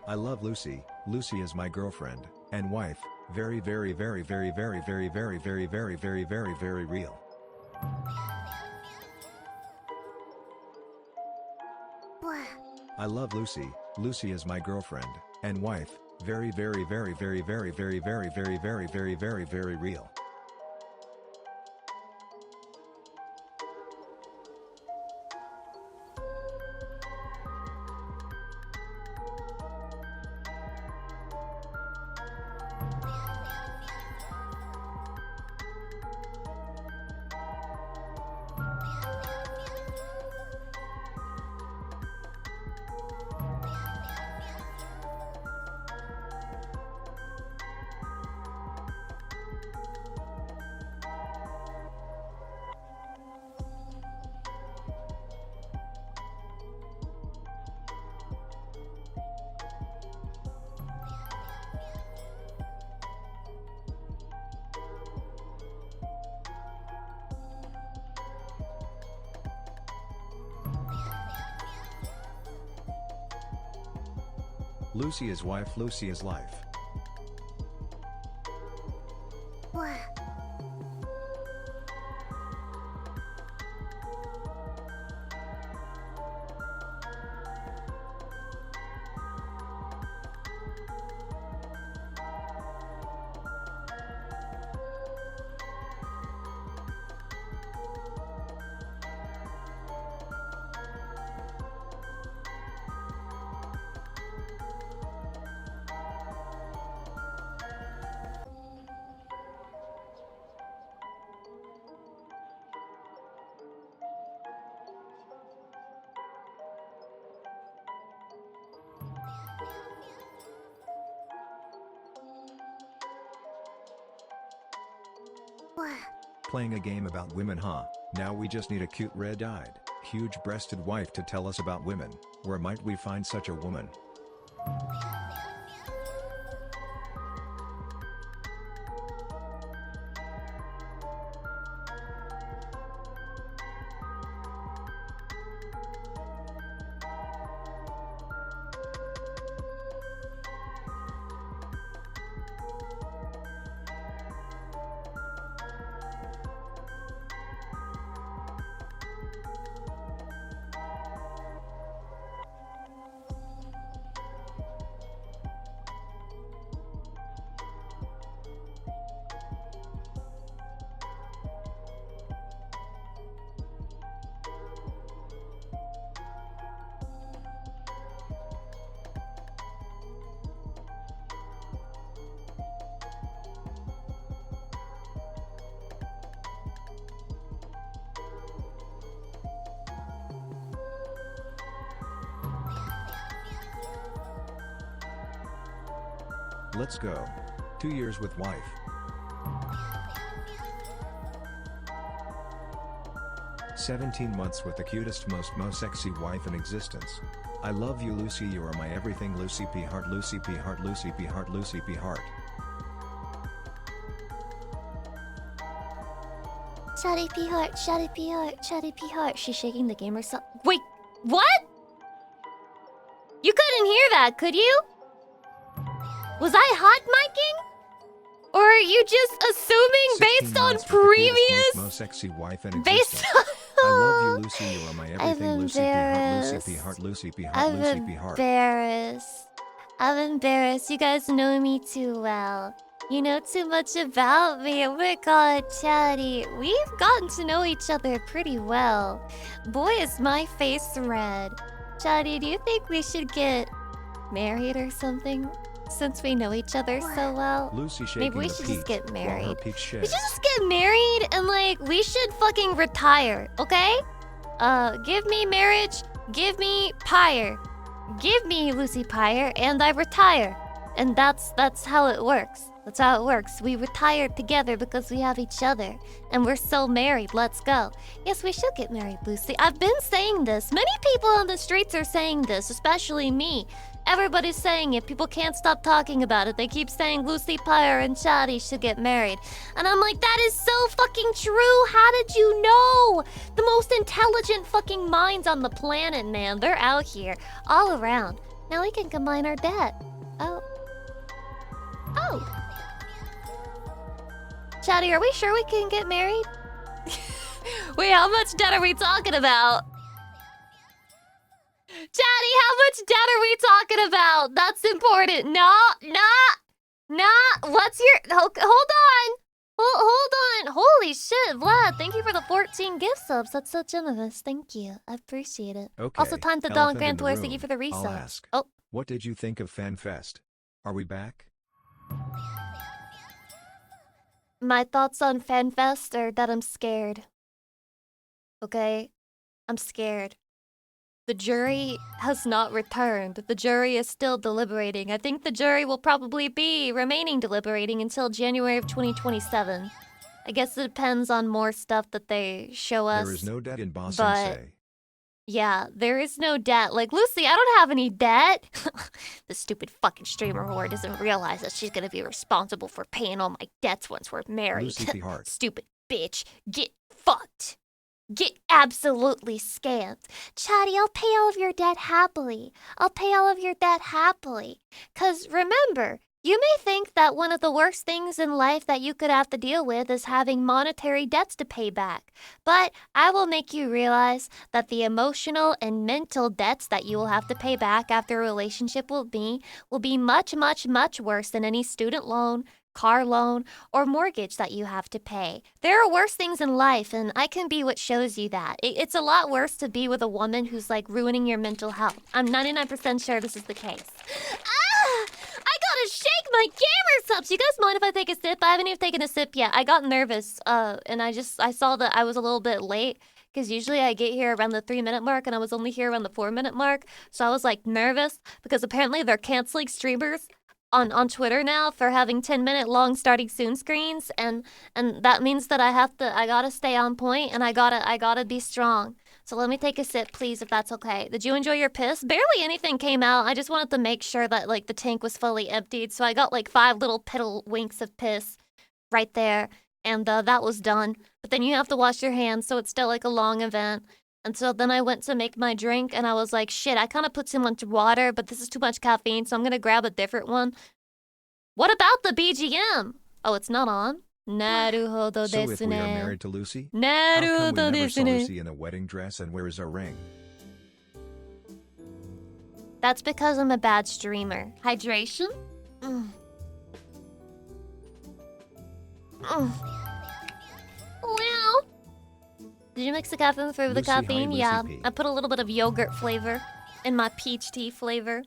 I love Lucy. Lucy is my girlfriend and wife. Very, very, very, very, very, very, very, very, very, very, very, very real. I love Lucy. Lucy is my girlfriend and wife. Very, very, very, very, very, very, very, very, very, very, very, very real. Lucy is wife, Lucy is life. Playing a game about women, huh? Now we just need a cute red-eyed, huge-breasted wife to tell us about women. Where might we find such a woman? Let's go. 2 years with wife. "17 months with the cutest most sexy wife in existence. I love you Lucy, you are my everything Lucy P heart, Lucy P heart, Lucy P heart, Lucy P heart." Chatty P heart, Chatty P heart, Chatty P heart. She's shaking the gamer so. Wait, what? You couldn't hear that, could you? Was I hot micing? Or are you just assuming based on previous? Most sexy wife in Based existence. on. I love you Lucy, you are my everything I'm Lucy P heart, Lucy embarrassed. P heart, Lucy P heart, I'm Lucy P heart. embarrassed. I'm embarrassed. You guys know me too well. You know too much about me. Oh my god, Chatty. We've gotten to know each other pretty well. Boy, is my face red. Chatty, do you think we should get married or something? Since we know each other so well. Lucy shaking Maybe we the should peach just get while her married. peach We shakes. should just get married and like we should fucking retire, okay? Give me marriage, give me pyre. Give me Lucy Pyre and I retire. And that's how it works. That's how it works. We retire together because we have each other. And we're so married. Let's go. Yes, we should get married, Lucy. I've been saying this. Many people on the streets are saying this, especially me. Everybody's saying it. People can't stop talking about it. They keep saying Lucy Pyre and Chatty should get married. And I'm like, that is so fucking true. How did you know? The most intelligent fucking minds on the planet, man. They're out here all around. Now we can combine our debt. Oh. Oh. Chatty, are we sure we can get married? Wait, how much debt are we talking about? Chatty, how much debt are we talking about? That's important. No. What's your... Hold on. Hold on. Holy shit, Vlad. Thank you for the 14 gift subs. That's so generous. Thank you. I appreciate it. Okay. Also, time to Don Grand Tours. Thank you for the resubs. I'll ask. Oh. What did you think of FanFest? Are we back? My thoughts on FanFest are that I'm scared. Okay? I'm scared. The jury has not returned. The jury is still deliberating. I think the jury will probably be remaining deliberating until January of 2027. I guess it depends on more stuff that they show us. There is no debt in Boss but Sensei. yeah, there is no debt. Like, Lucy, I don't have any debt. The stupid fucking streamer whore doesn't realize that she's gonna be responsible for paying all my debts once we're married. Lucy P. Hart. Stupid bitch. Get fucked. Get absolutely scammed. Chatty, I'll pay all of your debt happily. I'll pay all of your debt happily. 'Cause remember, you may think that one of the worst things in life that you could have to deal with is having monetary debts to pay back. But I will make you realize that the emotional and mental debts that you will have to pay back after a relationship will be much, much, much worse than any student loan, car loan, or mortgage that you have to pay. There are worse things in life, and I can be what shows you that. It's a lot worse to be with a woman who's like ruining your mental health. I'm 99% sure this is the case. I gotta shake my gamer subs. You guys mind if I take a sip? I haven't even taken a sip yet. I got nervous, and I saw that I was a little bit late. Because usually I get here around the 3-minute mark, and I was only here around the 4-minute mark. So I was like nervous because apparently they're canceling streamers on Twitter now for having 10-minute long starting soon screens, and that means that I gotta stay on point, and I gotta be strong. So let me take a sip, please, if that's okay. Did you enjoy your piss? Barely anything came out. I just wanted to make sure that like the tank was fully emptied, so I got like 5 little piddle winks of piss right there, and that was done. But then you have to wash your hands, so it's still like a long event. And so then I went to make my drink, and I was like, shit, I kind of put too much water, but this is too much caffeine, so I'm going to grab a different one. What about the BGM? Oh, it's not on? Naruhodo So if we are desu ne. married to Lucy, how come we Naruhodo never saw desu ne. Lucy in a wedding dress, and where is our ring? That's because I'm a bad streamer. Hydration? Wow. Did you mix the caffeine for the Lucy, hi, caffeine? Lucy Yeah. P. I put a little bit of yogurt flavor in my peach tea flavor.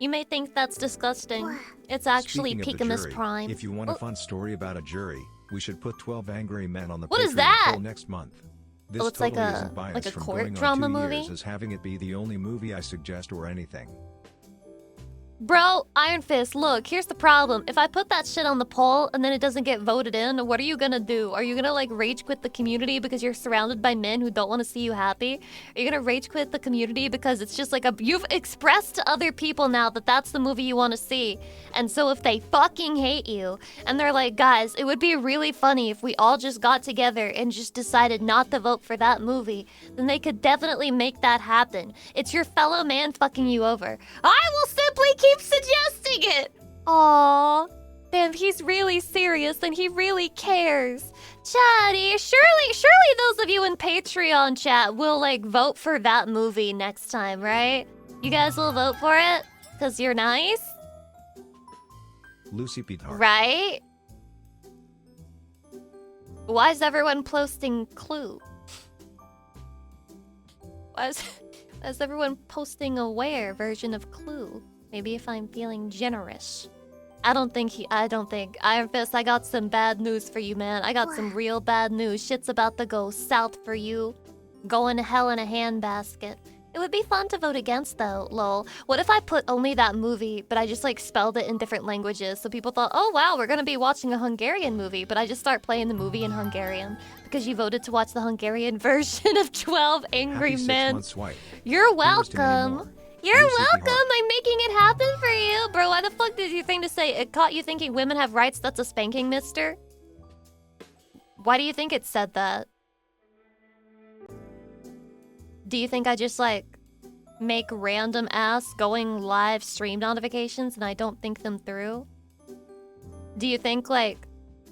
You may think that's disgusting. It's actually Speaking of the Picamus jury, Prime. if you want a fun story about a jury, we should put 12 Angry Men on the What is Patreon that? poll next month. This Oh, it's totally like a- isn't biased like a from court going drama on 2 movie? years as having it be the only movie I suggest or anything. Bro, Iron Fist, look, here's the problem. If I put that shit on the poll and then it doesn't get voted in, what are you gonna do? Are you gonna like rage quit the community because you're surrounded by men who don't want to see you happy? Are you gonna rage quit the community because it's just like you've expressed to other people now that that's the movie you want to see? And so if they fucking hate you and they're like, guys, it would be really funny if we all just got together and just decided not to vote for that movie, then they could definitely make that happen. It's your fellow man fucking you over. I will simply keep suggesting it. Aww. Then he's really serious and he really cares. Chatty, surely those of you in Patreon chat will like vote for that movie next time, right? You guys will vote for it? Because you're nice? Lucy P. Hart. Right? Why is everyone posting Clue? Why is everyone posting a Where version of Clue? Maybe if I'm feeling generous. I don't think Iron Fist, I got some bad news for you, man. I got some real bad news. Shit's about to go south for you. Going to hell in a handbasket. It would be fun to vote against though, lol. What if I put only that movie, but I just like spelled it in different languages so people thought, oh wow, we're gonna be watching a Hungarian movie, but I just start playing the movie in Hungarian because you voted to watch the Hungarian version of 12 Angry Happy 6 Men. months wife. You're Here's to many more. welcome. You're Lucy P. welcome. Hart. I'm making it happen for you. Bro, why the fuck did you think to say it caught you thinking women have rights? That's a spanking, mister. Why do you think it said that? Do you think I just like make random ass going live stream notifications and I don't think them through? Do you think, like,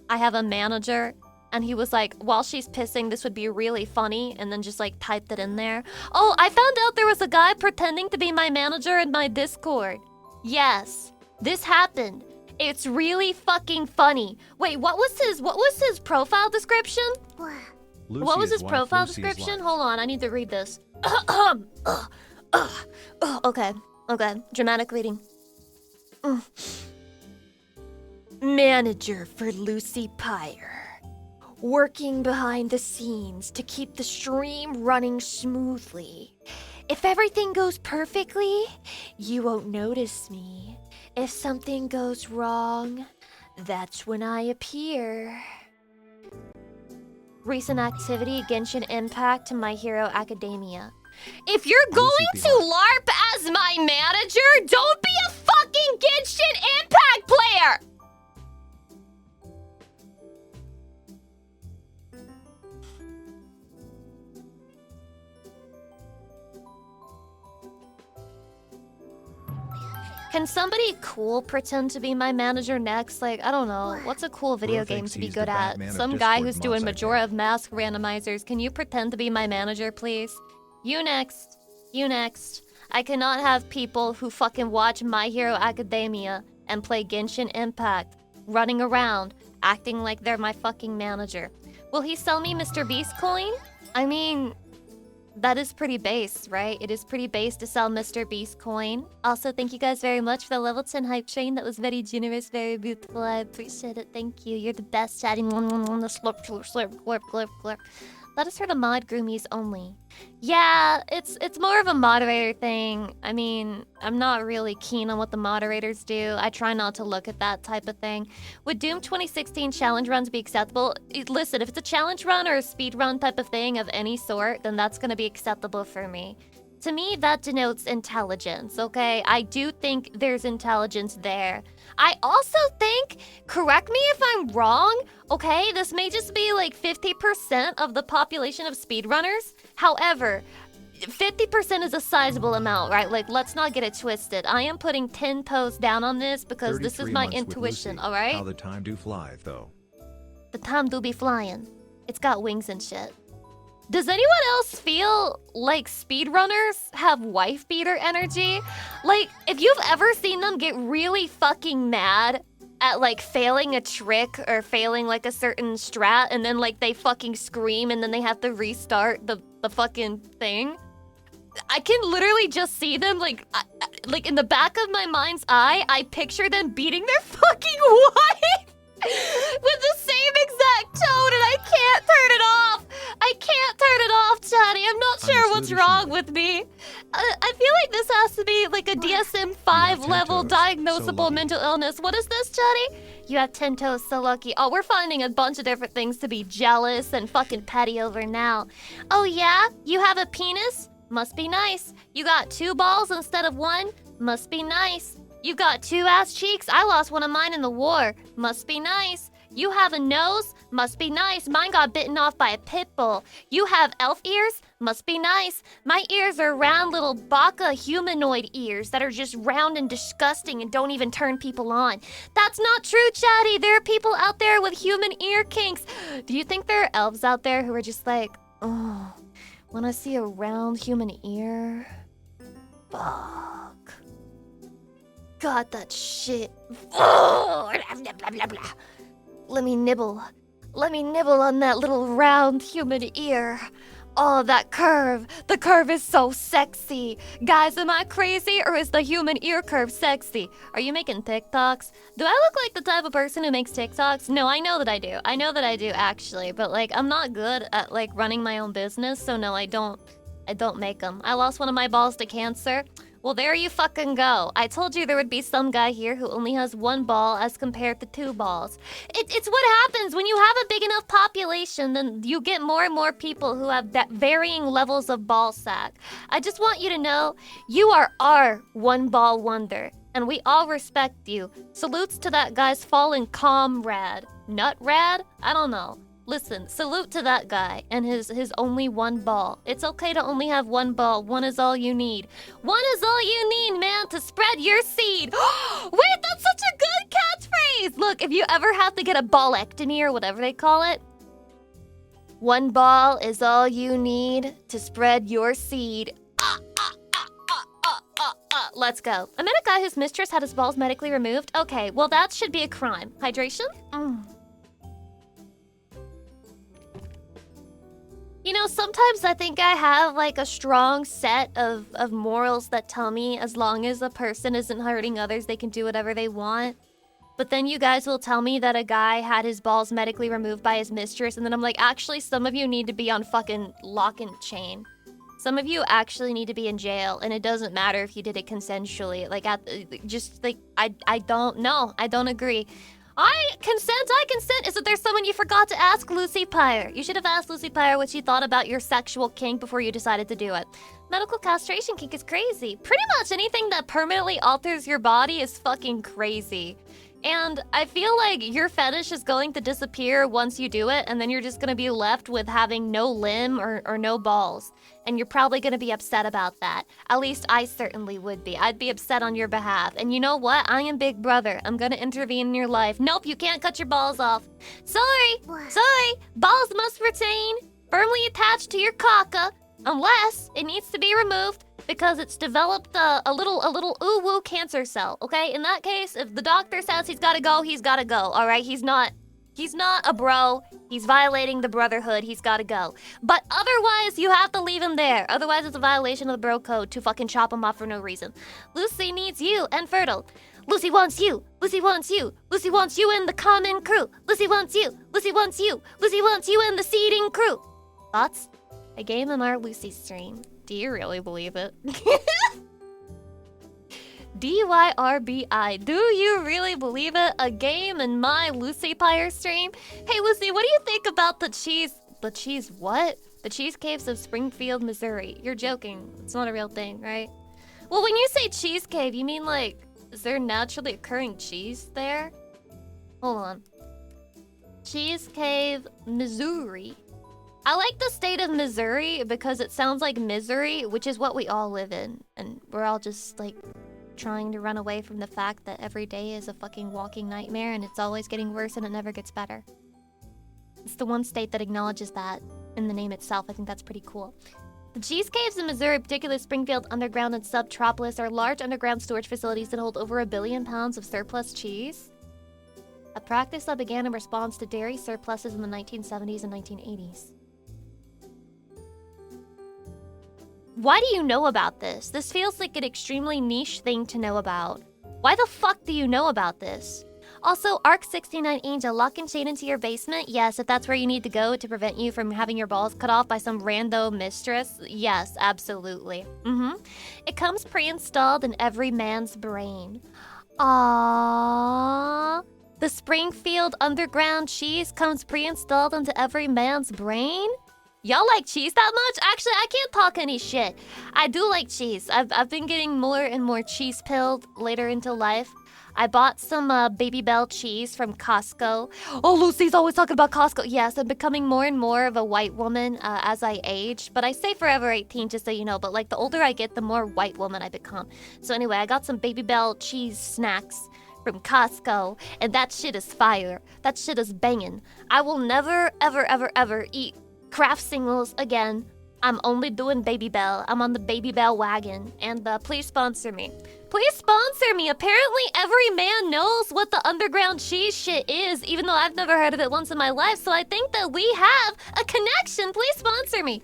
I have a manager and he was like, while she's pissing, this would be really funny, and then just like typed it in there? Oh, I found out there was a guy pretending to be my manager in my Discord. Yes, this happened. It's really fucking funny. Wait, what was his profile description? What was his profile description? Hold on, I need to read this. Okay, dramatic reading. Manager for Lucy Pyre. Working behind the scenes to keep the stream running smoothly. If everything goes perfectly, you won't notice me. If something goes wrong, that's when I appear. Recent activity, Genshin Impact to My Hero Academia. If you're going to LARP as my manager, don't be a fucking Genshin Impact player! Can somebody cool pretend to be my manager next? Like, I don't know. What's a cool video game to be good at? Some guy who's doing Majora of Mask randomizers. Can you pretend to be my manager, please? You next. You next. I cannot have people who fucking watch My Hero Academia and play Genshin Impact running around acting like they're my fucking manager. Will he sell me Mr. Beast coin? I mean, that is pretty base, right? It is pretty base to sell Mr. Beast coin. Also, thank you guys very much for the level 10 hype train. That was very generous, very beautiful. I appreciate it. Thank you. You're the best, chatting. Slurp, slurp, glurp, glurp, glurp. That is for the mod groomies only. Yeah, it's more of a moderator thing. I mean, I'm not really keen on what the moderators do. I try not to look at that type of thing. Would Doom 2016 challenge runs be acceptable? Listen, if it's a challenge run or a speed run type of thing of any sort, then that's gonna be acceptable for me. To me, that denotes intelligence, okay? I do think there's intelligence there. I also think, correct me if I'm wrong, okay? This may just be like 50% of the population of speedrunners. However, 50% is a sizable amount, right? Like, let's not get it twisted. I am putting 10 toes down on this because this is my intuition, all right? How the time do fly, though. The time do be flying. It's got wings and shit. Does anyone else feel like speedrunners have wife beater energy? Like, if you've ever seen them get really fucking mad at like failing a trick or failing like a certain strat, and then like they fucking scream and then they have to restart the fucking thing. I can literally just see them like in the back of my mind's eye, I picture them beating their fucking wife with the same exact tone, and I can't turn it off. I can't turn it off, Chatty. I'm not sure what's wrong with me. I feel like this has to be like a DSM-5 level diagnosable mental illness. What is this, Chatty? You have 10 toes, so lucky. Oh, we're finding a bunch of different things to be jealous and fucking petty over now. Oh yeah? You have a penis? Must be nice. You got 2 balls instead of 1? Must be nice. You got 2 ass cheeks? I lost one of mine in the war. Must be nice. You have a nose? Must be nice. Mine got bitten off by a pit bull. You have elf ears? Must be nice. My ears are round little baka humanoid ears that are just round and disgusting and don't even turn people on. That's not true, Chatty. There are people out there with human ear kinks. Do you think there are elves out there who are just like, oh, when I see a round human ear? Fuck. God, that shit. Oh, blah, blah, blah, blah. Let me nibble. Let me nibble on that little round human ear. Oh, that curve. The curve is so sexy. Guys, am I crazy or is the human ear curve sexy? Are you making TikToks? Do I look like the type of person who makes TikToks? No, I know that I do. I know that I do actually, but like I'm not good at like running my own business, so no, I don't make them. I lost one of my balls to cancer. Well, there you fucking go. I told you there would be some guy here who only has 1 ball as compared to 2 balls. It's what happens when you have a big enough population, then you get more and more people who have that varying levels of ball sack. I just want you to know, you are our 1 ball wonder, and we all respect you. Salutes to that guy's fallen comrade. Nutrad? I don't know. listen, salute to that guy and his only one ball. It's okay to only have one ball. One is all you need. One is all you need, man, to spread your seed. Wait, that's such a good catchphrase. Look, if you ever have to get a ballectomy or whatever they call it, one ball is all you need to spread your seed. Let's go. I met a guy whose mistress had his balls medically removed. Okay, well that should be a crime. Hydration? You know, sometimes I think I have like a strong set of morals that tell me as long as the person isn't hurting others, they can do whatever they want. But then you guys will tell me that a guy had his balls medically removed by his mistress, and then I'm like, actually, some of you need to be on fucking lock and chain. Some of you actually need to be in jail, and it doesn't matter if you did it consensually. Like, I don't know. I don't agree. I consent. Is that there's someone you forgot to ask? Lucy Pyre. You should have asked Lucy Pyre what she thought about your sexual kink before you decided to do it. Medical castration kink is crazy. Pretty much anything that permanently alters your body is fucking crazy. And I feel like your fetish is going to disappear once you do it, and then you're just gonna be left with having no limb or no balls. And you're probably gonna be upset about that. At least I certainly would be. I'd be upset on your behalf. And you know what? I am Big Brother. I'm gonna intervene in your life. Nope, you can't cut your balls off. Sorry. Balls must retain firmly attached to your caca, unless it needs to be removed because it's developed a little ooh-woo cancer cell, okay? In that case, if the doctor says he's gotta go, all right? He's not a bro. He's violating the brotherhood. He's gotta go. But otherwise, you have to leave him there. Otherwise, it's a violation of the bro code to fucking chop him off for no reason. Lucy needs you and Fertile. Lucy wants you. Lucy wants you. Lucy wants you and the common crew. Lucy wants you. Lucy wants you. Lucy wants you and the seeding crew. Thoughts? A game in our Lucy stream. Do you really believe it? DYRBI. Do you really believe it? A game in my Lucy Pyre stream? Hey Lucy, what do you think about the cheese what? The cheese caves of Springfield, Missouri. You're joking. It's not a real thing, right? Well, when you say cheese cave, you mean like, is there naturally occurring cheese there? Hold on. Cheese cave, Missouri. I like the state of Missouri because it sounds like misery, which is what we all live in. And we're all just, like, trying to run away from the fact that every day is a fucking walking nightmare and it's always getting worse and it never gets better. It's the one state that acknowledges that in the name itself. I think that's pretty cool. The cheese caves in Missouri, particularly Springfield Underground and Subtropolis, are large underground storage facilities that hold over 1 billion pounds of surplus cheese. A practice that began in response to dairy surpluses in the 1970s and 1980s. Why do you know about this? This feels like an extremely niche thing to know about. Why the fuck do you know about this? Also, Arc 69 Angel, lock and chain into your basement? Yes, if that's where you need to go to prevent you from having your balls cut off by some rando mistress. Yes, absolutely. It comes pre-installed in every man's brain. Aww. The Springfield Underground cheese comes pre-installed into every man's brain? Y'all like cheese that much? Actually, I can't talk any shit. I do like cheese. I've been getting more and more cheese pilled later into life. I bought some Baby Bell cheese from Costco. Oh, Lucy's always talking about Costco. Yes, I'm becoming more and more of a white woman as I age. But I say forever 18, just so you know. But like the older I get, the more white woman I become. So anyway, I got some Baby Bell cheese snacks from Costco. And that shit is fire. That shit is banging. I will never, ever, ever, ever eat Kraft singles again. I'm only doing Baby Bell. I'm on the Baby Bell wagon. And please sponsor me. Please sponsor me. Apparently every man knows what the underground cheese shit is, even though I've never heard of it once in my life. So I think that we have a connection. Please sponsor me.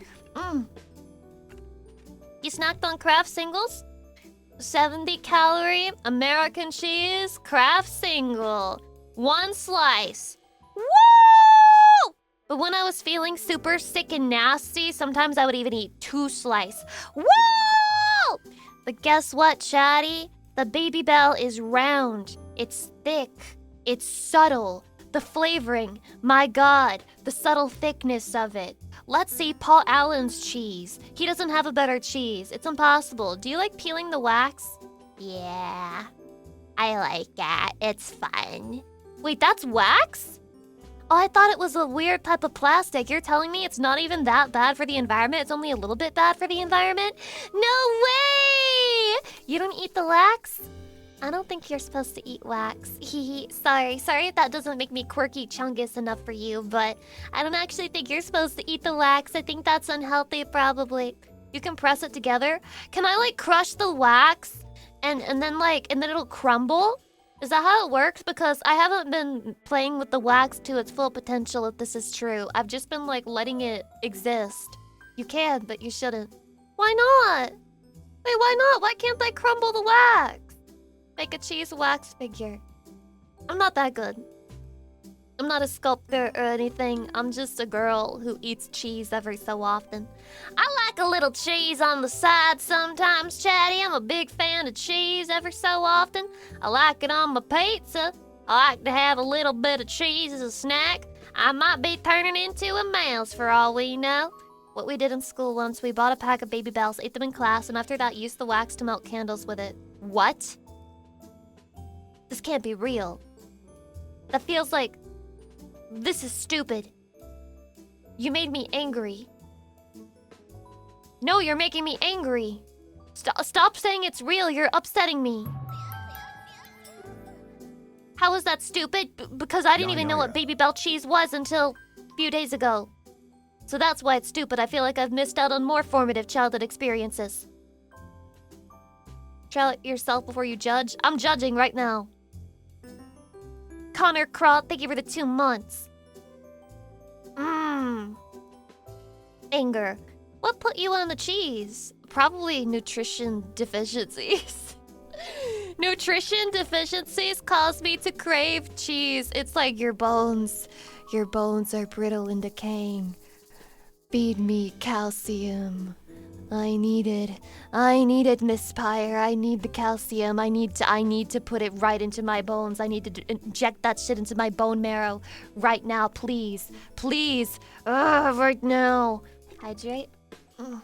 You snacked on Kraft singles? 70 calorie American cheese Kraft single. 1 slice. Woo! But when I was feeling super sick and nasty, sometimes I would even eat 2 slices. Woo! But guess what, chatty? The Baby Bell is round. It's thick. It's subtle. The flavoring, my god, the subtle thickness of it. Let's see Paul Allen's cheese. He doesn't have a better cheese. It's impossible. Do you like peeling the wax? Yeah, I like that. It's fun. Wait, that's wax? Oh, I thought it was a weird type of plastic. You're telling me it's not even that bad for the environment? It's only a little bit bad for the environment? No way! You don't eat the wax? I don't think you're supposed to eat wax. Hehe. Sorry if that doesn't make me quirky chungus enough for you, but I don't actually think you're supposed to eat the wax. I think that's unhealthy, probably. You can press it together. Can I, like, crush the wax and then it'll crumble? Is that how it works? Because I haven't been playing with the wax to its full potential, if this is true. I've just been, like, letting it exist. You can, but you shouldn't. Why not? Wait, why not? Why can't I crumble the wax? Make a cheese wax figure. I'm not that good. I'm not a sculptor or anything. I'm just a girl who eats cheese every so often. I like a little cheese on the side sometimes, Chatty. I'm a big fan of cheese every so often. I like it on my pizza. I like to have a little bit of cheese as a snack. I might be turning into a mouse for all we know. What we did in school once, we bought a pack of Baby Bells, ate them in class, and after that used the wax to melt candles with it. What? This can't be real. That feels like... This is stupid. You made me angry. No, you're making me angry. Stop saying it's real. You're upsetting me. How is that stupid? Because I didn't even know what Baby Bell cheese was until a few days ago. So that's why it's stupid. I feel like I've missed out on more formative childhood experiences. Try it yourself before you judge. I'm judging right now. Connor Craw, thank you for the 2 months. Anger. What put you on the cheese? Probably nutrition deficiencies. Nutrition deficiencies cause me to crave cheese. It's like your bones. Your bones are brittle and decaying. Feed me calcium. I need it, Miss Pyre. I need the calcium. I need to put it right into my bones. I need to inject that shit into my bone marrow right now, please. Please. Right now. Hydrate. Are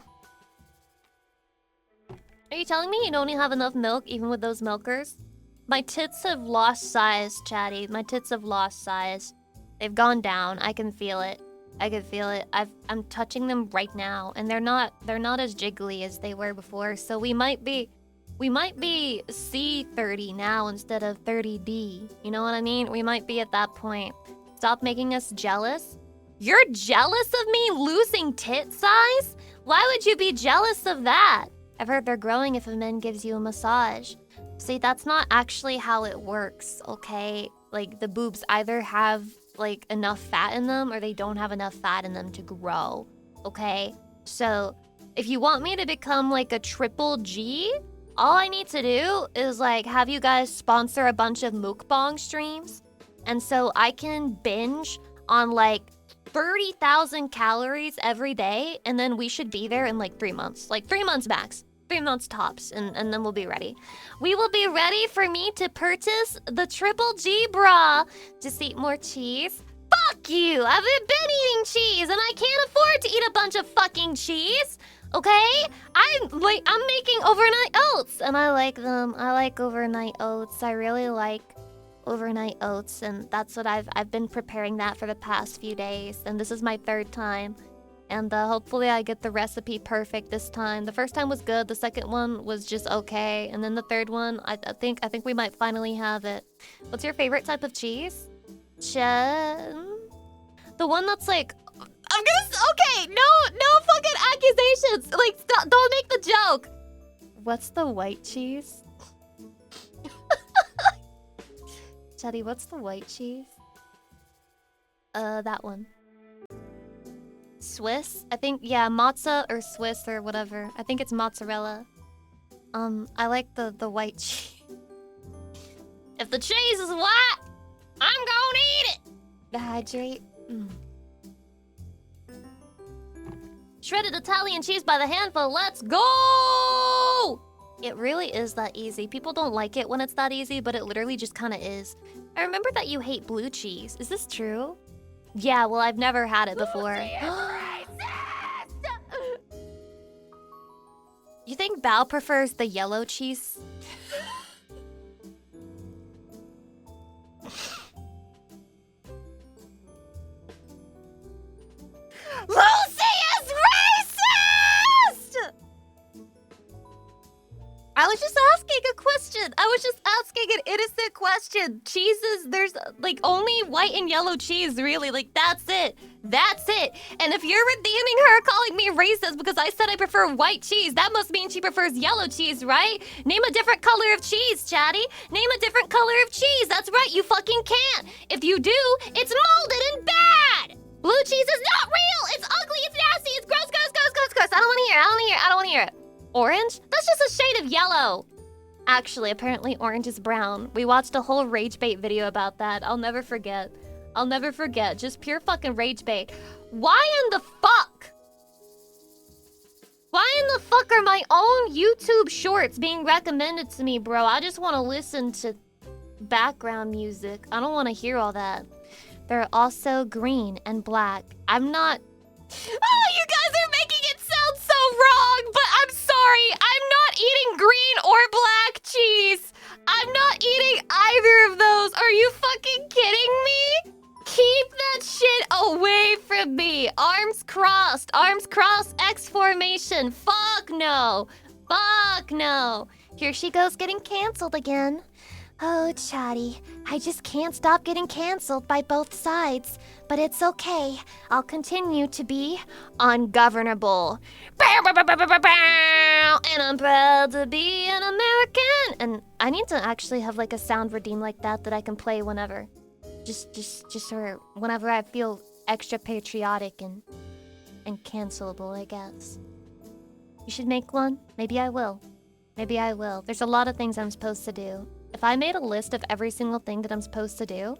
you telling me you don't have enough milk even with those milkers? My tits have lost size, Chatty. My tits have lost size. They've gone down. I can feel it. I can feel it. I'm touching them right now, and they're not as jiggly as they were before. So we might be C30 now instead of 30D. You know what I mean? We might be at that point. Stop making us jealous. You're jealous of me losing tit size? Why would you be jealous of that? I've heard they're growing if a man gives you a massage. See, that's not actually how it works, okay? Like, the boobs either have like enough fat in them or they don't have enough fat in them to grow, okay? So if you want me to become like a triple G, all I need to do is like have you guys sponsor a bunch of mukbang streams, and so I can binge on like 30,000 calories every day, and then we should be there in like 3 months, like 3 months max. 3 months tops, and then we'll be ready. We will be ready for me to purchase the Triple G bra. Just eat more cheese. Fuck you! I've been eating cheese, and I can't afford to eat a bunch of fucking cheese. Okay? I'm making overnight oats, and I like them. I like overnight oats. I really like overnight oats, and that's what I've been preparing that for the past few days, and this is my 3rd time. And hopefully I get the recipe perfect this time. The first time was good, the second one was just okay, and then the 3rd one, I think we might finally have it. What's your favorite type of cheese? The one that's like, okay, no fucking accusations. Like, stop, don't make the joke. What's the white cheese? Chetty, what's the white cheese? That one. Swiss? I think, yeah, mozza or Swiss or whatever. I think it's mozzarella. I like the white cheese. If the cheese is white, I'm gonna eat it! The hydrate. Shredded Italian cheese by the handful, let's go! It really is that easy. People don't like it when it's that easy, but it literally just kinda is. I remember that you hate blue cheese. Is this true? Yeah, well, I've never had it before. You think Bao prefers the yellow cheese? I was just asking a question. I was just asking an innocent question. Cheeses, there's like only white and yellow cheese, really. Like, that's it. That's it. And if you're redeeming her calling me racist because I said I prefer white cheese, that must mean she prefers yellow cheese, right? Name a different color of cheese, Chatty. Name a different color of cheese. That's right, you fucking can't. If you do, it's molded and bad. Blue cheese is not real. It's ugly. It's nasty. It's gross, gross, gross, gross, gross. I don't want to hear it. I don't want to hear it. I don't want to hear it. Orange? That's just a shade of yellow. Actually, apparently orange is brown. We watched a whole rage bait video about that. I'll never forget. I'll never forget. Just pure fucking rage bait. Why in the fuck? Why in the fuck are my own YouTube shorts being recommended to me, bro? I just want to listen to background music. I don't want to hear all that. They're also green and black. I'm not... Oh, you guys are making it sound so wrong, but I'm sorry. I'm not eating green or black cheese. I'm not eating either of those. Are you fucking kidding me? Keep that shit away from me. Arms crossed, X formation. Fuck no. Fuck no. Here she goes getting canceled again. Oh, Chatty, I just can't stop getting canceled by both sides. But it's okay. I'll continue to be ungovernable. And I'm proud to be an American. And I need to actually have like a sound redeem like that I can play whenever. Just for whenever I feel extra patriotic and cancelable, I guess. You should make one? Maybe I will. Maybe I will. There's a lot of things I'm supposed to do. If I made a list of every single thing that I'm supposed to do...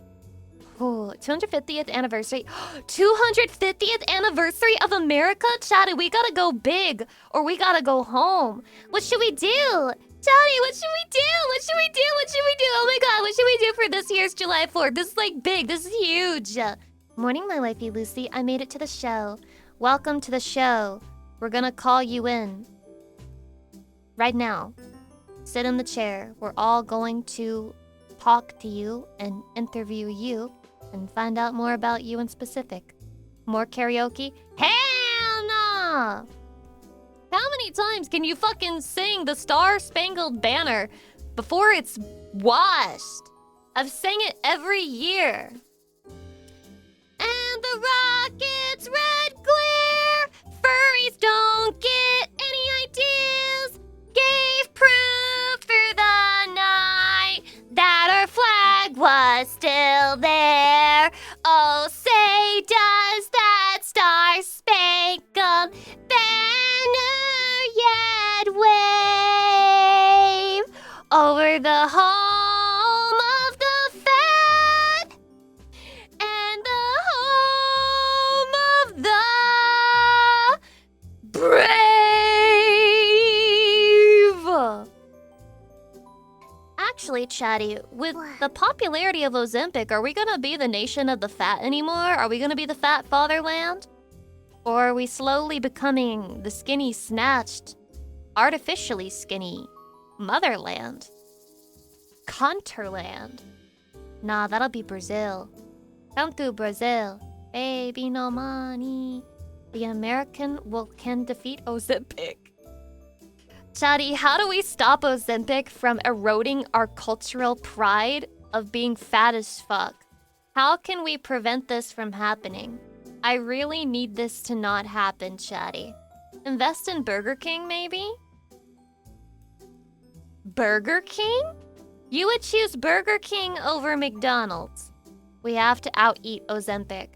Ooh, 250th anniversary. 250th anniversary of America? Chatty, we gotta go big, or we gotta go home. What should we do? Chatty, what should we do? What should we do? What should we do? Oh my god, what should we do for this year's July 4th? This is like big. This is huge. Morning, my wifey Lucy. I made it to the show. Welcome to the show. We're gonna call you in. Right now. Sit in the chair. We're all going to talk to you and interview you and find out more about you in specific. More karaoke? Hell no! How many times can you fucking sing the Star-Spangled Banner before it's washed? I've sang it every year. And the rocket's red glare, furries don't get any ideas, gave proof through the night that our flag was still there. Oh, say does that Star-Spangled Banner yet wave over the home of the fat and the home of the brave? Actually, Chatty, with the popularity of Ozempic, are we gonna be the nation of the fat anymore? Are we gonna be the fat fatherland? Or are we slowly becoming the skinny snatched, artificially skinny motherland? Conterland? Nah, that'll be Brazil. Come to Brazil. Baby, no money. The American can defeat Ozempic. Chatty, how do we stop Ozempic from eroding our cultural pride of being fat as fuck? How can we prevent this from happening? I really need this to not happen, Chatty. Invest in Burger King, maybe? Burger King? You would choose Burger King over McDonald's. We have to out-eat Ozempic.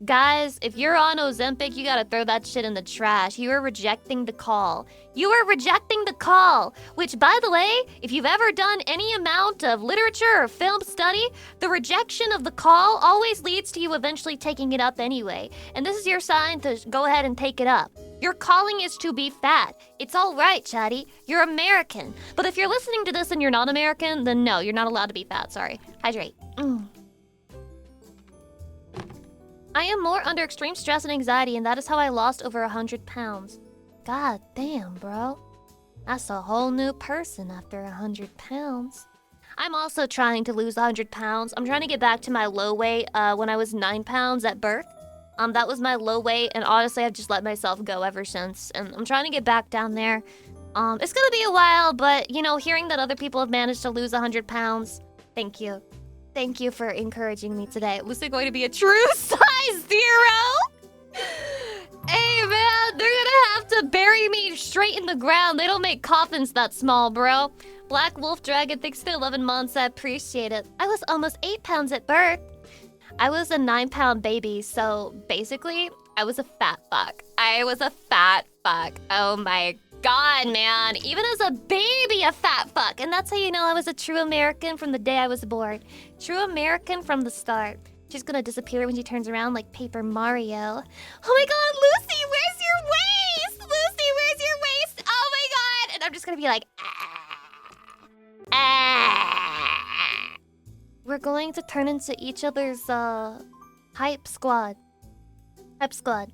Guys, if you're on Ozempic, you gotta throw that shit in the trash. You are rejecting the call. You are rejecting the call. Which, by the way, if you've ever done any amount of literature or film study, the rejection of the call always leads to you eventually taking it up anyway. And this is your sign to go ahead and take it up. Your calling is to be fat. It's all right, Chatty. You're American. But if you're listening to this and you're not American, then no, you're not allowed to be fat. Sorry. Hydrate. I am more under extreme stress and anxiety, and that is how I lost over 100 pounds. God damn, bro. That's a whole new person after 100 pounds. I'm also trying to lose 100 pounds. I'm trying to get back to my low weight when I was 9 pounds at birth. That was my low weight, and honestly, I've just let myself go ever since. And I'm trying to get back down there. It's gonna be a while, but you know, hearing that other people have managed to lose 100 pounds, thank you. Thank you for encouraging me today. Was it going to be a true size 0? Hey man, they're gonna have to bury me straight in the ground. They don't make coffins that small, bro. Black Wolf Dragon, thanks for 11 months. I appreciate it. I was almost 8 pounds at birth. I was a 9-pound baby, so basically, I was a fat fuck. I was a fat fuck. Oh my god, man. Even as a baby, a fat fuck. And that's how you know I was a true American from the day I was born. True American from the start. She's gonna disappear when she turns around like Paper Mario. Oh my god, Lucy, where's your waist? Lucy, where's your waist? Oh my god. And I'm just gonna be like, We're going to turn into each other's, hype squad. Hype squad.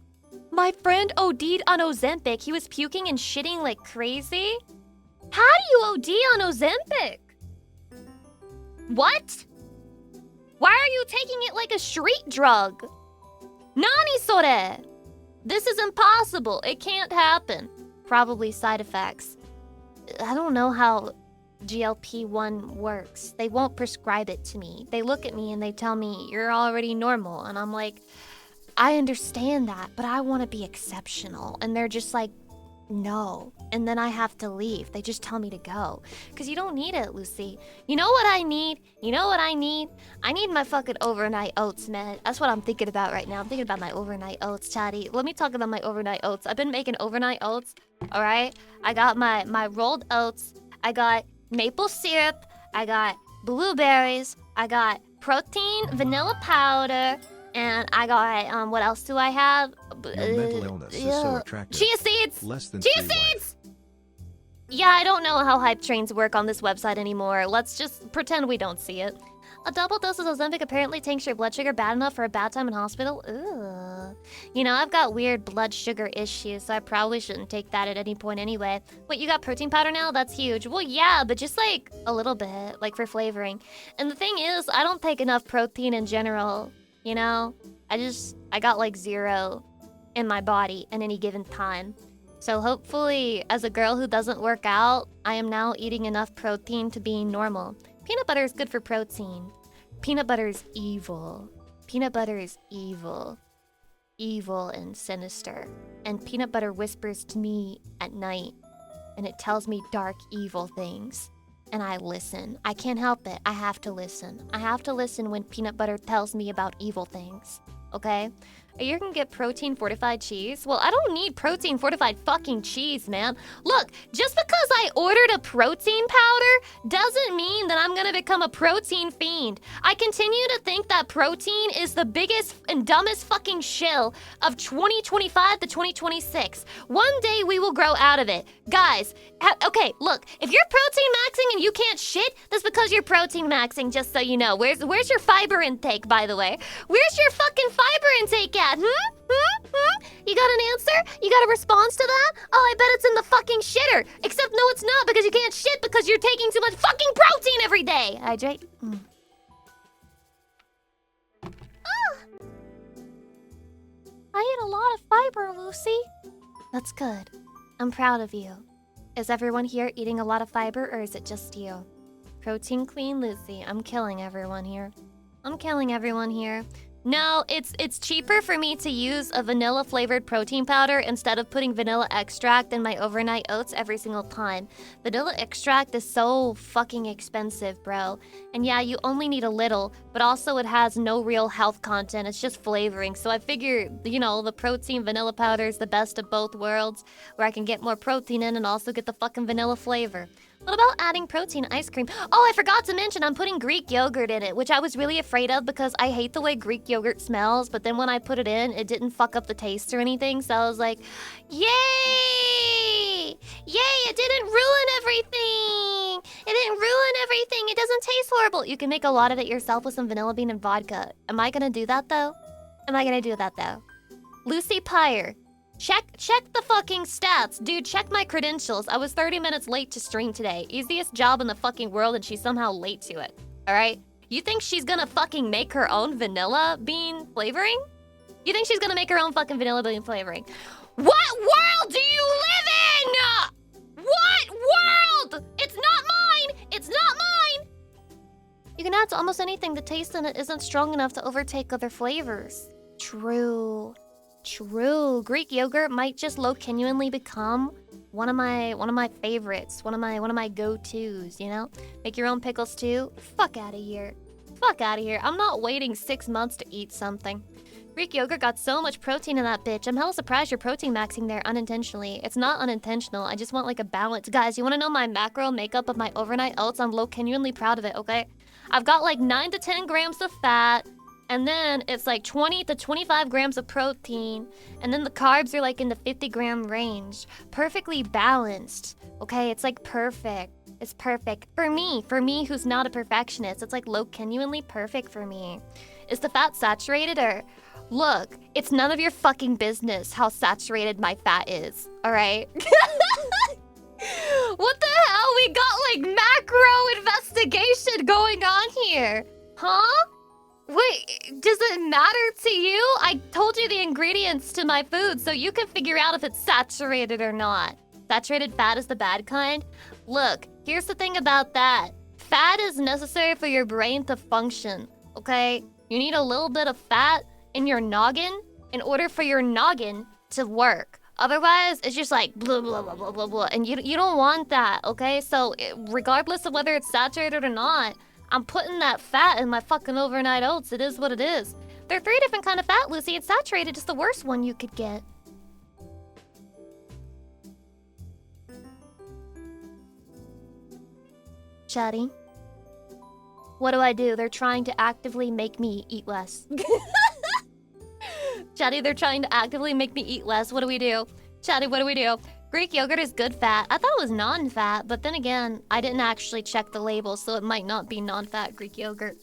My friend OD'd on Ozempic. He was puking and shitting like crazy. How do you OD on Ozempic? What? Why are you taking it like a street drug? Nani sore? This is impossible. It can't happen. Probably side effects. I don't know how GLP-1 works. They won't prescribe it to me. They look at me and they tell me, you're already normal. And I'm like, I understand that, but I want to be exceptional. And they're just like, no. And then I have to leave. They just tell me to go. Because you don't need it, Lucy. You know what I need? You know what I need? I need my fucking overnight oats, man. That's what I'm thinking about right now. I'm thinking about my overnight oats, chatty. Let me talk about my overnight oats. I've been making overnight oats, all right? I got my rolled oats. I got maple syrup. I got blueberries. I got protein, vanilla powder. And I got, what else do I have? Your mental illness is so attractive. Chia seeds! Less than Chia seeds! Yeah, I don't know how hype trains work on this website anymore. Let's just pretend we don't see it. A double dose of Ozempic apparently tanks your blood sugar bad enough for a bad time in hospital? Ugh. You know, I've got weird blood sugar issues, so I probably shouldn't take that at any point anyway. Wait, you got protein powder now? That's huge. Well, yeah, but just like a little bit, like for flavoring. And the thing is, I don't take enough protein in general. You know, I got like 0 in my body at any given time. So hopefully, as a girl who doesn't work out, I am now eating enough protein to be normal. Peanut butter is good for protein. Peanut butter is evil. Peanut butter is evil. Evil and sinister. And peanut butter whispers to me at night. And it tells me dark, evil things. And I listen. I can't help it. I have to listen. I have to listen when peanut butter tells me about evil things. Okay? You can get protein fortified cheese. Well, I don't need protein fortified fucking cheese, man. Look, just because I ordered a protein powder doesn't mean that I'm gonna become a protein fiend. I continue to think that protein is the biggest and dumbest fucking shill of 2025 to 2026. One day we will grow out of it. Guys, okay, look, if you're protein maxing and you can't shit, that's because you're protein maxing, just so you know. Where's your fiber intake, by the way? Where's your fucking fiber intake at? You got an answer? You got a response to that? Oh, I bet it's in the fucking shitter. Except no, it's not, because you can't shit because you're taking too much fucking protein every day. Hydrate. I eat a lot of fiber, Lucy. That's good. I'm proud of you. Is everyone here eating a lot of fiber, or is it just you? Protein queen Lucy. I'm killing everyone here. I'm killing everyone here. No, it's cheaper for me to use a vanilla flavored protein powder instead of putting vanilla extract in my overnight oats every single time. Vanilla extract is so fucking expensive, bro. And yeah, you only need a little, but also it has no real health content. It's just flavoring. So I figure, you know, the protein vanilla powder is the best of both worlds, where I can get more protein in and also get the fucking vanilla flavor. What about adding protein ice cream? Oh, I forgot to mention I'm putting Greek yogurt in it, which I was really afraid of because I hate the way Greek yogurt smells, but then when I put it in, it didn't fuck up the taste or anything, so I was like, yay! Yay, it didn't ruin everything! It didn't ruin everything! It doesn't taste horrible! You can make a lot of it yourself with some vanilla bean and vodka. Am I gonna do that, though? Am I gonna do that, though? Lucy Pyre. Check the fucking stats. Dude, check my credentials. I was 30 minutes late to stream today. Easiest job in the fucking world and she's somehow late to it. Alright? You think she's gonna fucking make her own vanilla bean flavoring? You think she's gonna make her own fucking vanilla bean flavoring? What world do you live in? What? add to almost anything, the taste in it isn't strong enough to overtake other flavors. True. Greek yogurt might just genuinely become one of my favorites, one of my go-tos, you know? Make your own pickles too? Fuck out of here. I'm not waiting 6 months to eat something. Greek yogurt got so much protein in that bitch. I'm hella surprised you're protein maxing there unintentionally. It's not unintentional. I just want like a balance. Guys, you want to know my macro makeup of my overnight oats? I'm genuinely proud of it, okay? I've got like 9 to 10 grams of fat, and then it's like 20 to 25 grams of protein, and then the carbs are like in the 50-gram range. Perfectly balanced, okay? It's like perfect. It's perfect. For me who's not a perfectionist, it's like genuinely perfect for me. Is the fat saturated or... Look, it's none of your fucking business how saturated my fat is, alright? What the hell? We got like macro investigation going on here. Huh? Wait, does it matter to you? I told you the ingredients to my food so you can figure out if it's saturated or not. Saturated fat is the bad kind? Look, here's the thing about that. Fat is necessary for your brain to function, okay? You need a little bit of fat in your noggin in order for your noggin to work. Otherwise, it's just like blah, blah, blah, blah, blah, blah. And you don't want that, okay? So regardless of whether it's saturated or not, I'm putting that fat in my fucking overnight oats. It is what it is. There are 3 different kind of fat, Lucy. It's saturated is the worst one you could get. Chatty. What do? They're trying to actively make me eat less. Chatty, they're trying to actively make me eat less. What do we do? Chatty, what do we do? Greek yogurt is good fat. I thought it was non-fat, but then again, I didn't actually check the label, so it might not be non-fat Greek yogurt.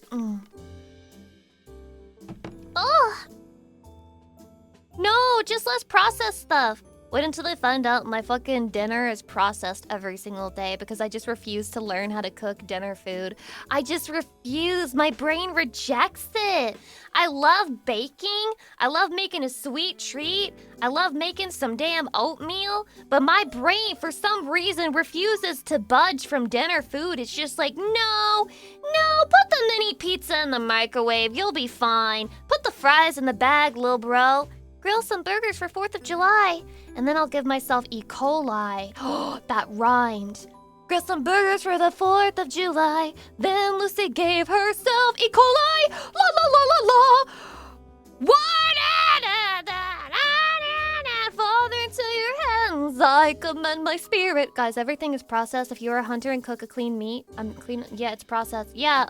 Ugh! No, just less processed stuff. Wait until they find out my fucking dinner is processed every single day because I just refuse to learn how to cook dinner food. I just refuse. My brain rejects it. I love baking. I love making a sweet treat. I love making some damn oatmeal. But my brain, for some reason, refuses to budge from dinner food. It's just like, no, put the mini pizza in the microwave. You'll be fine. Put the fries in the bag, lil bro. Grill some burgers for 4th of July. And then I'll give myself E. coli. Oh, that rhymed. Grill some burgers for the 4th of July. Then Lucy gave herself E. coli. La la la la la. Father, into your hands I commend my spirit. Guys, everything is processed. If you're a hunter and cook a clean meat, yeah, it's processed. Yeah,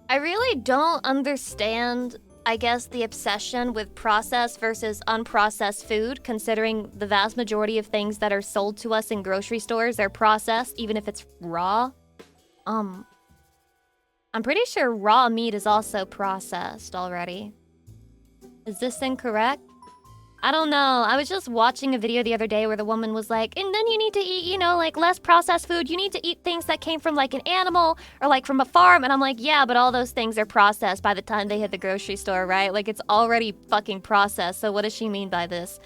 I really don't understand, I guess, the obsession with processed versus unprocessed food, considering the vast majority of things that are sold to us in grocery stores are processed, even if it's raw. I'm pretty sure raw meat is also processed already. Is this incorrect? I don't know. I was just watching a video the other day where the woman was like, and then you need to eat, you know, like less processed food. You need to eat things that came from like an animal or like from a farm. And I'm like, yeah, but all those things are processed by the time they hit the grocery store, right? Like it's already fucking processed. So what does she mean by this?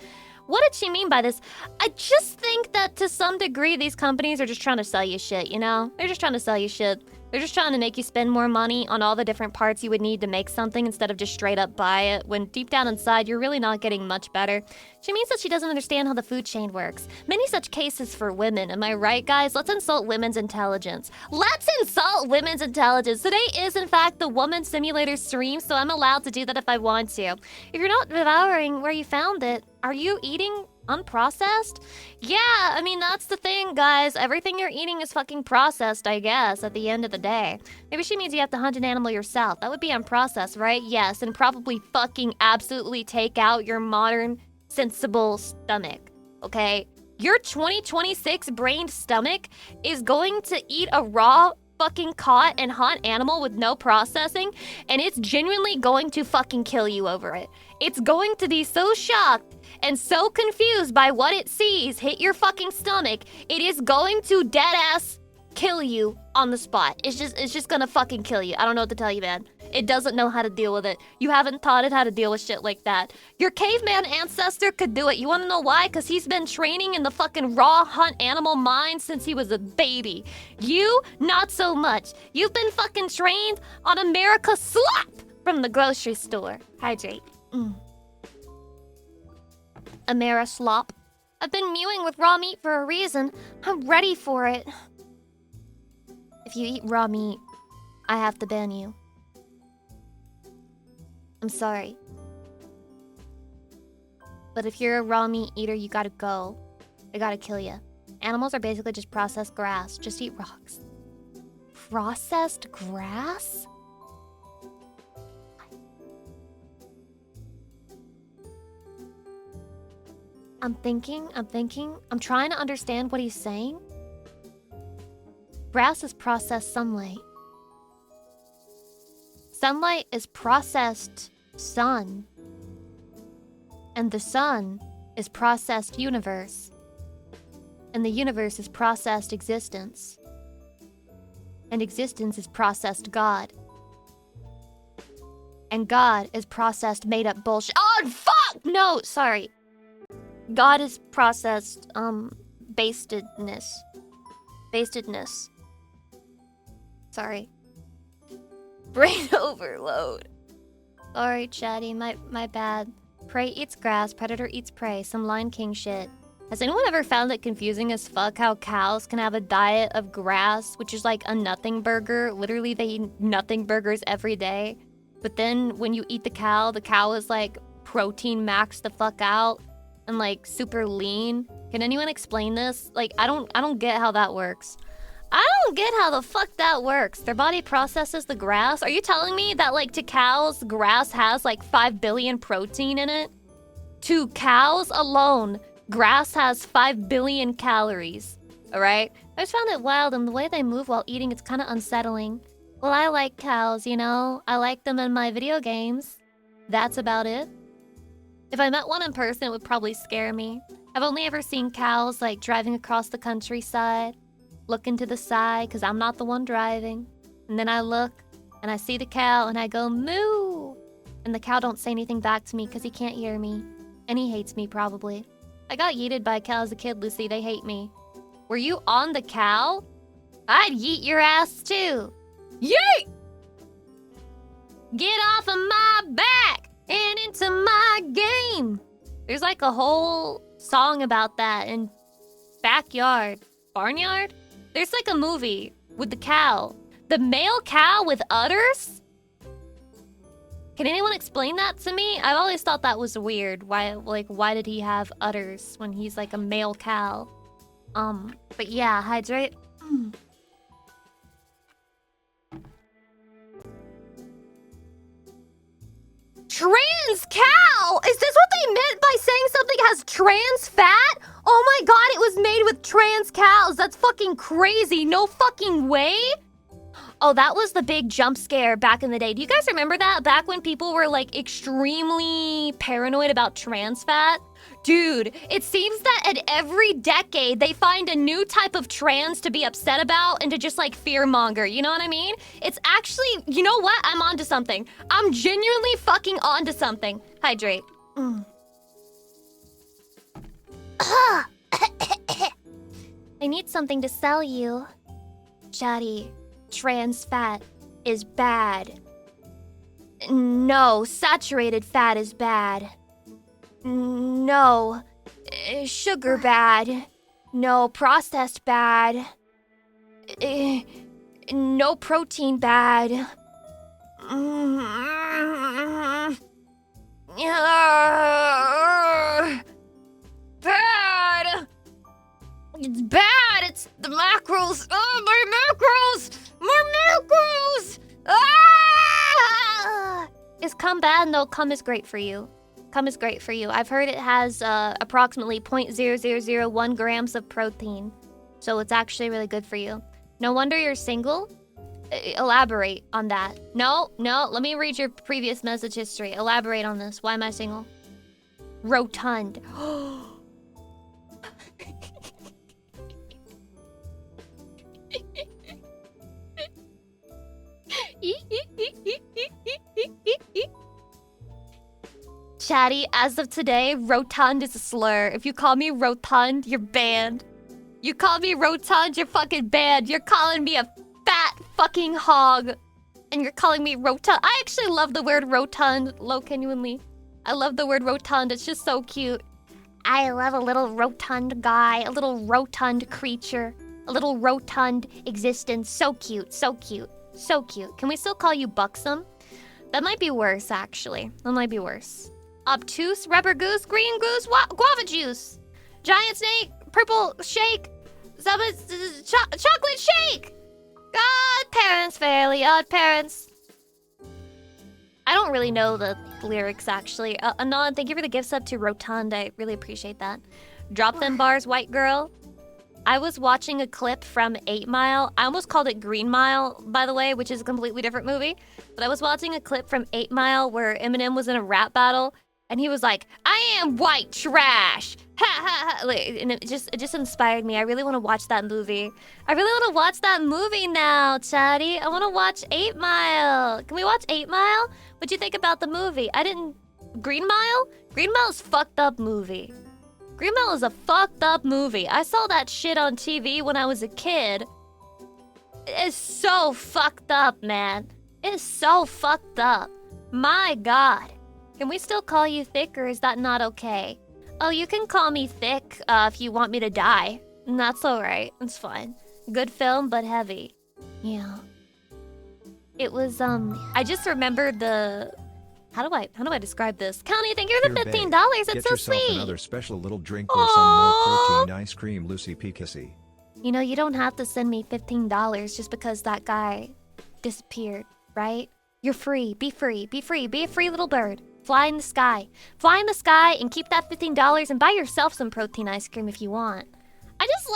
What did she mean by this? I just think that to some degree, these companies are just trying to sell you shit, you know? They're just trying to sell you shit. They're just trying to make you spend more money on all the different parts you would need to make something instead of just straight up buy it, when deep down inside, you're really not getting much better. She means that she doesn't understand how the food chain works. Many such cases for women, am I right, guys? Let's insult women's intelligence. Let's insult women's intelligence. Today is, in fact, the Woman Simulator stream, so I'm allowed to do that if I want to. If you're not devouring where you found it, are you eating unprocessed? Yeah, I mean, that's the thing, guys. Everything you're eating is fucking processed, I guess, at the end of the day. Maybe she means you have to hunt an animal yourself. That would be unprocessed, right? Yes, and probably fucking absolutely take out your modern, sensible stomach, okay? Your 2026 brained stomach is going to eat a raw fucking caught and hunt animal with no processing, and it's genuinely going to fucking kill you over it. It's going to be so shocked and so confused by what it sees hit your fucking stomach, it is going to dead ass kill you on the spot. It's just gonna fucking kill you. I don't know what to tell you, man. It doesn't know how to deal with it. You haven't taught it how to deal with shit like that. Your caveman ancestor could do it. You wanna know why? Because he's been training in the fucking raw hunt animal mind since he was a baby. You, not so much. You've been fucking trained on America slop from the grocery store. Hydrate. Amera slop. I've been mewing with raw meat for a reason. I'm ready for it. If you eat raw meat, I have to ban you. I'm sorry. But if you're a raw meat eater, you gotta go. I gotta kill you. Animals are basically just processed grass. Just eat rocks. Processed grass? I'm thinking. I'm trying to understand what he's saying. Grass is processed sunlight. Sunlight is processed sun. And the sun is processed universe. And the universe is processed existence. And existence is processed God. And God is processed made up bullshit. Oh, fuck! No, sorry. God is processed, bastedness. Bastedness. Sorry. Brain overload. Sorry, chatty, my bad. Prey eats grass, predator eats prey, some Lion King shit. Has anyone ever found it confusing as fuck how cows can have a diet of grass, which is like a nothing burger? Literally, they eat nothing burgers every day. But then when you eat the cow is like protein maxed the fuck out and like super lean. Can anyone explain this? Like, I don't get how that works. I don't get how the fuck that works. Their body processes the grass. Are you telling me that, like, to cows, grass has, like, 5 billion protein in it? To cows alone, grass has 5 billion calories. Alright? I just found it wild, and the way they move while eating, it's kind of unsettling. Well, I like cows, you know? I like them in my video games. That's about it. If I met one in person, it would probably scare me. I've only ever seen cows, like, driving across the countryside. Looking to the side, because I'm not the one driving. And then I look, and I see the cow, and I go, moo! And the cow don't say anything back to me, because he can't hear me. And he hates me, probably. I got yeeted by a cow as a kid, Lucy. They hate me. Were you on the cow? I'd yeet your ass, too. Yeet! Get off of my back and into my game! There's like a whole song about that in Backyard. Barnyard? There's like a movie with the cow. The male cow with udders? Can anyone explain that to me? I've always thought that was weird. Why did he have udders when he's like a male cow? But yeah, hydrate. Trans cow? Is this what they meant by saying something has trans fat? Oh my god, it was made with trans cows. That's fucking crazy. No fucking way. Oh, that was the big jump scare back in the day. Do you guys remember that? Back when people were like extremely paranoid about trans fat? Dude, it seems that at every decade they find a new type of trans to be upset about and to just like fearmonger, you know what I mean? It's actually, you know what? I'm onto something. I'm genuinely fucking onto something. Hydrate. I need something to sell you. Chatty, trans fat is bad. No, saturated fat is bad. No, sugar bad. No, processed bad. No protein bad. Bad. It's bad. It's the macros. Oh, my macros. My macros. Ah! Is cum bad? No, cum is great for you. Cum is great for you. I've heard it has approximately 0.0001 grams of protein. So it's actually really good for you. No wonder you're single? Elaborate on that. No, let me read your previous message history. Elaborate on this. Why am I single? Rotund. Chatty, as of today, rotund is a slur. If you call me rotund, you're banned. You call me rotund, you're fucking banned. You're calling me a fat fucking hog. And you're calling me rotund. I actually love the word rotund, genuinely. I love the word rotund. It's just so cute. I love a little rotund guy, a little rotund creature, a little rotund existence. So cute, so cute, so cute. Can we still call you buxom? That might be worse, actually. That might be worse. Obtuse, rubber goose, green goose, guava juice. Giant snake, purple shake, chocolate shake. Odd parents, fairly odd parents. I don't really know the lyrics, actually. Anon, thank you for the gift sub to Rotund. I really appreciate that. Drop them bars, white girl. I was watching a clip from 8 Mile. I almost called it Green Mile, by the way, which is a completely different movie. But I was watching a clip from 8 Mile where Eminem was in a rap battle. And he was like, I am white trash. Ha ha ha. And it just inspired me. I really want to watch that movie. I really want to watch that movie now, Chatty. I want to watch 8 Mile. Can we watch 8 Mile? What'd you think about the movie? Green Mile? Green Mile's fucked up movie. Green Mile is a fucked up movie. I saw that shit on TV when I was a kid. It's so fucked up, man. It's so fucked up. My God. Can we still call you thick, or is that not okay? Oh, you can call me thick if you want me to die. And that's alright. It's fine. Good film, but heavy. Yeah. It was, I just remembered the... How do I describe this? County, thank you for the $15. It's Get so yourself sweet. Another special little drink or some more protein ice cream, Lucy P. Kissy. You know, you don't have to send me $15 just because that guy disappeared, right? You're free. Be free. Be free. Be a free little bird. Fly in the sky. Fly in the sky and keep that $15 and buy yourself some protein ice cream if you want. I just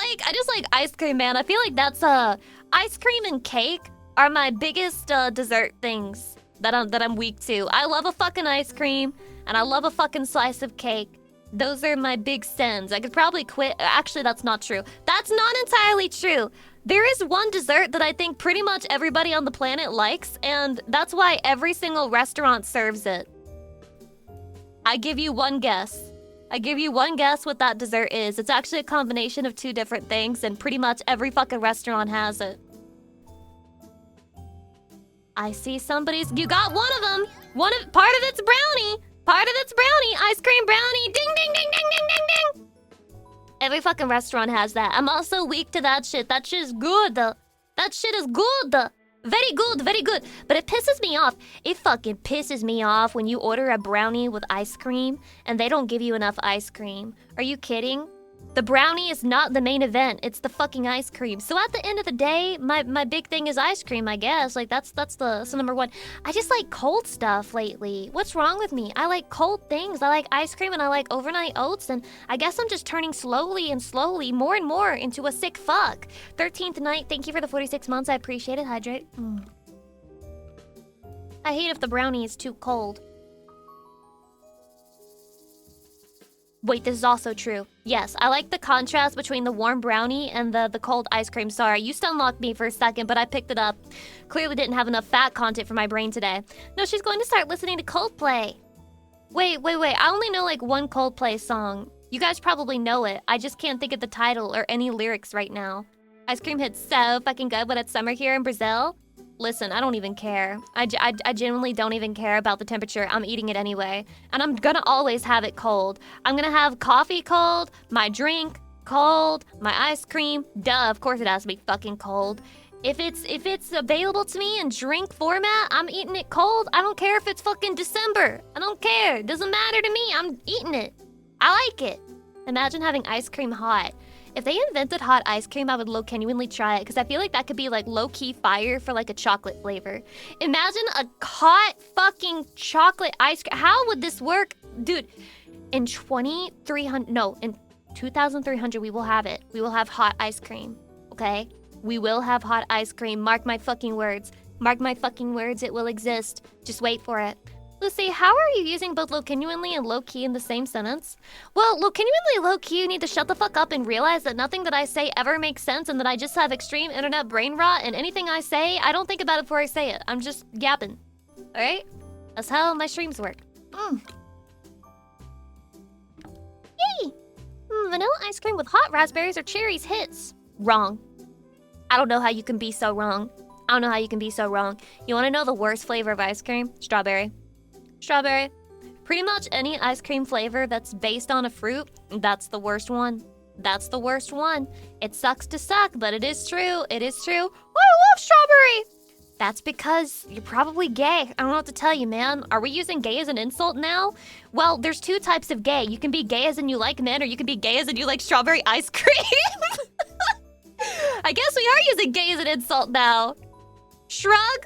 like ice cream, man. I feel like that's ice cream and cake are my biggest dessert things that I'm weak to. I love a fucking ice cream and I love a fucking slice of cake. Those are my big sins. I could probably quit. Actually, that's not true. That's not entirely true. There is one dessert that I think pretty much everybody on the planet likes, and that's why every single restaurant serves it. I give you one guess. I give you one guess what that dessert is. It's actually a combination of two different things, and pretty much every fucking restaurant has it. I see somebody's... You got one of them! Part of it's brownie! Part of it's brownie! Ice cream brownie! Ding, ding, ding, ding, ding, ding, ding! Every fucking restaurant has that. I'm also weak to that shit. That shit is good. That shit is good. Very good, very good. But it pisses me off. It fucking pisses me off when you order a brownie with ice cream and they don't give you enough ice cream. Are you kidding? The brownie is not the main event. It's the fucking ice cream. So at the end of the day, my big thing is ice cream, I guess. Like, that's number one. I just like cold stuff lately. What's wrong with me? I like cold things. I like ice cream and I like overnight oats. And I guess I'm just turning slowly and slowly, more and more, into a sick fuck. 13th night, thank you for the 46 months. I appreciate it. Hydrate. I hate if the brownie is too cold. Wait, this is also true. Yes, I like the contrast between the warm brownie and the cold ice cream. Sorry, you stunlocked me for a second, but I picked it up. Clearly didn't have enough fat content for my brain today. No, she's going to start listening to Coldplay. Wait. I only know like one Coldplay song. You guys probably know it. I just can't think of the title or any lyrics right now. Ice cream hits so fucking good when it's summer here in Brazil. Listen, I don't even care. I genuinely don't even care about the temperature. I'm eating it anyway. And I'm gonna always have it cold. I'm gonna have coffee cold, my drink cold, my ice cream. Duh, of course it has to be fucking cold. If it's available to me in drink format, I'm eating it cold. I don't care if it's fucking December. I don't care. It doesn't matter to me. I'm eating it. I like it. Imagine having ice cream hot. If they invented hot ice cream, I would genuinely try it because I feel like that could be like low-key fire for like a chocolate flavor. Imagine a hot fucking chocolate ice cream. How would this work? Dude, in 2300, we will have it. We will have hot ice cream, okay? We will have hot ice cream. Mark my fucking words. Mark my fucking words, it will exist. Just wait for it. Lucy, how are you using both low-genuinely and low-key in the same sentence? Well, low-genuinely, low-key, you need to shut the fuck up and realize that nothing that I say ever makes sense and that I just have extreme internet brain rot, and anything I say, I don't think about it before I say it. I'm just yapping. Alright? That's how my streams work. Yay! Vanilla ice cream with hot raspberries or cherries hits. Wrong. I don't know how you can be so wrong. I don't know how you can be so wrong. You want to know the worst flavor of ice cream? Strawberry. Strawberry. Pretty much any ice cream flavor that's based on a fruit, that's the worst one. That's the worst one. It sucks to suck, but it is true. It is true. Oh, I love strawberry! That's because you're probably gay. I don't know what to tell you, man. Are we using gay as an insult now? Well, there's two types of gay. You can be gay as in you like men, or you can be gay as in you like strawberry ice cream. I guess we are using gay as an insult now. Shrug?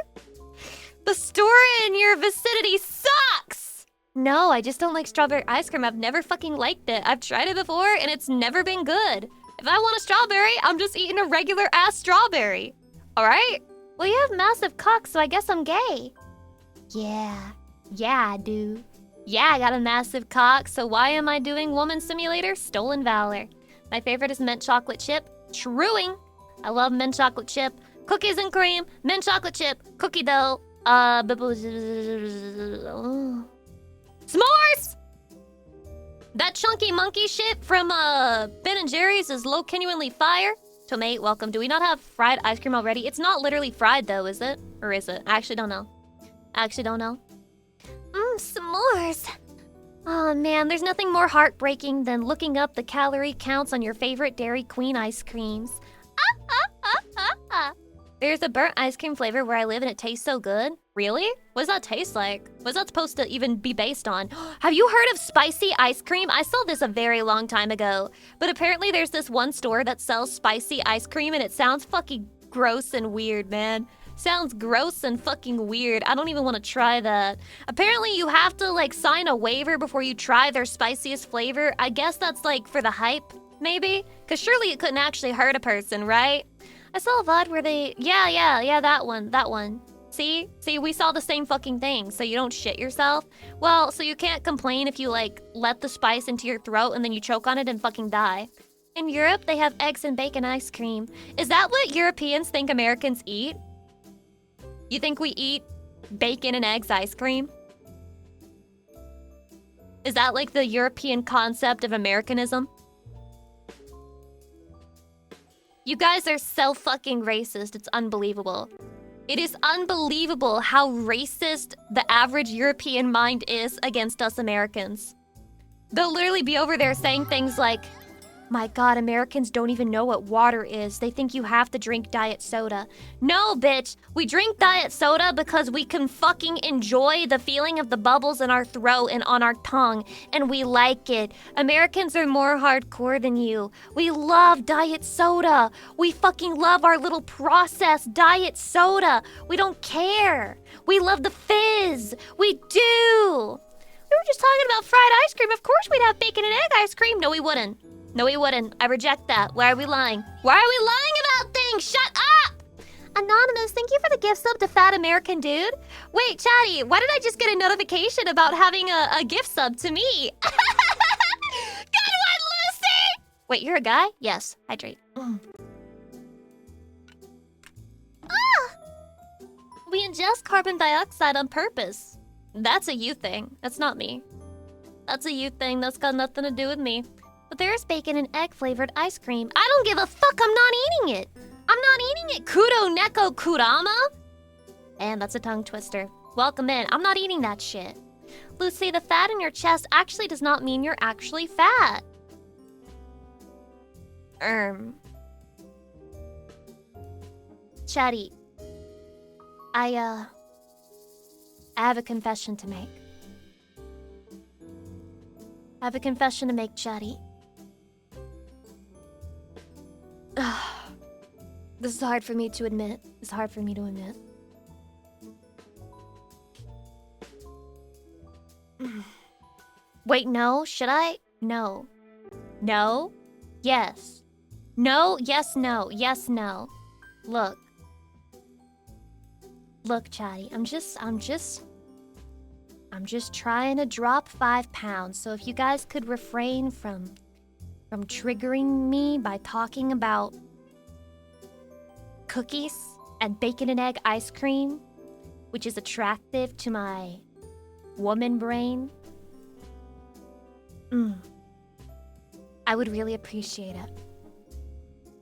The store in your vicinity sucks! No, I just don't like strawberry ice cream. I've never fucking liked it. I've tried it before, and it's never been good. If I want a strawberry, I'm just eating a regular-ass strawberry. Alright? Well, you have massive cocks, so I guess I'm gay. Yeah, I do. Yeah, I got a massive cock, so why am I doing Woman Simulator? Stolen Valor. My favorite is mint chocolate chip. Truing. I love mint chocolate chip. Cookies and cream, mint chocolate chip, cookie dough. S'mores! That chunky monkey shit from Ben & Jerry's is low-genuinely fire. Tomate, welcome. Do we not have fried ice cream already? It's not literally fried though, is it? Or is it? I actually don't know. S'mores. Oh man, there's nothing more heartbreaking than looking up the calorie counts on your favorite Dairy Queen ice creams. There's a burnt ice cream flavor where I live and it tastes so good. Really? What does that taste like? What's that supposed to even be based on? Have you heard of spicy ice cream? I saw this a very long time ago. But apparently there's this one store that sells spicy ice cream and it sounds fucking gross and weird, man. Sounds gross and fucking weird. I don't even want to try that. Apparently you have to like sign a waiver before you try their spiciest flavor. I guess that's like for the hype, maybe? Because surely it couldn't actually hurt a person, right? I saw a VOD where they... Yeah, that one. See, we saw the same fucking thing, so you don't shit yourself. Well, so you can't complain if you, like, let the spice into your throat and then you choke on it and fucking die. In Europe, they have eggs and bacon ice cream. Is that what Europeans think Americans eat? You think we eat bacon and eggs ice cream? Is that, like, the European concept of Americanism? You guys are so fucking racist, it's unbelievable. It is unbelievable how racist the average European mind is against us Americans. They'll literally be over there saying things like, my God, Americans don't even know what water is. They think you have to drink diet soda. No, bitch. We drink diet soda because we can fucking enjoy the feeling of the bubbles in our throat and on our tongue, and we like it. Americans are more hardcore than you. We love diet soda. We fucking love our little processed diet soda. We don't care. We love the fizz. We do. We were just talking about fried ice cream. Of course we'd have bacon and egg ice cream. No, we wouldn't. No, we wouldn't. I reject that. Why are we lying? Why are we lying about things? Shut up! Anonymous, thank you for the gift sub to Fat American Dude. Wait, Chatty, why did I just get a notification about having a gift sub to me? Good one, Lucy! Wait, you're a guy? Yes, hydrate. We ingest carbon dioxide on purpose. That's a you thing. That's not me. That's a you thing. That's got nothing to do with me. But there's bacon and egg flavored ice cream. I don't give a fuck. I'm not eating it. I'm not eating it. Kudo Neko Kurama? And that's a tongue twister. Welcome in. I'm not eating that shit. Lucy, the fat in your chest actually does not mean you're actually fat. Chatty. I have a confession to make. I have a confession to make, Chatty. This is hard for me to admit. It's hard for me to admit. Wait, no? Should I? No. No? Yes. No, yes, no. Yes, no. Look. Look, Chatty, I'm just trying to drop 5 pounds. So if you guys could refrain from triggering me by talking about cookies and bacon and egg ice cream, which is attractive to my woman brain. I would really appreciate it.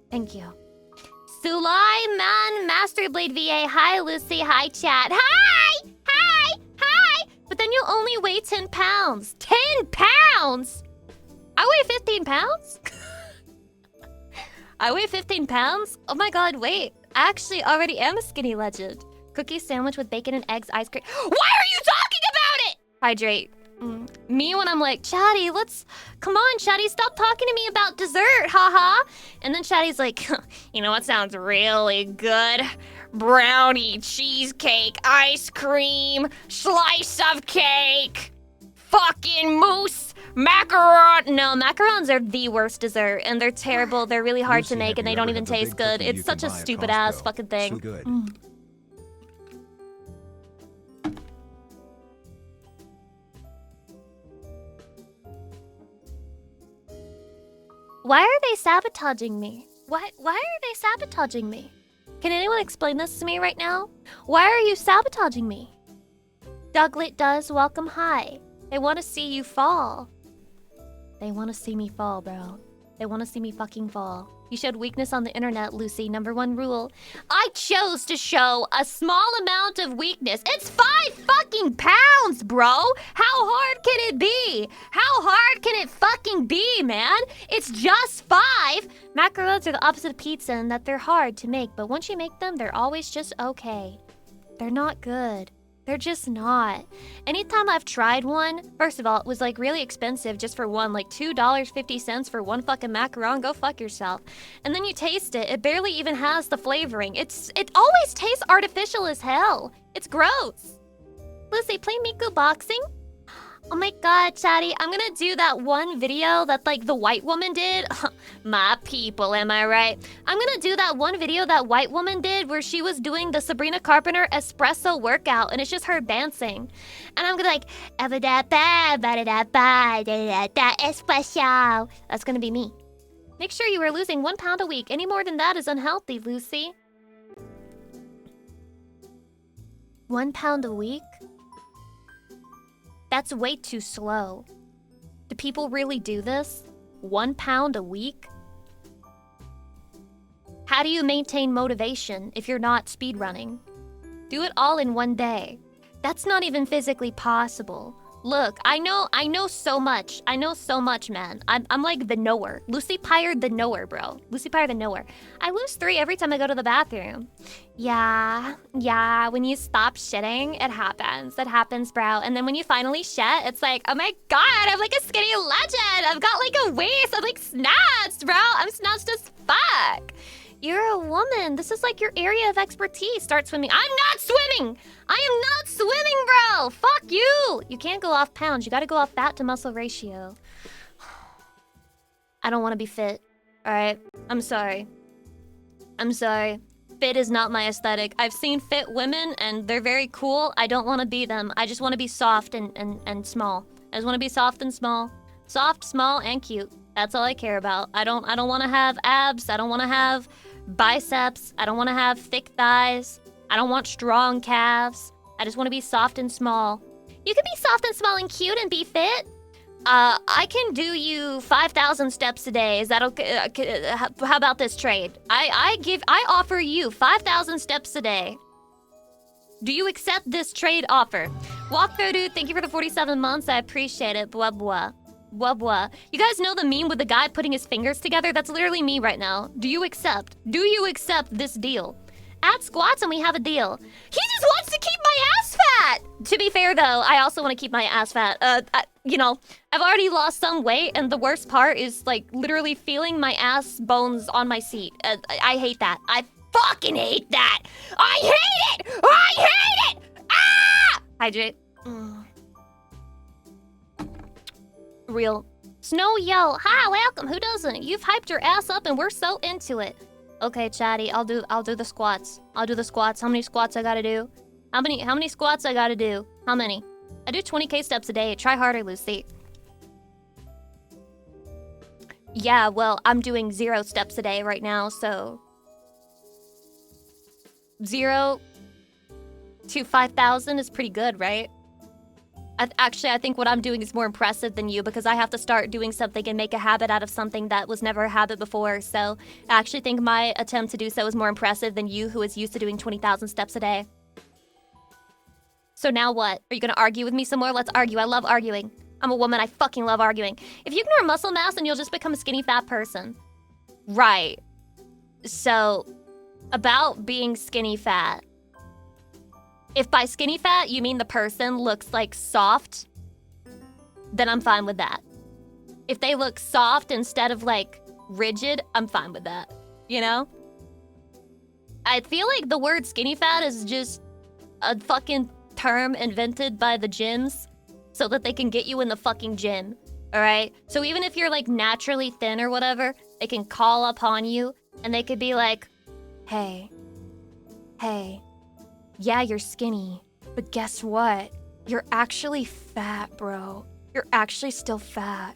Thank you. Sulaiman, Master Blade VA. Hi, Lucy. Hi, chat. Hi! Hi! Hi! But then you only weigh 10 pounds. 10 pounds? I weigh 15 pounds? I weigh 15 pounds? Oh my god, wait. I actually already am a skinny legend. Cookie sandwich with bacon and eggs, ice cream. Why are you talking about it? Hydrate. Me when I'm like, Chatty, come on, Chatty, stop talking to me about dessert, haha. And then Chatty's like, you know what sounds really good? Brownie, cheesecake, ice cream, slice of cake, fucking mousse, macaron. No, macarons are the worst dessert, and they're terrible. They're really hard to make, and they don't even taste good. It's such a stupid ass fucking thing. So good. Why are they sabotaging me? Why are they sabotaging me? Can anyone explain this to me right now? Why are you sabotaging me? Douglit does welcome hi. They want to see you fall. They want to see me fall, bro. They want to see me fucking fall. You showed weakness on the internet, Lucy. #1 rule. I chose to show a small amount of weakness. It's 5 fucking pounds, bro. How hard can it be? How hard can it fucking be, man? It's just 5. Macarons are the opposite of pizza in that they're hard to make, but once you make them, they're always just okay. They're not good. They're just not. Anytime I've tried one, first of all, it was like really expensive just for one, like $2.50 for one fucking macaron. Go fuck yourself. And then you taste it, it barely even has the flavoring. It always tastes artificial as hell. It's gross. Lucy, play Miku boxing? Oh my god, Chatty, I'm gonna do that one video that like the white woman did. My people, am I right? I'm gonna do that one video that white woman did where she was doing the Sabrina Carpenter espresso workout and it's just her dancing. And I'm gonna like, espresso. That's gonna be me. Make sure you are losing 1 pound a week. Any more than that is unhealthy, Lucy. 1 pound a week? That's way too slow. Do people really do this? 1 pound a week? How do you maintain motivation if you're not speedrunning? Do it all in 1 day. That's not even physically possible. Look, I know so much. I know so much, man. I'm like the knower. Lucy Pyre the knower, bro. Lucy Pyre the knower. I lose 3 every time I go to the bathroom. Yeah, when you stop shitting, it happens. It happens, bro. And then when you finally shit, it's like, oh my god, I'm like a skinny legend. I've got like a waist. I'm like snatched, bro. I'm snatched as fuck. You're a woman. This is like your area of expertise. Start swimming. I'm not swimming! I am not swimming, bro! Fuck you! You can't go off pounds. You gotta go off fat to muscle ratio. I don't want to be fit. Alright? I'm sorry. I'm sorry. Fit is not my aesthetic. I've seen fit women, and they're very cool. I don't want to be them. I just want to be soft and small. I just want to be soft and small. Soft, small, and cute. That's all I care about. I don't want to have abs. I don't want to have biceps. I don't want to have thick thighs. I don't want strong calves. I just want to be soft and small. You can be soft and small and cute and be fit. I can do you 5,000 steps a day. Is that okay? How about this trade? I offer you 5,000 steps a day. Do you accept this trade offer? Walkthrough dude, thank you for the 47 months. I appreciate it. Blah blah. Blah blah. You guys know the meme with the guy putting his fingers together? That's literally me right now. Do you accept? Do you accept this deal? Add squats and we have a deal. He just wants to keep my ass fat! To be fair though, I also want to keep my ass fat. You know, I've already lost some weight and the worst part is like literally feeling my ass bones on my seat. I hate that. I fucking hate that! I hate it! I hate it! Ah! Hydrate. Real. Snow Yo, hi, welcome. Who doesn't? You've hyped your ass up and we're so into it. Okay, Chatty, I'll do the squats. I'll do the squats. How many squats I gotta do? How many squats I gotta do? How many? I do 20k steps a day. Try harder, Lucy. Yeah, well, I'm doing 0 steps a day right now, so 0 to 5,000 is pretty good, right? Actually, I think what I'm doing is more impressive than you because I have to start doing something and make a habit out of something that was never a habit before. So I actually think my attempt to do so is more impressive than you, who is used to doing 20,000 steps a day. So now what? Are you gonna argue with me some more? Let's argue. I love arguing. I'm a woman. I fucking love arguing. If you ignore muscle mass, then you'll just become a skinny fat person. Right. So, about being skinny fat. If by skinny fat you mean the person looks like soft, then I'm fine with that. If they look soft instead of like rigid, I'm fine with that. You know? I feel like the word skinny fat is just a fucking term invented by the gyms so that they can get you in the fucking gym. Alright? So even if you're like naturally thin or whatever, they can call upon you and they could be like, hey, yeah, you're skinny, but guess what? You're actually fat, bro. You're actually still fat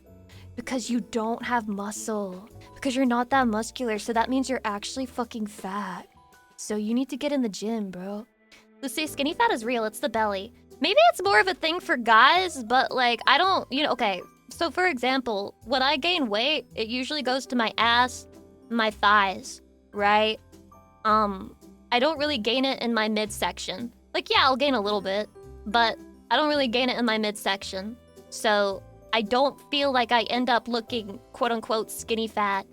because you don't have muscle, because you're not that muscular, so that means you're actually fucking fat. So you need to get in the gym, bro. Lucy, skinny fat is real, it's the belly. Maybe it's more of a thing for guys, but like, I don't, okay. So for example, when I gain weight, it usually goes to my ass, my thighs, right? I don't really gain it in my midsection. Like, yeah, I'll gain a little bit, but I don't really gain it in my midsection. So I don't feel like I end up looking quote unquote skinny fat,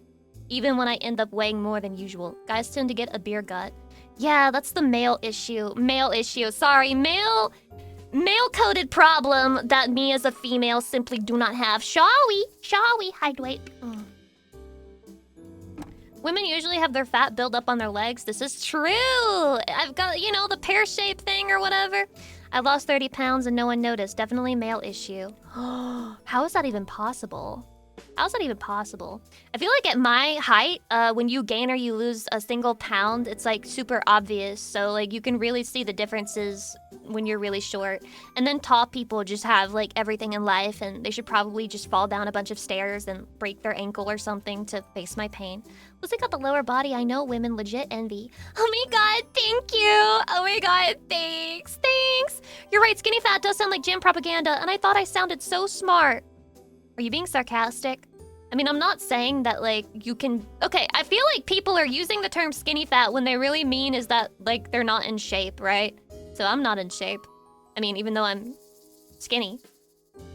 even when I end up weighing more than usual. Guys tend to get a beer gut. Yeah, that's the male issue. Sorry, male-coded problem that me as a female simply do not have. Shall we? Hydrate. Women usually have their fat build up on their legs. This is true. I've got, the pear-shaped thing or whatever. I lost 30 pounds and no one noticed. Definitely male issue. How is that even possible? I feel like at my height, when you gain or you lose a single pound, it's like super obvious. So like you can really see the differences when you're really short. And then tall people just have like everything in life and they should probably just fall down a bunch of stairs and break their ankle or something to face my pain. Lucy got the lower body I know women legit envy. Oh my god, thank you. Oh my god, thanks. You're right, skinny fat does sound like gym propaganda and I thought I sounded so smart. Are you being sarcastic? I mean, I'm not saying that, like, you can... Okay, I feel like people are using the term skinny fat when they really mean is that, like, they're not in shape, right? So I'm not in shape. I mean, even though I'm skinny,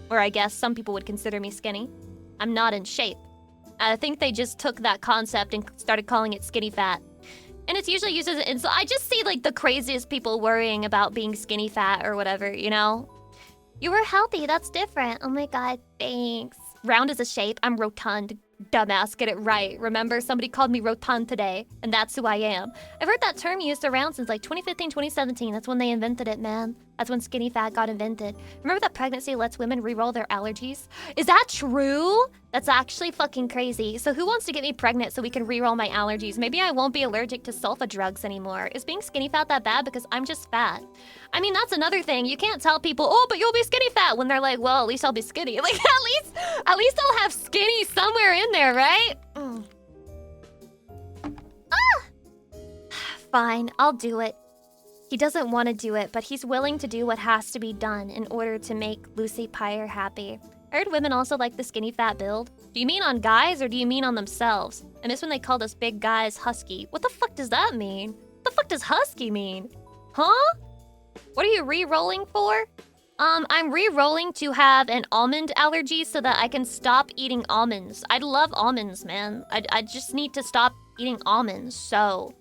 or I guess some people would consider me skinny, I'm not in shape. I think they just took that concept and started calling it skinny fat. And it's usually used as an insult. I just see, like, the craziest people worrying about being skinny fat or whatever, you know? You were healthy, that's different. Oh my god, thanks. Round is a shape, I'm rotund. Dumbass, get it right. Remember, somebody called me rotund today, and that's who I am. I've heard that term used around since like 2015, 2017. That's when they invented it, man. That's when skinny fat got invented. Remember that pregnancy lets women re-roll their allergies? Is that true? That's actually fucking crazy. So who wants to get me pregnant so we can re-roll my allergies? Maybe I won't be allergic to sulfa drugs anymore. Is being skinny fat that bad? Because I'm just fat. I mean, that's another thing. You can't tell people, oh, but you'll be skinny fat, when they're like, well, at least I'll be skinny. Like, at least I'll have skinny somewhere in there, right? Fine, I'll do it. He doesn't want to do it, but he's willing to do what has to be done in order to make Lucy Pyre happy. I heard women also like the skinny fat build. Do you mean on guys or do you mean on themselves? I miss when they called us big guys husky. What the fuck does that mean? What the fuck does husky mean? Huh? What are you re-rolling for? I'm re-rolling to have an almond allergy so that I can stop eating almonds. I love almonds, man. I just need to stop eating almonds, so...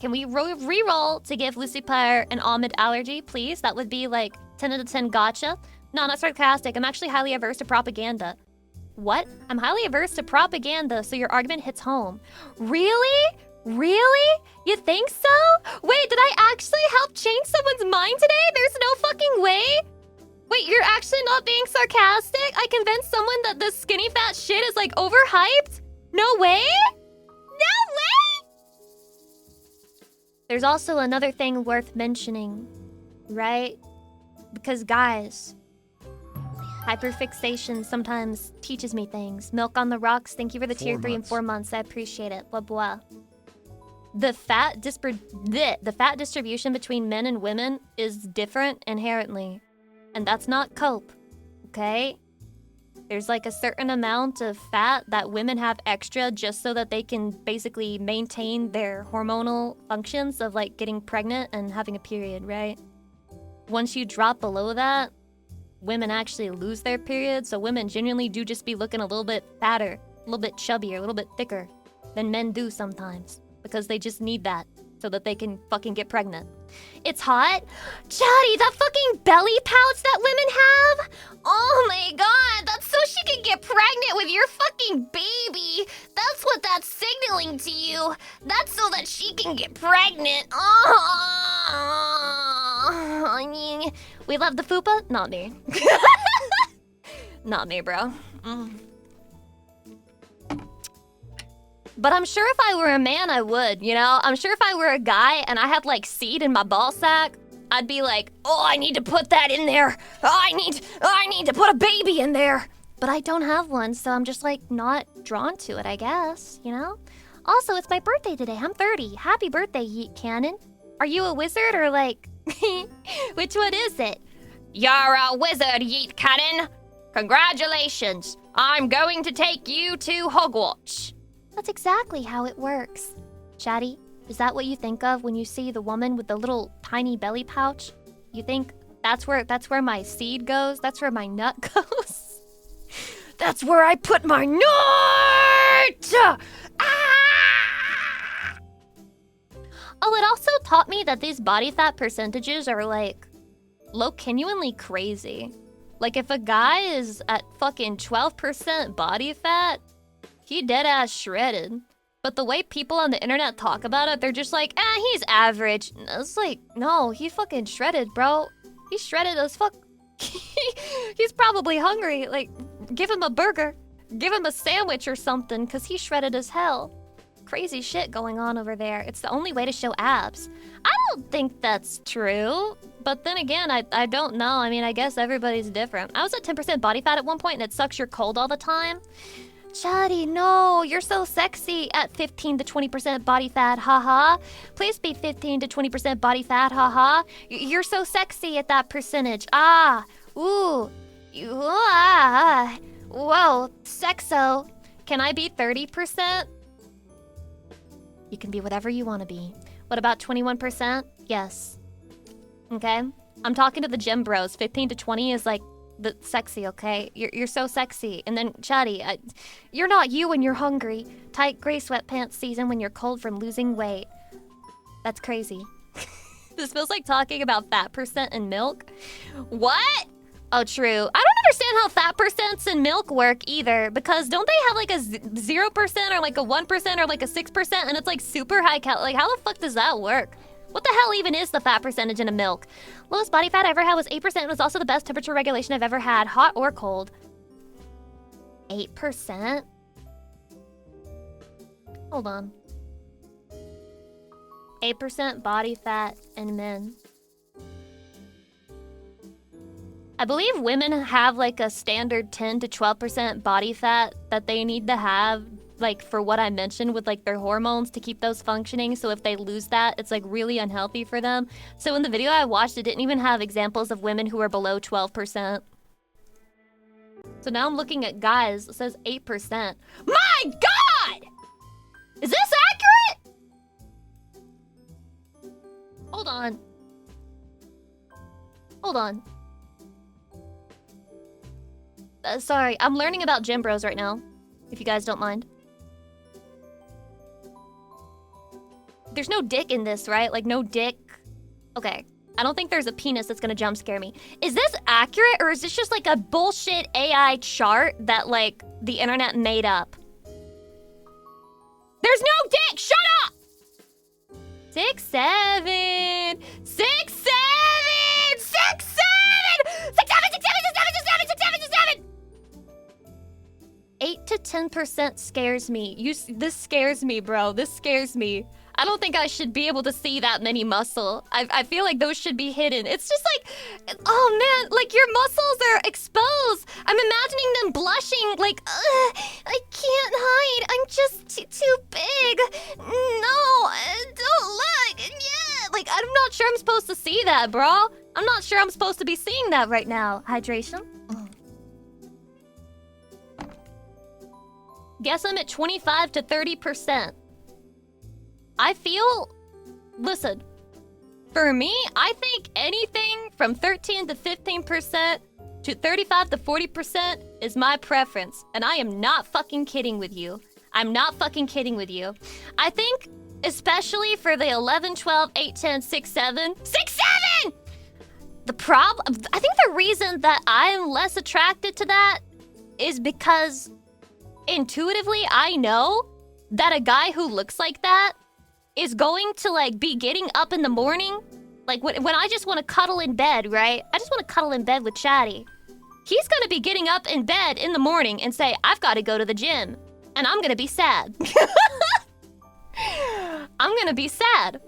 Can we re-roll to give Lucy Pyre an almond allergy, please? That would be like 10 out of 10 gotcha. No, not sarcastic. I'm actually highly averse to propaganda. What? I'm highly averse to propaganda, so your argument hits home. Really? Really? You think so? Wait, did I actually help change someone's mind today? There's no fucking way? Wait, you're actually not being sarcastic? I convinced someone that the skinny fat shit is like overhyped? No way? No way? There's also another thing worth mentioning, right? Because guys, hyperfixation sometimes teaches me things. Milk on the rocks, thank you for the tier 3 and 4 months. I appreciate it. Blah, blah. The fat distribution between men and women is different inherently. And that's not cope. okay? There's like a certain amount of fat that women have extra just so that they can basically maintain their hormonal functions of like getting pregnant and having a period, right? Once you drop below that, women actually lose their period, so women genuinely do just be looking a little bit fatter, a little bit chubbier, a little bit thicker than men do sometimes, because they just need that so that they can fucking get pregnant. It's hot. Chatty, that fucking belly pouch that women have? Oh my god, that's so she can get pregnant with your fucking baby. That's what that's signaling to you. That's so that she can get pregnant. Oh, I mean, we love the fupa? Not me. Not me, bro. But I'm sure if I were a man, I would, you know? I'm sure if I were a guy and I had like seed in my ball sack, I'd be like, oh, I need to put that in there. I need to put a baby in there. But I don't have one, so I'm just like not drawn to it, I guess, you know? Also, it's my birthday today. I'm 30. Happy birthday, Yeet Cannon. Are you a wizard or like... Which one is it? You're a wizard, Yeet Cannon. Congratulations. I'm going to take you to Hogwarts. That's exactly how it works. Chatty, is that what you think of when you see the woman with the little tiny belly pouch? You think that's where my seed goes? That's where my nut goes? That's where I put my nut! Ah! Oh, it also taught me that these body fat percentages are like genuinely crazy. Like if a guy is at fucking 12% body fat, he dead ass shredded. But the way people on the internet talk about it, they're just like, he's average. It's like, no, he fucking shredded, bro. He's shredded as fuck. He's probably hungry. Like, give him a burger. Give him a sandwich or something, because he's shredded as hell. Crazy shit going on over there. It's the only way to show abs. I don't think that's true. But then again, I don't know. I mean, I guess everybody's different. I was at 10% body fat at one point, and it sucks your cold all the time. Chatty, no, you're so sexy at 15 to 20% body fat, haha. Please be 15 to 20% body fat, haha. You're so sexy at that percentage. Whoa, sexo. Can I be 30%? You can be whatever you want to be. What about 21%? Yes. Okay, I'm talking to the gym bros. 15 to 20 is like the sexy, okay? You're so sexy. And then Chatty, you're not you when you're hungry. Tight gray sweatpants season when you're cold from losing weight. That's crazy. This feels like talking about fat percent in milk. What? Oh, true. I don't understand how fat percents in milk work either, because don't they have like a 0% or like a 1% or like a 6% and it's like super high cal? Like how the fuck does that work? What the hell even is the fat percentage in a milk? Lowest body fat I ever had was 8% and was also the best temperature regulation I've ever had, hot or cold. 8%? Hold on. 8% body fat in men. I believe women have like a standard 10 to 12% body fat that they need to have, like for what I mentioned with like their hormones to keep those functioning. So if they lose that, it's like really unhealthy for them. So in the video I watched, it didn't even have examples of women who are below 12%. So now I'm looking at guys, it says 8%. My God! Is this accurate? Hold on. Hold on. Sorry, I'm learning about gym bros right now, if you guys don't mind. There's no dick in this, right? Like, no dick. Okay. I don't think there's a penis that's gonna jump scare me. Is this accurate, or is this just like a bullshit AI chart that, like, the internet made up? There's no dick! Shut up! 6, 7. 6, 7! 6, 7! 6, 7! 6, 7! 6, 7! 6, 7! 6, 7! 6, 7! 6, 7! 8 to 10% scares me. This scares me, bro. This scares me. I don't think I should be able to see that many muscle. I feel like those should be hidden. It's just like, oh man, like your muscles are exposed. I'm imagining them blushing like, I can't hide. I'm just too big. No, don't look. Yeah, like I'm not sure I'm supposed to see that, bro. I'm not sure I'm supposed to be seeing that right now. Hydration. Guess I'm at 25 to 30%. Listen, for me, I think anything from 13 to 15% to 35 to 40% is my preference. And I am not fucking kidding with you. I'm not fucking kidding with you. I think, especially for the 11, 12, 8, 10, 6, 7... 6, 7! I think the reason that I'm less attracted to that is because intuitively I know that a guy who looks like that is going to like be getting up in the morning. Like when I just want to cuddle in bed, right? I just want to cuddle in bed with Chatty. He's gonna be getting up in bed in the morning and say, I've got to go to the gym. And I'm gonna be sad. I'm gonna be sad.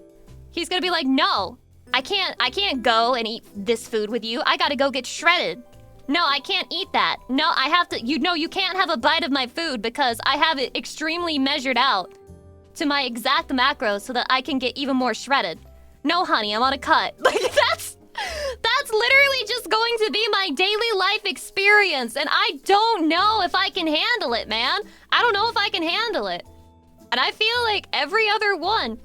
He's gonna be like, no, I can't go and eat this food with you. I gotta go get shredded. No, I can't eat that. No, I have to, you can't have a bite of my food because I have it extremely measured out to my exact macros so that I can get even more shredded. No, honey, I'm on a cut. Like, that's literally just going to be my daily life experience. And I don't know if I can handle it, man. I don't know if I can handle it. And I feel like every other one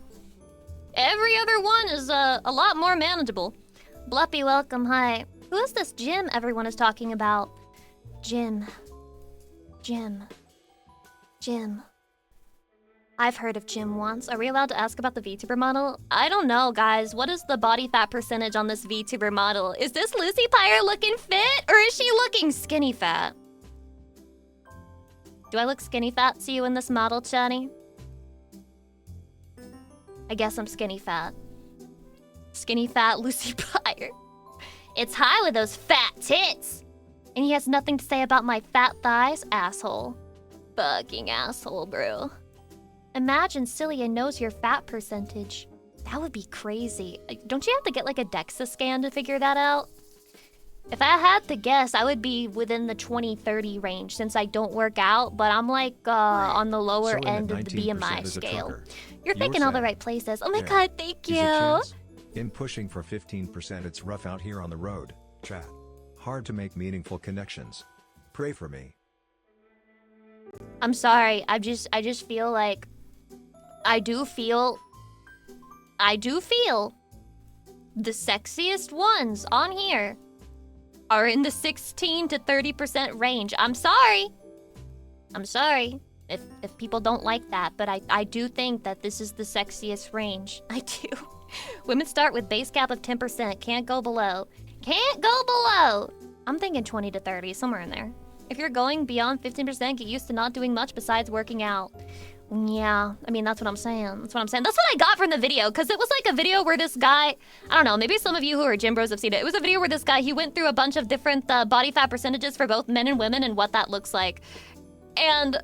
is a lot more manageable. Bluppy, welcome, hi. Who is this Jim everyone is talking about? Jim. I've heard of Jim once. Are we allowed to ask about the VTuber model? I don't know, guys. What is the body fat percentage on this VTuber model? Is this Lucy Pyre looking fit, or is she looking skinny fat? Do I look skinny fat to you in this model, Chatty? I guess I'm skinny fat. Skinny fat Lucy Pyre. It's high with those fat tits. And he has nothing to say about my fat thighs, asshole. Fucking asshole, bro. Imagine Cilia knows your fat percentage. That would be crazy. Don't you have to get like a DEXA scan to figure that out? If I had to guess, I would be within the 20-30 range since I don't work out, but I'm like on the lower end of the BMI scale. You're thinking all the right places. Oh my god, thank you. In pushing for 15%, it's rough out here on the road. Chat. Hard to make meaningful connections. Pray for me. I'm sorry. I just feel like I do feel the sexiest ones on here are in the 16 to 30% range. I'm sorry if people don't like that, but I do think that this is the sexiest range. I do. Women start with base cap of 10%. Can't go below. Can't go below. I'm thinking 20 to 30, somewhere in there. If you're going beyond 15%, get used to not doing much besides working out. Yeah, I mean, that's what I'm saying. That's what I got from the video, because it was like a video where this guy, I don't know, maybe some of you who are gym bros have seen it. It was a video where this guy, he went through a bunch of different body fat percentages for both men and women and what that looks like. And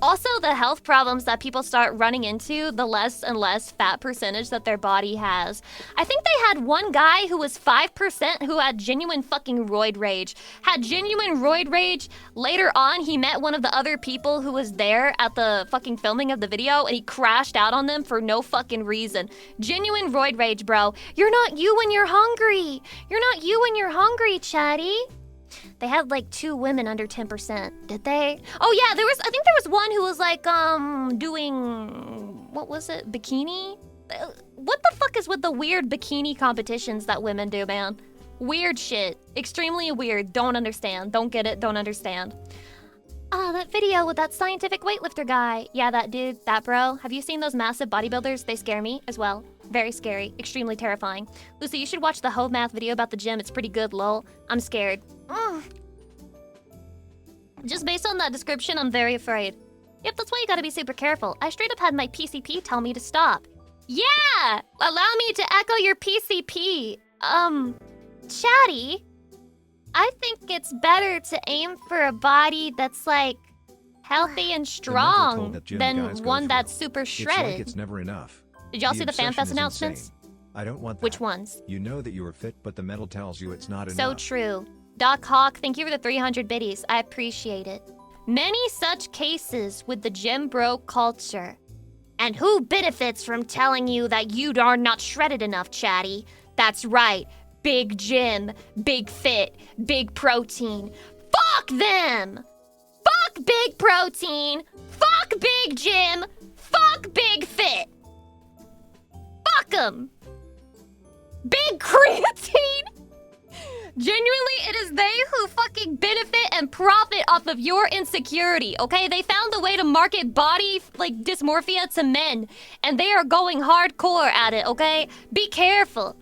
also the health problems that people start running into, the less and less fat percentage that their body has. I think they had one guy who was 5% who had genuine fucking roid rage. Later on, he met one of the other people who was there at the fucking filming of the video, and he crashed out on them for no fucking reason. Genuine roid rage, bro. You're not you when you're hungry. You're not you when you're hungry, Chatty. They had like 2 women under 10%, did they? Oh yeah, I think there was one who was like, doing, what was it, bikini? What the fuck is with the weird bikini competitions that women do, man? Weird shit, extremely weird, don't understand, don't get it, don't understand. Ah, that video with that scientific weightlifter guy. Yeah, that dude, that bro. Have you seen those massive bodybuilders? They scare me as well. Very scary, extremely terrifying. Lucy, you should watch the Hove Math video about the gym. It's pretty good, lol. I'm scared. Just based on that description, I'm very afraid. Yep, that's why you gotta be super careful. I straight up had my PCP tell me to stop. Yeah! Allow me to echo your PCP. Chatty, I think it's better to aim for a body that's like healthy and strong than one that's super shredded. It's like it's never enough. Did y'all see the FanFest announcements? Insane. I don't want that. Which ones? You know that you are fit, but the metal tells you it's not enough. So true. Doc Hawk, thank you for the 300 biddies. I appreciate it. Many such cases with the gym bro culture. And who benefits from telling you that you are not shredded enough, Chatty? That's right. Big gym, big fit, big protein. Fuck them! Fuck Fuck big protein. Fuck big gym. Fuck big fit. Fuck 'em. Big creatine. Genuinely, it is they who fucking benefit and profit off of your insecurity, okay? They found a way to market body, like, dysmorphia to men, and they are going hardcore at it, okay? Be careful.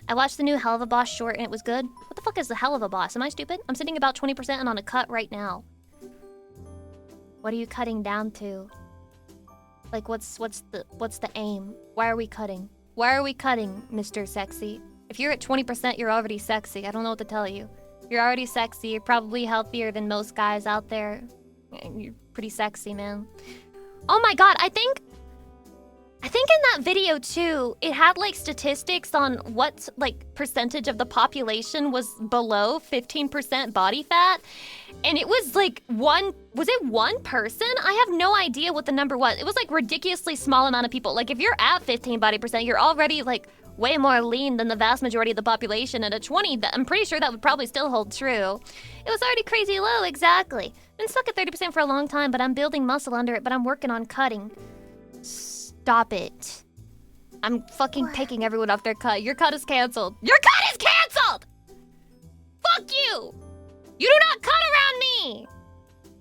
I watched the new Hell of a Boss short and it was good. What the fuck is the Hell of a Boss? Am I stupid? I'm sitting about 20% and on a cut right now. What are you cutting down to? Like, what's the aim? Why are we cutting? Why are we cutting, Mr. Sexy? If you're at 20%, you're already sexy. I don't know what to tell you. You're already sexy. You're probably healthier than most guys out there. You're pretty sexy, man. Oh my god, I think in that video too, it had like statistics on what like percentage of the population was below 15% body fat. And it was like was it one person? I have no idea what the number was. It was like ridiculously small amount of people. Like if you're at 15 body percent, you're already like way more lean than the vast majority of the population. And at 20, I'm pretty sure that would probably still hold true. It was already crazy low, exactly. Been stuck at 30% for a long time, but I'm building muscle under it, but I'm working on cutting. Stop it. I'm fucking picking everyone off their cut. Your cut is canceled. Your cut is canceled! Fuck you! You do not cut around me!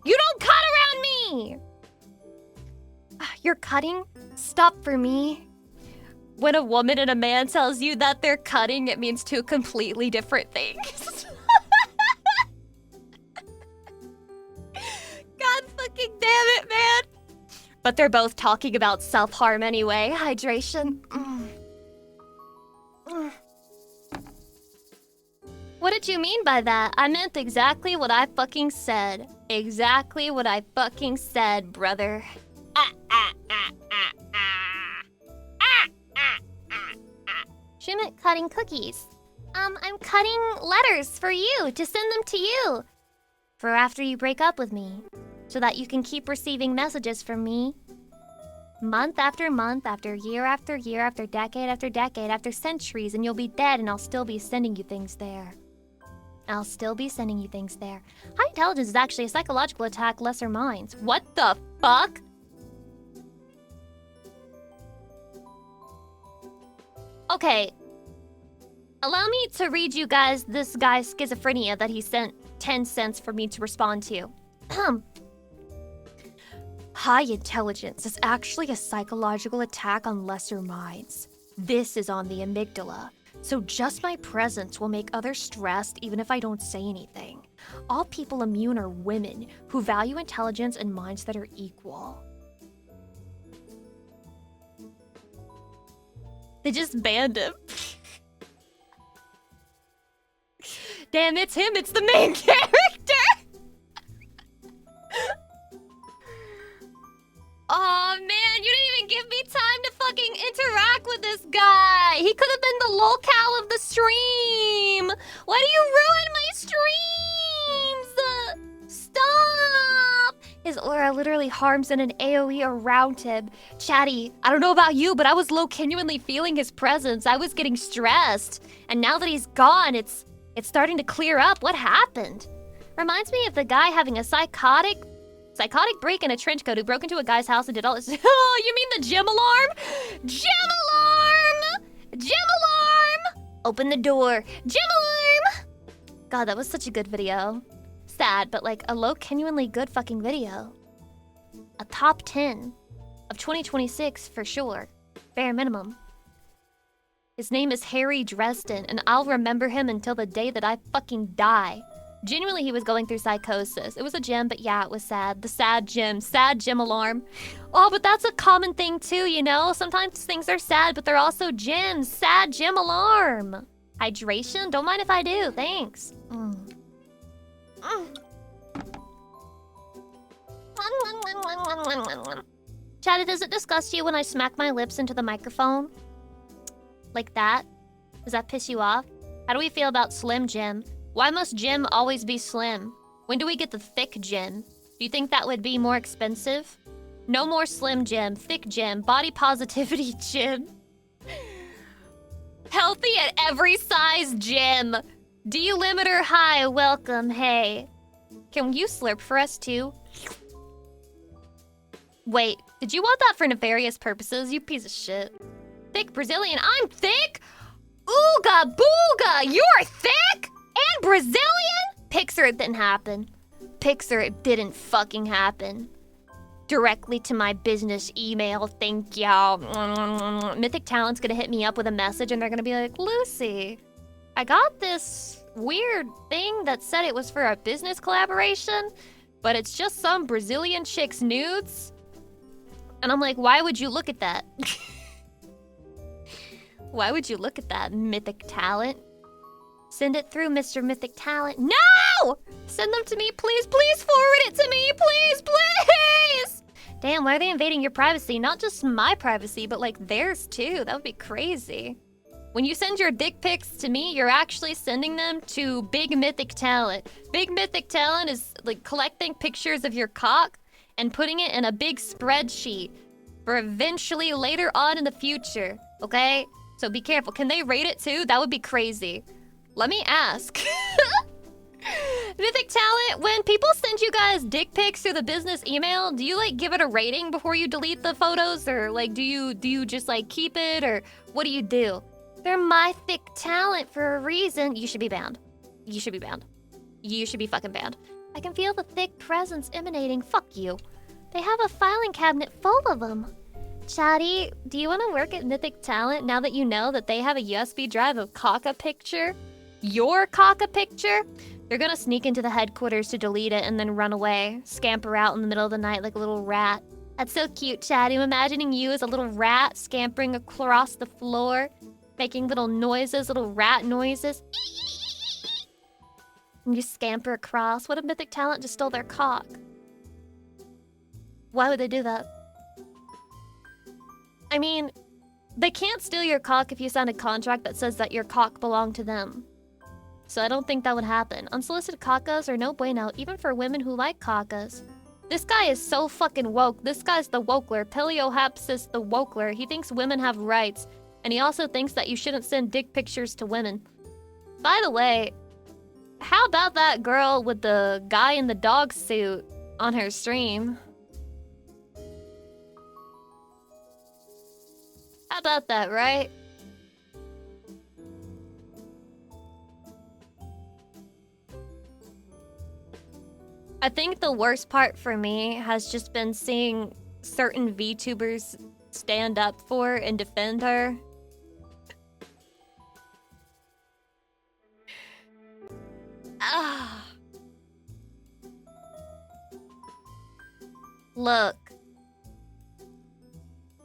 You don't cut around me! You're cutting? Stop for me. When a woman and a man tells you that they're cutting, it means two completely different things. God fucking damn it, man. But they're both talking about self-harm anyway. Hydration. What did you mean by that? I meant exactly what I fucking said. Exactly what I fucking said, brother. Shimit cutting cookies. I'm cutting letters for you to send them to you. For after you break up with me. So that you can keep receiving messages from me. Month after month, after year after year, after decade, after centuries, and you'll be dead and I'll still be sending you things there. I'll still be sending you things there. High intelligence is actually a psychological attack, lesser minds. What the fuck? Okay. Allow me to read you guys this guy's schizophrenia that he sent 10 cents for me to respond to. High intelligence is actually a psychological attack on lesser minds. This is on the amygdala. So just my presence will make others stressed even if I don't say anything. All people immune are women who value intelligence and minds that are equal. They just banned him. Damn, it's him. It's the main character. Oh man, you didn't even give me time to fucking interact with this guy. He could have been the locale of the stream. Why do you ruin my streams? Stop. His aura literally harms in an AoE around him. Chatty, I don't know about you, but I was genuinely feeling his presence. I was getting stressed. And now that he's gone, it's starting to clear up. What happened? Reminds me of the guy having a psychotic break in a trench coat who broke into a guy's house and did all this. Oh, you mean the gym alarm? Gym alarm! Gym alarm! Open the door. Gym alarm! God, that was such a good video. Sad, but like a genuinely good fucking video. A top 10 of 2026 for sure. Bare minimum. His name is Harry Dresden, and I'll remember him until the day that I fucking die. Genuinely, he was going through psychosis. It was a gym, but yeah, it was sad. The sad gym alarm. Oh, but that's a common thing too, you know? Sometimes things are sad, but they're also gyms. Sad gym alarm. Hydration? Don't mind if I do, thanks. Chatty, does it disgust you when I smack my lips into the microphone? Like that? Does that piss you off? How do we feel about Slim Jim? Why must Jim always be slim? When do we get the thick Jim? Do you think that would be more expensive? No more Slim Jim, thick Jim, body positivity Jim. Healthy at every size Jim. Delimiter, hi, welcome, hey. Can you slurp for us too? Wait, did you want that for nefarious purposes, you piece of shit? Thick Brazilian, I'm thick? Ooga booga, you're thick? And Brazilian? Pixar, it didn't happen. Pixar, it didn't fucking happen. Directly to my business email, thank y'all. Mythic Talent's gonna hit me up with a message and they're gonna be like, Lucy, I got this weird thing that said it was for a business collaboration, but it's just some Brazilian chick's nudes. And I'm like, why would you look at that? Why would you look at that, Mythic Talent? Send it through, Mr. Mythic Talent. No! Send them to me, please, please forward it to me, please, please! Damn, why are they invading your privacy? Not just my privacy, but like theirs too. That would be crazy. When you send your dick pics to me, you're actually sending them to Big Mythic Talent. Big Mythic Talent is like collecting pictures of your cock and putting it in a big spreadsheet for eventually later on in the future, okay? So be careful. Can they rate it too? That would be crazy. Let me ask. Mythic Talent, when people send you guys dick pics through the business email, do you like give it a rating before you delete the photos? Or like do you just like keep it, or what do you do? They're my thick talent for a reason. You should be banned. You should be banned. You should be fucking banned. I can feel the thick presence emanating. Fuck you. They have a filing cabinet full of them. Chatty, do you want to work at Mythic Talent now that you know that they have a USB drive of Kaka picture? Your Kaka picture? They're gonna sneak into the headquarters to delete it and then run away. Scamper out in the middle of the night like a little rat. That's so cute, Chatty. I'm imagining you as a little rat scampering across the floor, making little noises, little rat noises. And you scamper across. What if Mythic Talent just stole their cock? Why would they do that? I mean, they can't steal your cock if you sign a contract that says that your cock belonged to them. So I don't think that would happen. Unsolicited cockas are no bueno, even for women who like cockas. This guy is so fucking woke. This guy's the wokler. Peliohapsis the wokler. He thinks women have rights. And he also thinks that you shouldn't send dick pictures to women. By the way, how about that girl with the guy in the dog suit on her stream? How about that, right? I think the worst part for me has just been seeing certain VTubers stand up for and defend her. Ah. Look.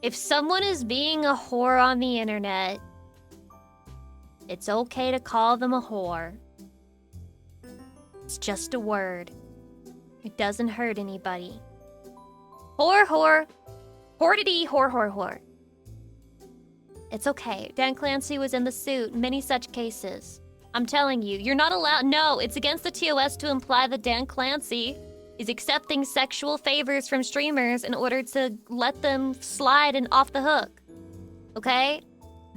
If someone is being a whore on the internet, it's okay to call them a whore. It's just a word. It doesn't hurt anybody. Whore, whore. Whore-diddy, whore, whore, whore. It's okay. Dan Clancy was in the suit. Many such cases. I'm telling you, you're not allowed... No, it's against the TOS to imply that Dan Clancy is accepting sexual favors from streamers in order to let them slide and off the hook. Okay?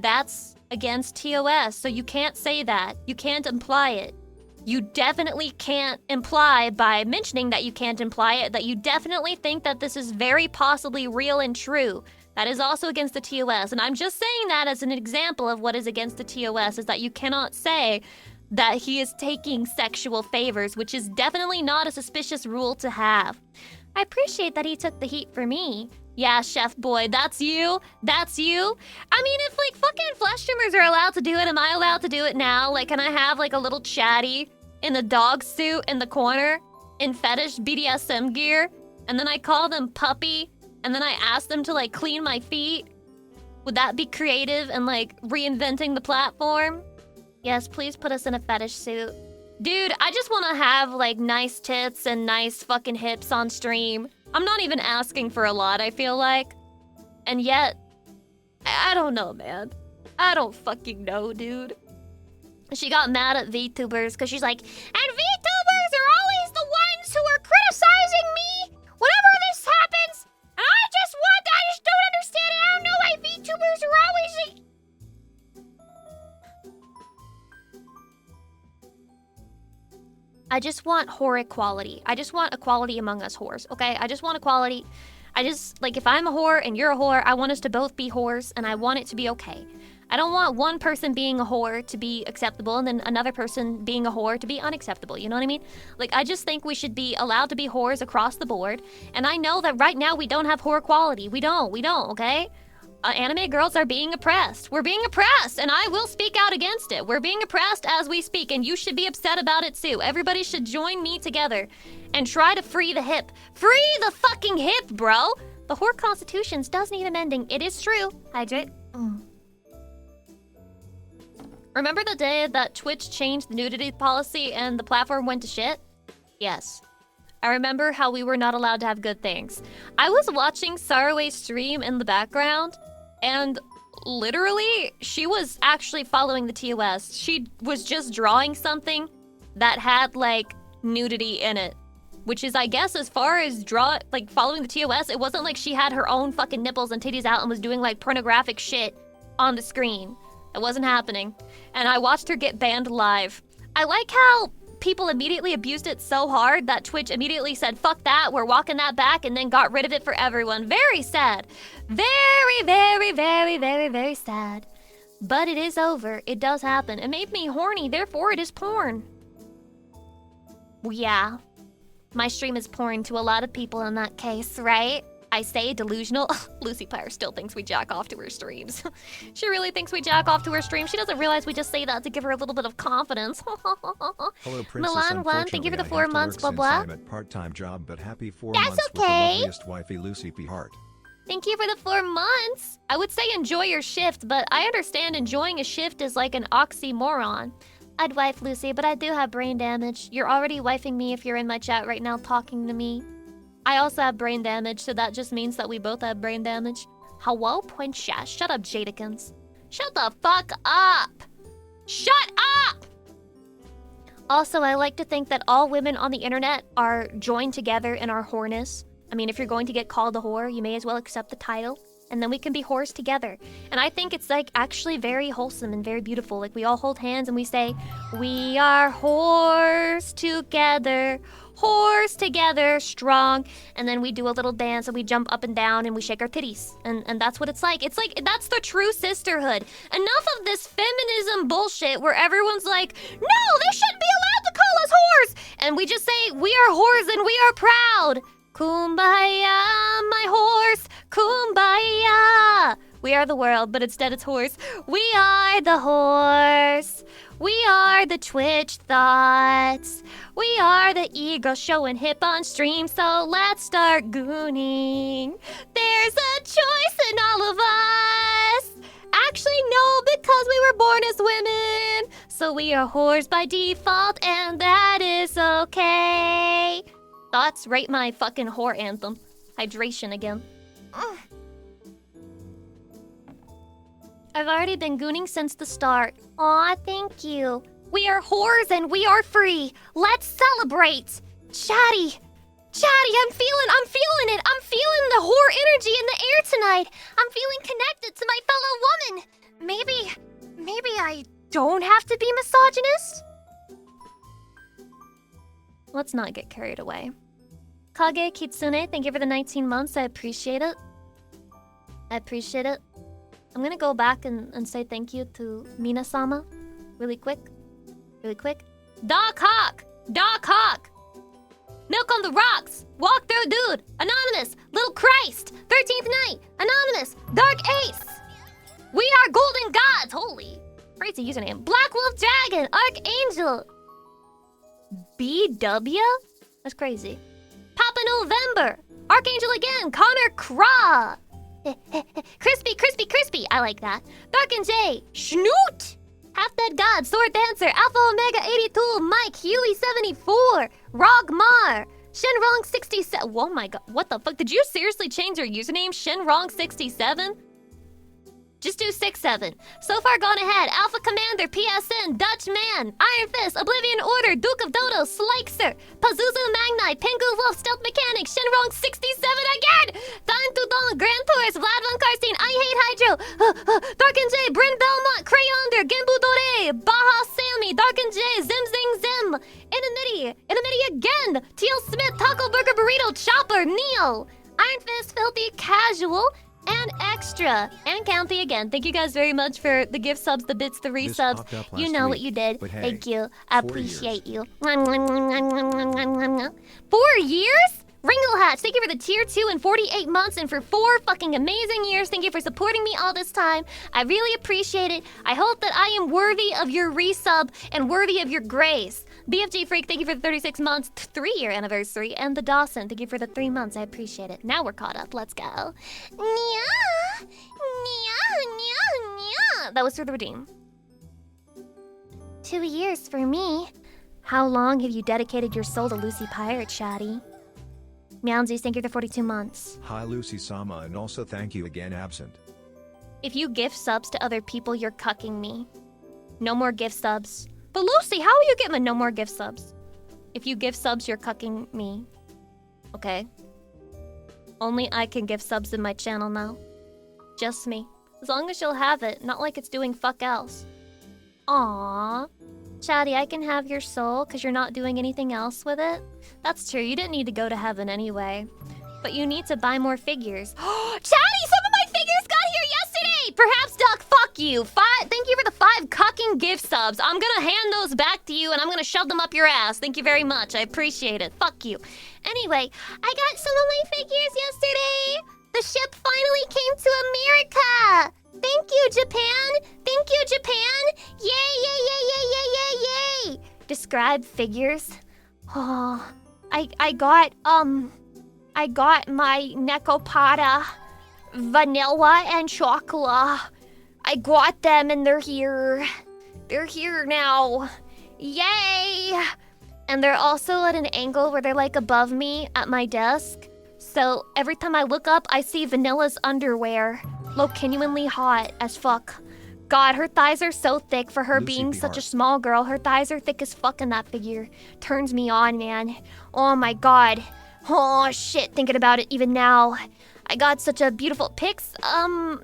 That's against TOS, so you can't say that. You can't imply it. You definitely can't imply, by mentioning that you can't imply it, that you definitely think that this is very possibly real and true. That is also against the TOS. And I'm just saying that as an example of what is against the TOS, is that you cannot say that he is taking sexual favors, which is definitely not a suspicious rule to have. I appreciate that he took the heat for me. Yeah, Chef Boy, that's you? That's you? I mean, if, like, fucking flesh streamers are allowed to do it, am I allowed to do it now? Like, can I have, like, a little chatty in the dog suit in the corner in fetish BDSM gear? And then I call them puppy, and then I ask them to, like, clean my feet? Would that be creative and, like, reinventing the platform? Yes, please put us in a fetish suit. Dude, I just want to have, like, nice tits and nice fucking hips on stream. I'm not even asking for a lot, I feel like. And yet, I don't know, man. I don't fucking know, dude. She got mad at VTubers because she's like, and VTubers are always the ones who are criticizing me whenever this happens. And I just don't understand it. I don't know why VTubers are always... I just want whore equality. I just want equality among us whores, okay? I just want equality. I just, like, if I'm a whore and you're a whore, I want us to both be whores, and I want it to be okay. I don't want one person being a whore to be acceptable and then another person being a whore to be unacceptable, you know what I mean? Like, I just think we should be allowed to be whores across the board, and I know that right now we don't have whore equality. We don't, okay? Anime girls are being oppressed. We're being oppressed, and I will speak out against it. We're being oppressed as we speak, and you should be upset about it too. Everybody should join me together and try to free the hip. Free the fucking hip, bro! The whore constitutions does need amending. It is true. Hydrate. Remember the day that Twitch changed the nudity policy and the platform went to shit? Yes. I remember how we were not allowed to have good things. I was watching Saraway's stream in the background, and literally, she was actually following the TOS. She was just drawing something that had, like, nudity in it. Which is, I guess, as far as following the TOS, it wasn't like she had her own fucking nipples and titties out and was doing, like, pornographic shit on the screen. It wasn't happening. And I watched her get banned live. I like how people immediately abused it so hard that Twitch immediately said, fuck that, we're walking that back, and then got rid of it for everyone. Very sad. Very, very, very, very, very sad. But it is over. It does happen. It made me horny, therefore it is porn. Well, yeah. My stream is porn to a lot of people in that case, right? I say delusional. Lucy Pyre still thinks we jack off to her streams. She really thinks we jack off to her stream. She doesn't realize we just say that to give her a little bit of confidence. Hello, Princess. Milan 1, thank you for the 4 months, blah blah. I'm at part-time job, but happy 4 That's months okay. with the loveliest wifey, Lucy P. Hart. Thank you for the 4 months. I would say enjoy your shift, but I understand enjoying a shift is like an oxymoron. I'd wife Lucy, but I do have brain damage. You're already wifing me if you're in my chat right now talking to me. I also have brain damage, so that just means that we both have brain damage. Hello, Princess. Shut up, Jadikins. Shut the fuck up! Shut up! Also, I like to think that all women on the internet are joined together in our whoreness. I mean, if you're going to get called a whore, you may as well accept the title. And then we can be whores together. And I think it's, like, actually very wholesome and very beautiful. Like, we all hold hands and we say, we are whores together, strong. And then we do a little dance and we jump up and down and we shake our titties. And that's what it's like. It's like, that's the true sisterhood. Enough of this feminism bullshit where everyone's like, no, they shouldn't be allowed to call us whores. And we just say, we are whores and we are proud. Kumbaya, my horse, kumbaya. We are the world, but instead it's horse. We are the horse. We are the Twitch thoughts. We are the ego showing hip on stream, so let's start gooning. There's a choice in all of us. Actually, no, because we were born as women. So we are whores by default, and that is okay. Thoughts? Rate my fucking whore anthem. Hydration again. I've already been gooning since the start. Aw, thank you. We are whores and we are free. Let's celebrate. Chatty, I'm feeling it. I'm feeling the whore energy in the air tonight. I'm feeling connected to my fellow woman. Maybe I don't have to be misogynist? Let's not get carried away. Kage Kitsune, thank you for the 19 months. I appreciate it. I'm gonna go back and say thank you to Mina-sama. Really quick. Doc Hawk! Milk on the rocks! Walk through dude! Anonymous! Little Christ! 13th Night! Anonymous! Dark Ace! We are golden gods! Holy! Crazy username. Black Wolf Dragon! Archangel! BW? That's crazy. Papa November! Archangel again! Connor Craw! Crispy! I like that. Dark and J! Schnoot! Half-Dead God! Sword Dancer! Alpha Omega 82! Mike! Huey 74! Rogmar! Shenrong 67! Oh my god, what the fuck? Did you seriously change your username? Shenrong 67? Just do 6-7. So far gone ahead. Alpha Commander, PSN, Dutch Man, Iron Fist, Oblivion Order, Duke of Dodo, Slikester, Pazuzu Magnite, Pengu Wolf, Stealth Mechanic, Shenrong 67 again! Time to Dawn, Grand Tourist, Vlad Von Karstein, I Hate Hydro, Darken J, Bryn Belmont, Crayonder, Genbu Dore, Baja Sammy, Darken J, Zim Zing Zim, Inamity again, Teal Smith, Taco Burger Burrito, Chopper, Neil, Iron Fist, Filthy Bounty again. Thank you guys very much for the gift subs, the bits, the This resubs. popped up You last know what week, you did. but hey, Thank you. I 4 appreciate years. you. 4 years? Ringo Hatch, thank you for the tier 2 and 48 months and for 4 fucking amazing years. Thank you for supporting me all this time. I really appreciate it. I hope that I am worthy of your resub and worthy of your grace. BFG Freak, thank you for the 36 months, 3-year anniversary. And the Dawson, thank you for the 3 months. I appreciate it. Now we're caught up. Let's go. Nya, nya. That was for the redeem. 2 years for me. How long have you dedicated your soul to Lucy Pirate, Chatty? Meowsies, thank you for 42 months. Hi Lucy Sama, and also thank you again, absent. If you gift subs to other people, you're cucking me. No more gift subs. But Lucy, how will you get my no more gift subs? If you gift subs, you're cucking me. Okay. Only I can gift subs in my channel now. Just me. As long as you'll have it, not like it's doing fuck else. Aww. Chatty, I can have your soul because you're not doing anything else with it? That's true, you didn't need to go to heaven anyway. But you need to buy more figures. Chatty, some of my figures got here yesterday! Perhaps, Duck, fuck you. Thank you for the 5 cucking gift subs. I'm gonna hand those back to you and I'm gonna shove them up your ass. Thank you very much, I appreciate it. Fuck you. Anyway, I got some of my figures yesterday. The ship finally came to America. Thank you, Japan! Thank you, Japan! Yay, yay, yay, yay, yay, yay, yay! Describe figures. Oh, I got my Nekopada vanilla and chocolate. I got them and they're here. They're here now. Yay! And they're also at an angle where they're like above me at my desk. So every time I look up, I see Vanilla's underwear. Genuinely hot as fuck. God, her thighs are so thick for her Lucy being P. such a Hart. small girl. Her thighs are thick as fuck in that figure. Turns me on, man. Oh my god. Oh shit, thinking about it even now. I got such a beautiful pics.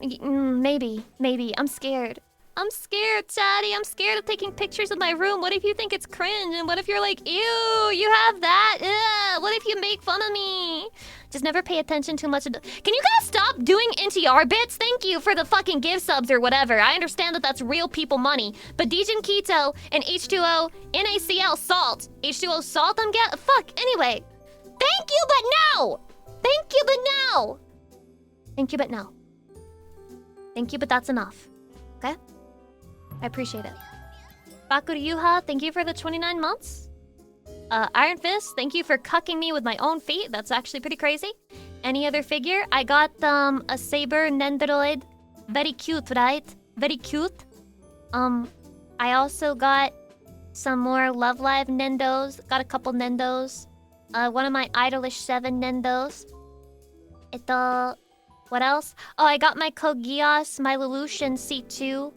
Maybe. I'm scared. I'm scared, Chatty. I'm scared of taking pictures of my room. What if you think it's cringe? And what if you're like, ew, you have that? Ugh. What if you make fun of me? Just never pay attention too much. Can you guys stop doing NTR bits? Thank you for the fucking gift subs or whatever. I understand that that's real people money. But Dejin Keto and H2O NaCl salt. H2O salt I'm getting? Fuck, anyway. Thank you, but no! Thank you, but no! Thank you, but no. Thank you, but that's enough. Okay? I appreciate it. Bakuryuha, thank you for the 29 months. Iron Fist, thank you for cucking me with my own feet. That's actually pretty crazy. Any other figure? I got a Saber Nendoroid. Very cute, right? Very cute. I also got some more Love Live Nendos. Got a couple Nendos. One of my Idolish 7 Nendos. What else? Oh, I got my Kogias, my Lelouch, and C2.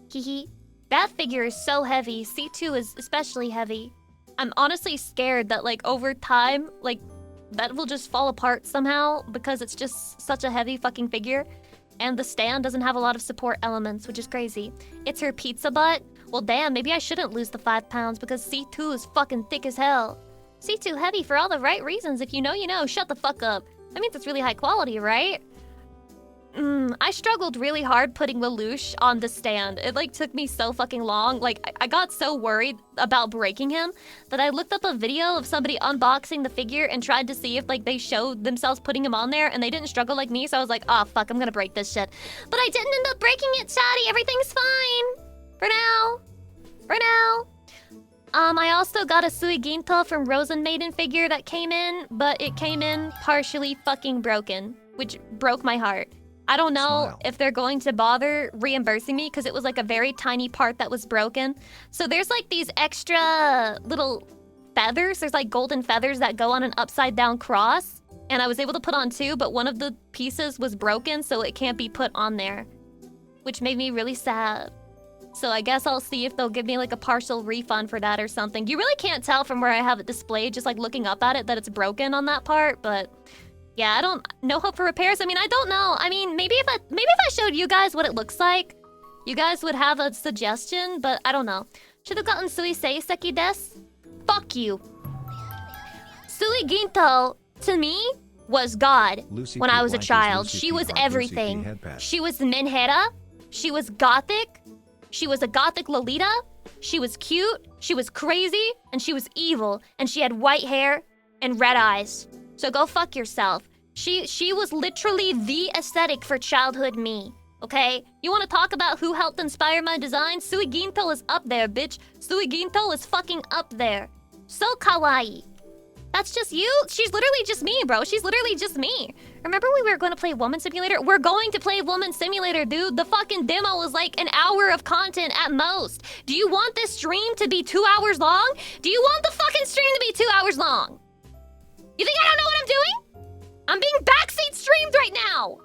Hehe. That figure is so heavy. C2 is especially heavy. I'm honestly scared that, like, over time, like, that will just fall apart somehow because it's just such a heavy fucking figure. And the stand doesn't have a lot of support elements, which is crazy. It's her pizza butt. Well, damn, maybe I shouldn't lose the 5 pounds because C2 is fucking thick as hell. C2 heavy for all the right reasons. If you know, you know. Shut the fuck up. That means it's really high quality, right? I struggled really hard putting Lelouch on the stand. It like took me so fucking long. Like I got so worried about breaking him that I looked up a video of somebody unboxing the figure and tried to see if like they showed themselves putting him on there and they didn't struggle like me. So I was like, oh fuck, I'm gonna break this shit. But I didn't end up breaking it, Chatty. Everything's fine. For now. For now. I also got a Sui Ginto from Rosen Maiden figure that came in, but it came in partially fucking broken, which broke my heart. I don't know Smile. if they're going to bother reimbursing me because it was like a very tiny part that was broken. So there's like these extra little feathers. There's like golden feathers that go on an upside down cross. And I was able to put on 2, but one of the pieces was broken, so it can't be put on there. Which made me really sad. So I guess I'll see if they'll give me like a partial refund for that or something. You really can't tell from where I have it displayed, just like looking up at it, that it's broken on that part, but... yeah, I don't... no hope for repairs? I mean, I don't know. I mean, maybe if I showed you guys what it looks like, you guys would have a suggestion, but I don't know. Should have gotten Sui Seiseki desu? Fuck you. Sui Ginto, to me, was God Lucy when P. I was a Blank is child. Lucy She P. was Hart, Lucy P. everything. Headpat. She was Minhera. She was gothic. She was a gothic Lolita. She was cute. She was crazy. And she was evil. And she had white hair and red eyes. So go fuck yourself. She was literally the aesthetic for childhood me. Okay? You want to talk about who helped inspire my design? Sui Ginto is up there, bitch. Sui Ginto is fucking up there. So kawaii. That's just you? She's literally just me, bro. She's literally just me. Remember we were going to play Woman Simulator? We're going to play Woman Simulator, dude. The fucking demo was like an hour of content at most. Do you want this stream to be 2 hours long? Do you want the fucking stream to be 2 hours long? You think I don't know what I'm doing? I'm being backseat streamed right now.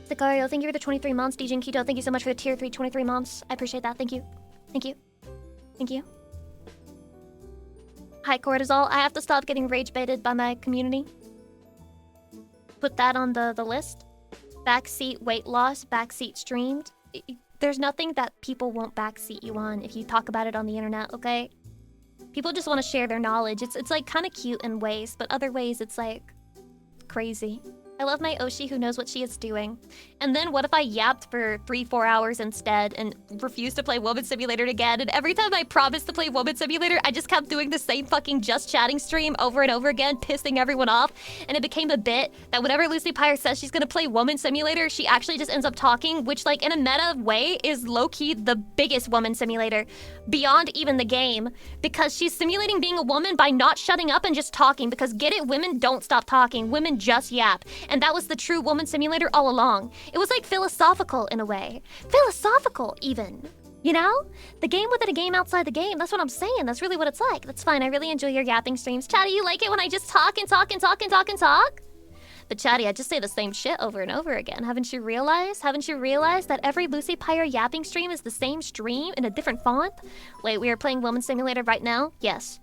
Sicario, thank you for the 23 months. DJ and Keto, thank you so much for the tier 3 23 months. I appreciate that. Thank you. Thank you. Thank you. Hi, Cortisol. I have to stop getting rage baited by my community. Put that on the list. Backseat weight loss, backseat streamed. There's nothing that people won't backseat you on if you talk about it on the internet, okay? People just want to share their knowledge. It's like kind of cute in ways, but other ways it's like crazy. I love my Oshi who knows what she is doing. And then what if I yapped for 3-4 hours instead and refused to play Woman Simulator again? And every time I promised to play Woman Simulator, I just kept doing the same fucking just chatting stream over and over again, pissing everyone off. And it became a bit that whenever Lucy Pyre says she's gonna play Woman Simulator, she actually just ends up talking, which like in a meta way is low-key the biggest Woman Simulator beyond even the game. Because she's simulating being a woman by not shutting up and just talking. Because get it, women don't stop talking. Women just yap. And that was the true Woman Simulator all along. It was like philosophical in a way. Philosophical, even. You know? The game within a game outside the game. That's what I'm saying. That's really what it's like. That's fine. I really enjoy your yapping streams. Chatty, you like it when I just talk and talk and talk and talk and talk? But Chatty, I just say the same shit over and over again. Haven't you realized? Haven't you realized that every Lucy Pyre yapping stream is the same stream in a different font? Wait, we are playing Woman Simulator right now? Yes.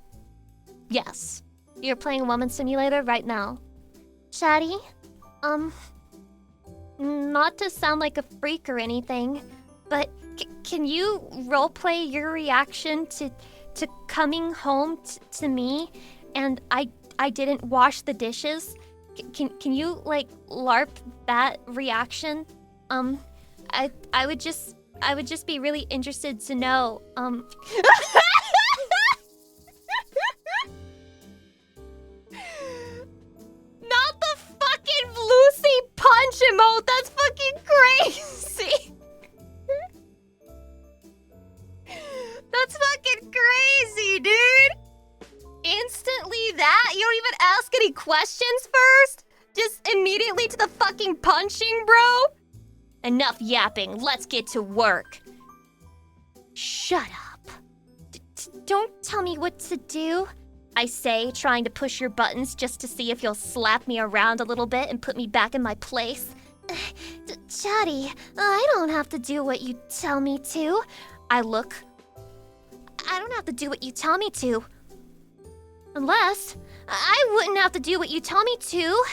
Yes. You're playing Woman Simulator right now. Chatty? Not to sound like a freak or anything, but can you roleplay your reaction to coming home to me and I didn't wash the dishes? Can you like LARP that reaction? I would just be really interested to know. Not the fucking Lucy punch emote. That's fucking crazy. That's fucking crazy, dude. Instantly that? You don't even ask any questions first? Just immediately to the fucking punching, bro? Enough yapping. Let's get to work. Shut up. Don't tell me what to do. I say, trying to push your buttons just to see if you'll slap me around a little bit and put me back in my place. Chatty, I don't have to do what you tell me to. I don't have to do what you tell me to. Unless, I wouldn't have to do what you tell me to.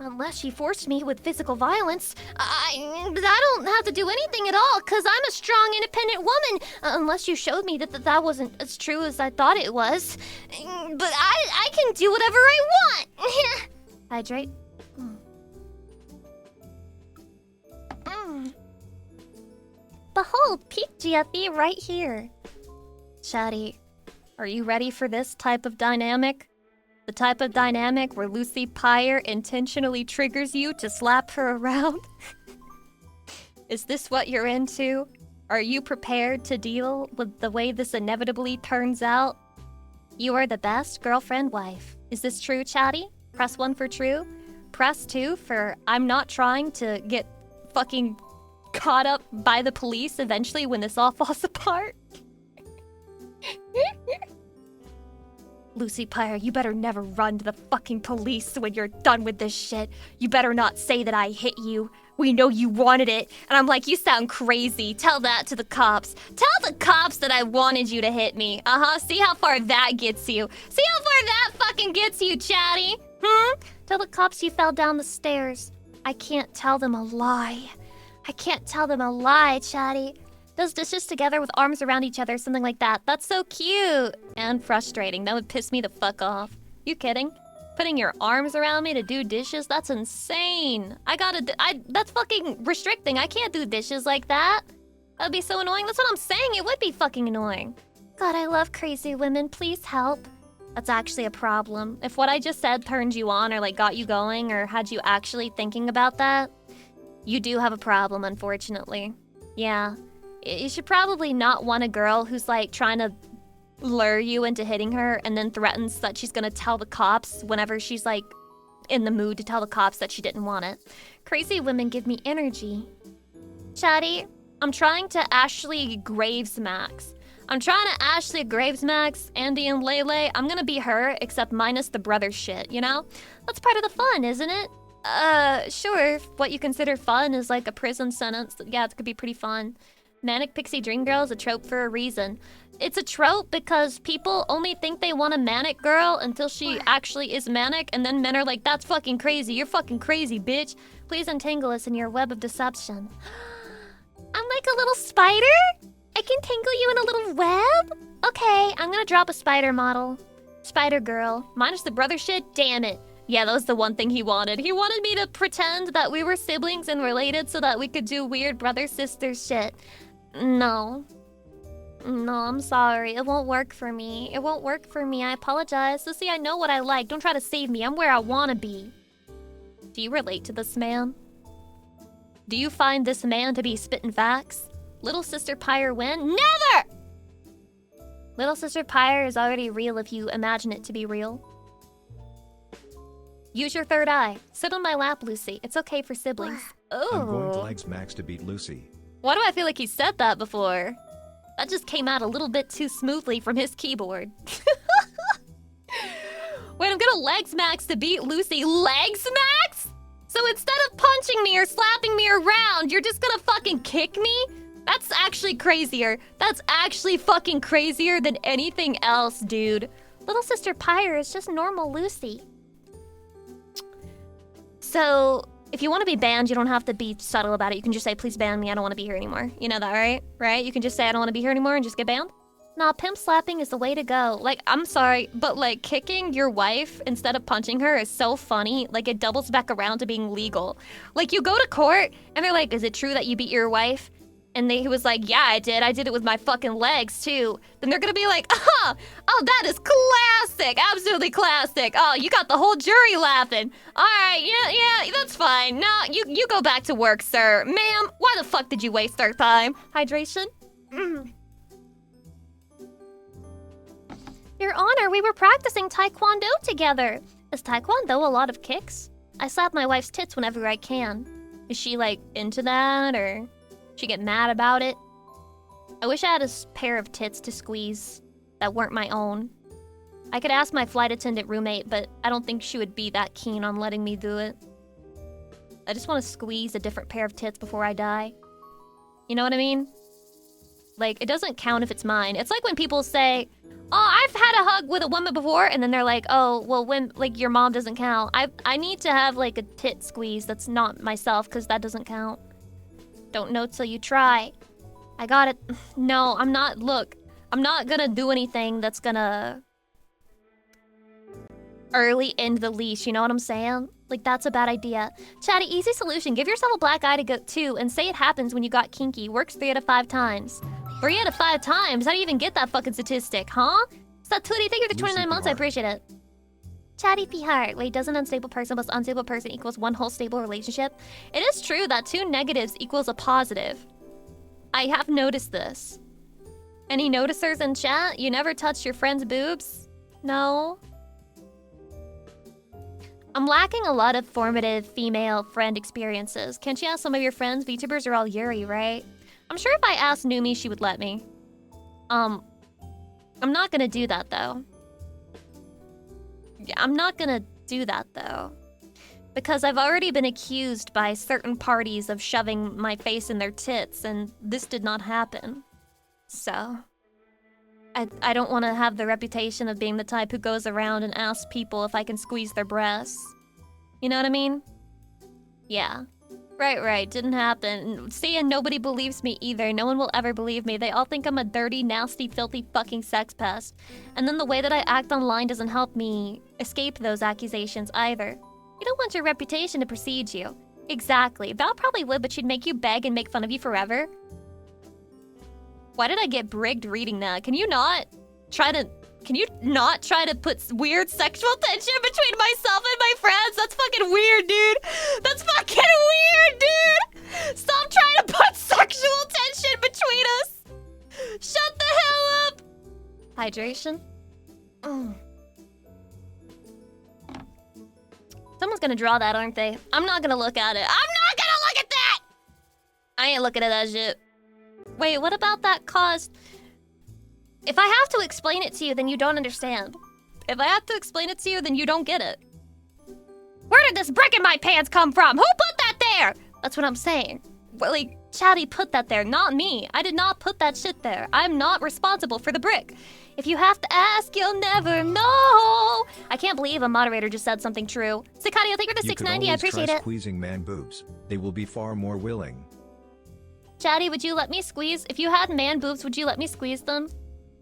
Unless you forced me with physical violence. I don't have to do anything at all, because I'm a strong, independent woman. Unless you showed me that wasn't as true as I thought it was. But I can do whatever I want. Hydrate. Behold, peak GFE right here. Chatty, are you ready for this type of dynamic? The type of dynamic where Lucy Pyre intentionally triggers you to slap her around? Is this what you're into? Are you prepared to deal with the way this inevitably turns out? You are the best girlfriend wife. Is this true, Chatty? Press 1 for true. Press 2 for I'm not trying to get fucking caught up by the police eventually when this all falls apart. Lucy Pyre, you better never run to the fucking police when you're done with this shit. You better not say that I hit you. We know you wanted it. And I'm like, you sound crazy. Tell that to the cops. Tell the cops that I wanted you to hit me. See how far that gets you. See how far that fucking gets you, Chatty? Tell the cops you fell down the stairs. I can't tell them a lie. I can't tell them a lie, Chatty. Those dishes together with arms around each other, something like that. That's so cute. And frustrating. That would piss me the fuck off. You kidding? Putting your arms around me to do dishes? That's insane. That's fucking restricting. I can't do dishes like that. That'd be so annoying. That's what I'm saying. It would be fucking annoying. God, I love crazy women. Please help. That's actually a problem. If what I just said turned you on or like got you going or had you actually thinking about that, you do have a problem, unfortunately. Yeah. You should probably not want a girl who's like trying to lure you into hitting her and then threatens that she's gonna tell the cops whenever she's like in the mood to tell the cops that she didn't want it. Crazy women give me energy. Chatty, I'm trying to Ashley Graves Max. I'm trying to Ashley Graves Max, Andy and Lele. I'm gonna be her, except minus the brother shit, you know? That's part of the fun, isn't it? Sure, if what you consider fun is like a prison sentence, yeah, it could be pretty fun. Manic Pixie Dream Girl is a trope for a reason. It's a trope because people only think they want a manic girl until she actually is manic, and then men are like, that's fucking crazy, you're fucking crazy, bitch. Please untangle us in your web of deception. I'm like a little spider? I can tangle you in a little web? Okay, I'm gonna drop a spider model. Spider girl. Minus the brother shit? Damn it. Yeah, that was the one thing he wanted. He wanted me to pretend that we were siblings and related so that we could do weird brother-sister shit. No. No, I'm sorry. It won't work for me. It won't work for me. I apologize. Sissy, I know what I like. Don't try to save me. I'm where I want to be. Do you relate to this man? Do you find this man to be spitting facts? Little Sister Pyre win? Never! Little Sister Pyre is already real if you imagine it to be real. Use your third eye. Sit on my lap, Lucy. It's okay for siblings. Oh. I'm going to legs max to beat Lucy. Why do I feel like he said that before? That just came out a little bit too smoothly from his keyboard. Wait, I'm gonna legs max to beat Lucy. Legs max? So instead of punching me or slapping me around, you're just gonna fucking kick me? That's actually crazier. That's actually fucking crazier than anything else, dude. Little Sister Pyre is just normal Lucy. So, if you want to be banned, you don't have to be subtle about it. You can just say, please ban me, I don't want to be here anymore. You know that, right? Right? You can just say, I don't want to be here anymore and just get banned? Nah, pimp slapping is the way to go. Like, I'm sorry, but like, kicking your wife instead of punching her is so funny. Like, it doubles back around to being legal. Like, you go to court, and they're like, is it true that you beat your wife? And he was like, yeah, I did. I did it with my fucking legs, too. Then they're gonna be like, oh, that is classic. Absolutely classic. Oh, you got the whole jury laughing. All right, yeah, that's fine. No, you go back to work, sir. Ma'am, why the fuck did you waste our time? Hydration? Your Honor, we were practicing Taekwondo together. Is Taekwondo a lot of kicks? I slap my wife's tits whenever I can. Is she, like, into that, or... she get mad about it? I wish I had a pair of tits to squeeze that weren't my own. I could ask my flight attendant roommate, but I don't think she would be that keen on letting me do it. I just want to squeeze a different pair of tits before I die. You know what I mean? Like, it doesn't count if it's mine. It's like when people say, oh, I've had a hug with a woman before, and then they're like, oh, well, when, like, your mom doesn't count. I need to have, like, a tit squeeze that's not myself, because that doesn't count. Don't know till you try. I got it. No, I'm not. Look, I'm not gonna do anything that's gonna early end the leash. You know what I'm saying? Like, that's a bad idea. Chatty, easy solution. Give yourself a black eye to go too, and say it happens when you got kinky. Works 3 out of 5 times. 3 out of 5 times? How do you even get that fucking statistic, huh? Saturi, thank you for the 29 months. I appreciate it. Chatty P Heart. Wait, does an unstable person plus unstable person equals one whole stable relationship? It is true that 2 negatives equals a positive. I have noticed this. Any noticers in chat? You never touched your friend's boobs? No? I'm lacking a lot of formative female friend experiences. Can't you ask some of your friends? VTubers are all Yuri, right? I'm sure if I asked Numi, she would let me. I'm not gonna do that, though. Yeah, I'm not gonna do that, though. Because I've already been accused by certain parties of shoving my face in their tits, and this did not happen. So... I don't want to have the reputation of being the type who goes around and asks people if I can squeeze their breasts. You know what I mean? Yeah. Right. Didn't happen. See, and nobody believes me either. No one will ever believe me. They all think I'm a dirty, nasty, filthy fucking sex pest. And then the way that I act online doesn't help me escape those accusations either. You don't want your reputation to precede you. Exactly. Val probably would, but she'd make you beg and make fun of you forever. Why did I get brigged reading that? Can you not try to put weird sexual tension between myself and my friends? That's fucking weird, dude. That's fucking weird, dude. Stop trying to put sexual tension between us. Shut the hell up. Hydration. Someone's gonna draw that, aren't they? I'm not gonna look at it. I'm not gonna look at that. I ain't looking at that shit. Wait, what about that caused? If I have to explain it to you, then you don't understand. If I have to explain it to you, then you don't get it. Where did this brick in my pants come from? Who put that there? That's what I'm saying. Well, like, Chatty put that there, not me. I did not put that shit there. I'm not responsible for the brick. If you have to ask, you'll never know. I can't believe a moderator just said something true. Sicadio, thank you for the 690. I appreciate it. Squeezing man boobs. They will be far more willing. Chatty, would you let me squeeze? If you had man boobs, would you let me squeeze them?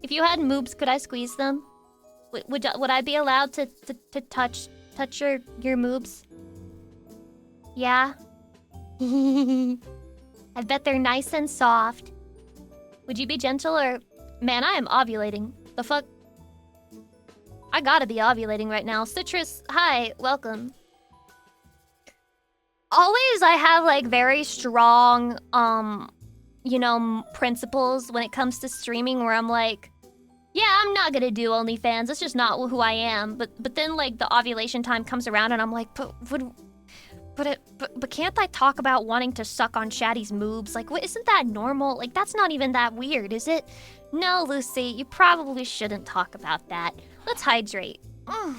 If you had moobs, could I squeeze them? Would I be allowed to touch your moobs? Yeah. I bet they're nice and soft. Would you be gentle or... Man, I am ovulating. The fuck? I gotta be ovulating right now. Citrus, hi, welcome. Always I have like very strong, principles when it comes to streaming where I'm like, yeah, I'm not gonna do OnlyFans. That's just not who I am. But then like the ovulation time comes around and I'm like, but can't I talk about wanting to suck on Shaddy's moobs? Like, what, isn't that normal? Like, that's not even that weird, is it? No, Lucy, you probably shouldn't talk about that. Let's hydrate. Ugh.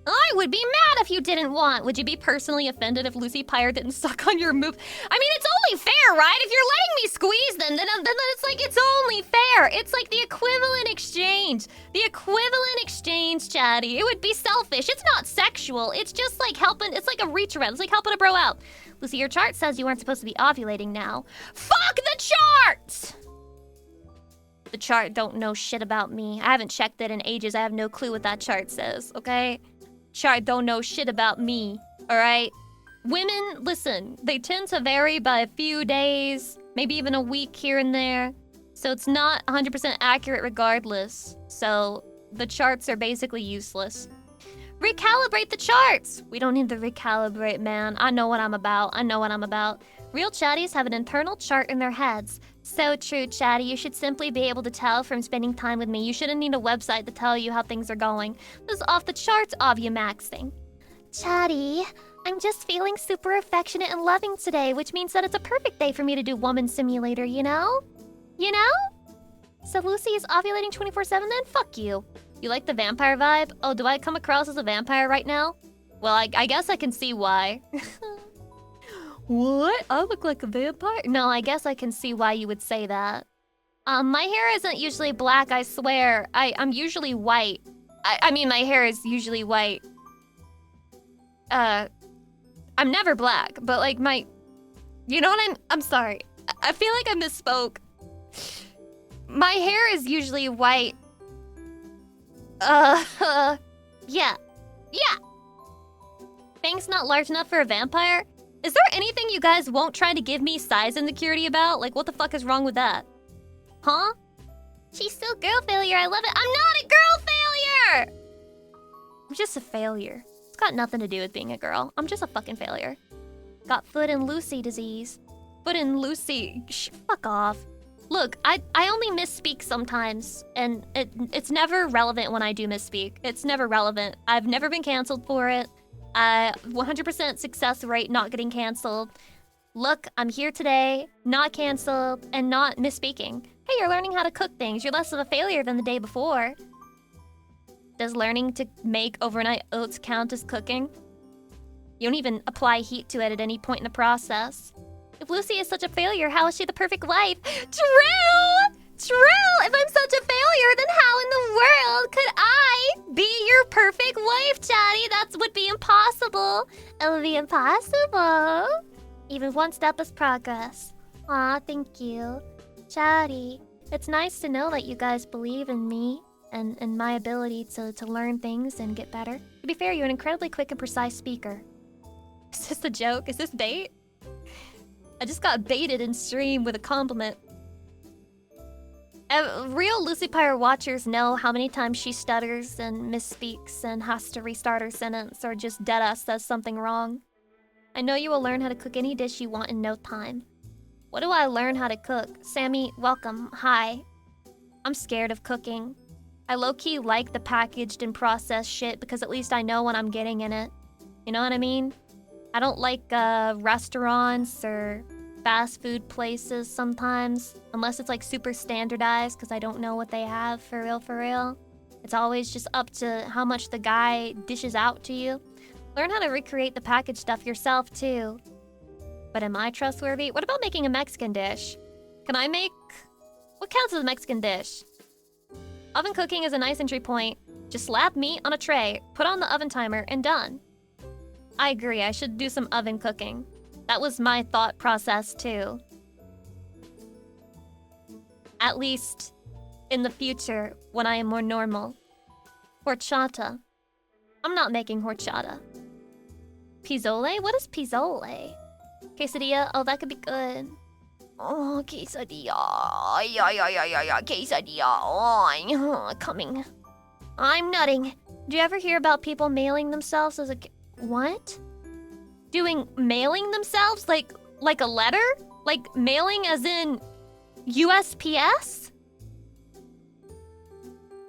I would be mad if you didn't want. Would you be personally offended if Lucy Pyre didn't suck on your moob? I mean, it's only fair, right? If you're letting me squeeze them, then it's like it's only fair. It's like the equivalent exchange. The equivalent exchange, Chatty. It would be selfish. It's not sexual. It's just like helping. It's like a reach around. It's like helping a bro out. Lucy, your chart says you weren't supposed to be ovulating now. Fuck the chart! The chart don't know shit about me. I haven't checked it in ages. I have no clue what that chart says, okay? Chart don't know shit about me, alright? Women, listen, they tend to vary by a few days, maybe even a week here and there. So it's not 100% accurate regardless. So the charts are basically useless. Recalibrate the charts! We don't need to recalibrate, man. I know what I'm about. Real chatties have an internal chart in their heads. So true, Chatty. You should simply be able to tell from spending time with me. You shouldn't need a website to tell you how things are going. This is off the charts maxing. Chatty, I'm just feeling super affectionate and loving today, which means that it's a perfect day for me to do Woman Simulator, you know? You know? So Lucy is ovulating 24/7 then? Fuck you. You like the vampire vibe? Oh, do I come across as a vampire right now? Well, I guess I can see why. What? I look like a vampire? No, I guess I can see why you would say that. My hair isn't usually black, I swear. I'm usually white. I mean, my hair is usually white. I'm never black, but like you know what I'm sorry. I feel like I misspoke. My hair is usually white. Yeah. Fang's not large enough for a vampire? Is there anything you guys won't try to give me size insecurity about? Like, what the fuck is wrong with that? Huh? She's still girl failure, I love it. I'm not a girl failure! I'm just a failure. It's got nothing to do with being a girl. I'm just a fucking failure. Got foot and Lucy disease. Foot and Lucy... fuck off. Look, I only misspeak sometimes, and it's never relevant when I do misspeak. It's never relevant. I've never been canceled for it. 100% success rate not getting canceled. Look, I'm here today, not canceled, and not misspeaking. Hey, you're learning how to cook things. You're less of a failure than the day before. Does learning to make overnight oats count as cooking? You don't even apply heat to it at any point in the process. If Lucy is such a failure, how is she the perfect wife? True! True! If I'm such a failure, then how in the world could I be your perfect wife, Chatty? That would be impossible. It would be impossible. Even one step is progress. Aw, thank you. Chatty, it's nice to know that you guys believe in me and my ability to learn things and get better. To be fair, you're an incredibly quick and precise speaker. Is this a joke? Is this bait? I just got baited in stream with a compliment. Real Lucy Pyre watchers know how many times she stutters and misspeaks and has to restart her sentence or just deadass says something wrong. I know you will learn how to cook any dish you want in no time. What do I learn how to cook? Sammy, welcome. Hi. I'm scared of cooking. I low-key like the packaged and processed shit because at least I know what I'm getting in it. You know what I mean? I don't like restaurants or fast food places sometimes, unless it's like super standardized because I don't know what they have for real. It's always just up to how much the guy dishes out to you. Learn how to recreate the packaged stuff yourself too. But am I trustworthy? What about making a Mexican dish? Can I make... What counts as a Mexican dish? Oven cooking is a nice entry point. Just slap meat on a tray, put on the oven timer, and done. I agree, I should do some oven cooking. That was my thought process too. At least in the future, when I am more normal. Horchata. I'm not making horchata. Pizzole? What is pizzole? Quesadilla? Oh, that could be good. Oh, quesadilla. Yeah, quesadilla. Oh, coming. I'm nutting. Do you ever hear about people mailing themselves as a... What? Doing mailing themselves? Like a letter? Like mailing as in USPS?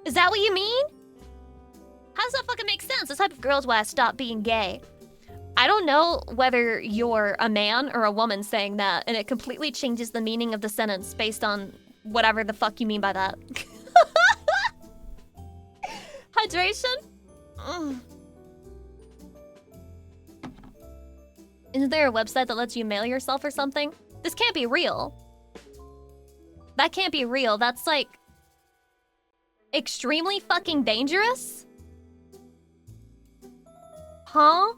Is that what you mean? How does that fucking make sense? This type of girl's why I stopped being gay. I don't know whether you're a man or a woman saying that, and it completely changes the meaning of the sentence based on whatever the fuck you mean by that. Hydration? Isn't there a website that lets you mail yourself or something? This can't be real. That can't be real. That's like... extremely fucking dangerous? Huh?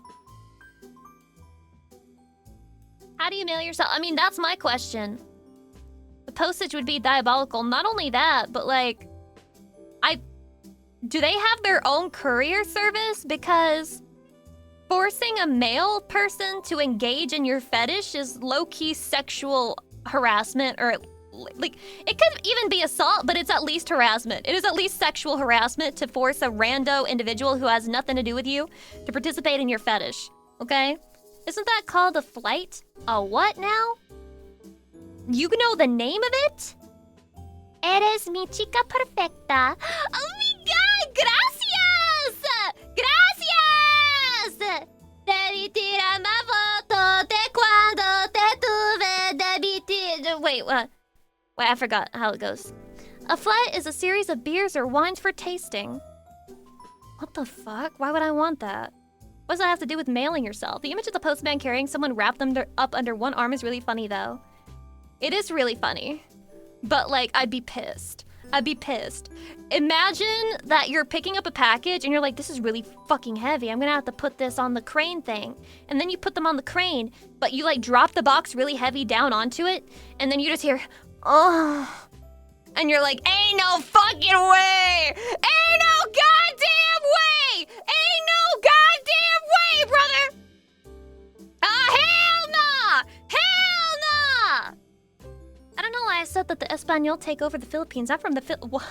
How do you mail yourself? I mean, that's my question. The postage would be diabolical. Not only that, but like... Do they have their own courier service? Because forcing a male person to engage in your fetish is low-key sexual harassment, or like, it could even be assault, but it's at least harassment. It is at least sexual harassment to force a rando individual who has nothing to do with you to participate in your fetish, okay? Isn't that called a flight? A what now? You know the name of it? Eres mi chica perfecta. Oh my god! Gracias! Gracias! Debí tirar una foto de cuando te tuve. Debí Wait, what? Wait, I forgot how it goes. A flight is a series of beers or wines for tasting. What the fuck? Why would I want that? What does that have to do with mailing yourself? The image of the postman carrying someone wrapped them up under one arm is really funny, though. It is really funny. But, like, I'd be pissed. I'd be pissed. Imagine that you're picking up a package and you're like, this is really fucking heavy. I'm gonna have to put this on the crane thing. And then you put them on the crane, but you, like, drop the box really heavy down onto it. And then you just hear, oh. And you're like, ain't no fucking way! Ain't no goddamn way! Ain't no goddamn way, brother! Hell nah! Hell nah! I don't know why I said that the Espanol take over the Philippines. I'm from the what?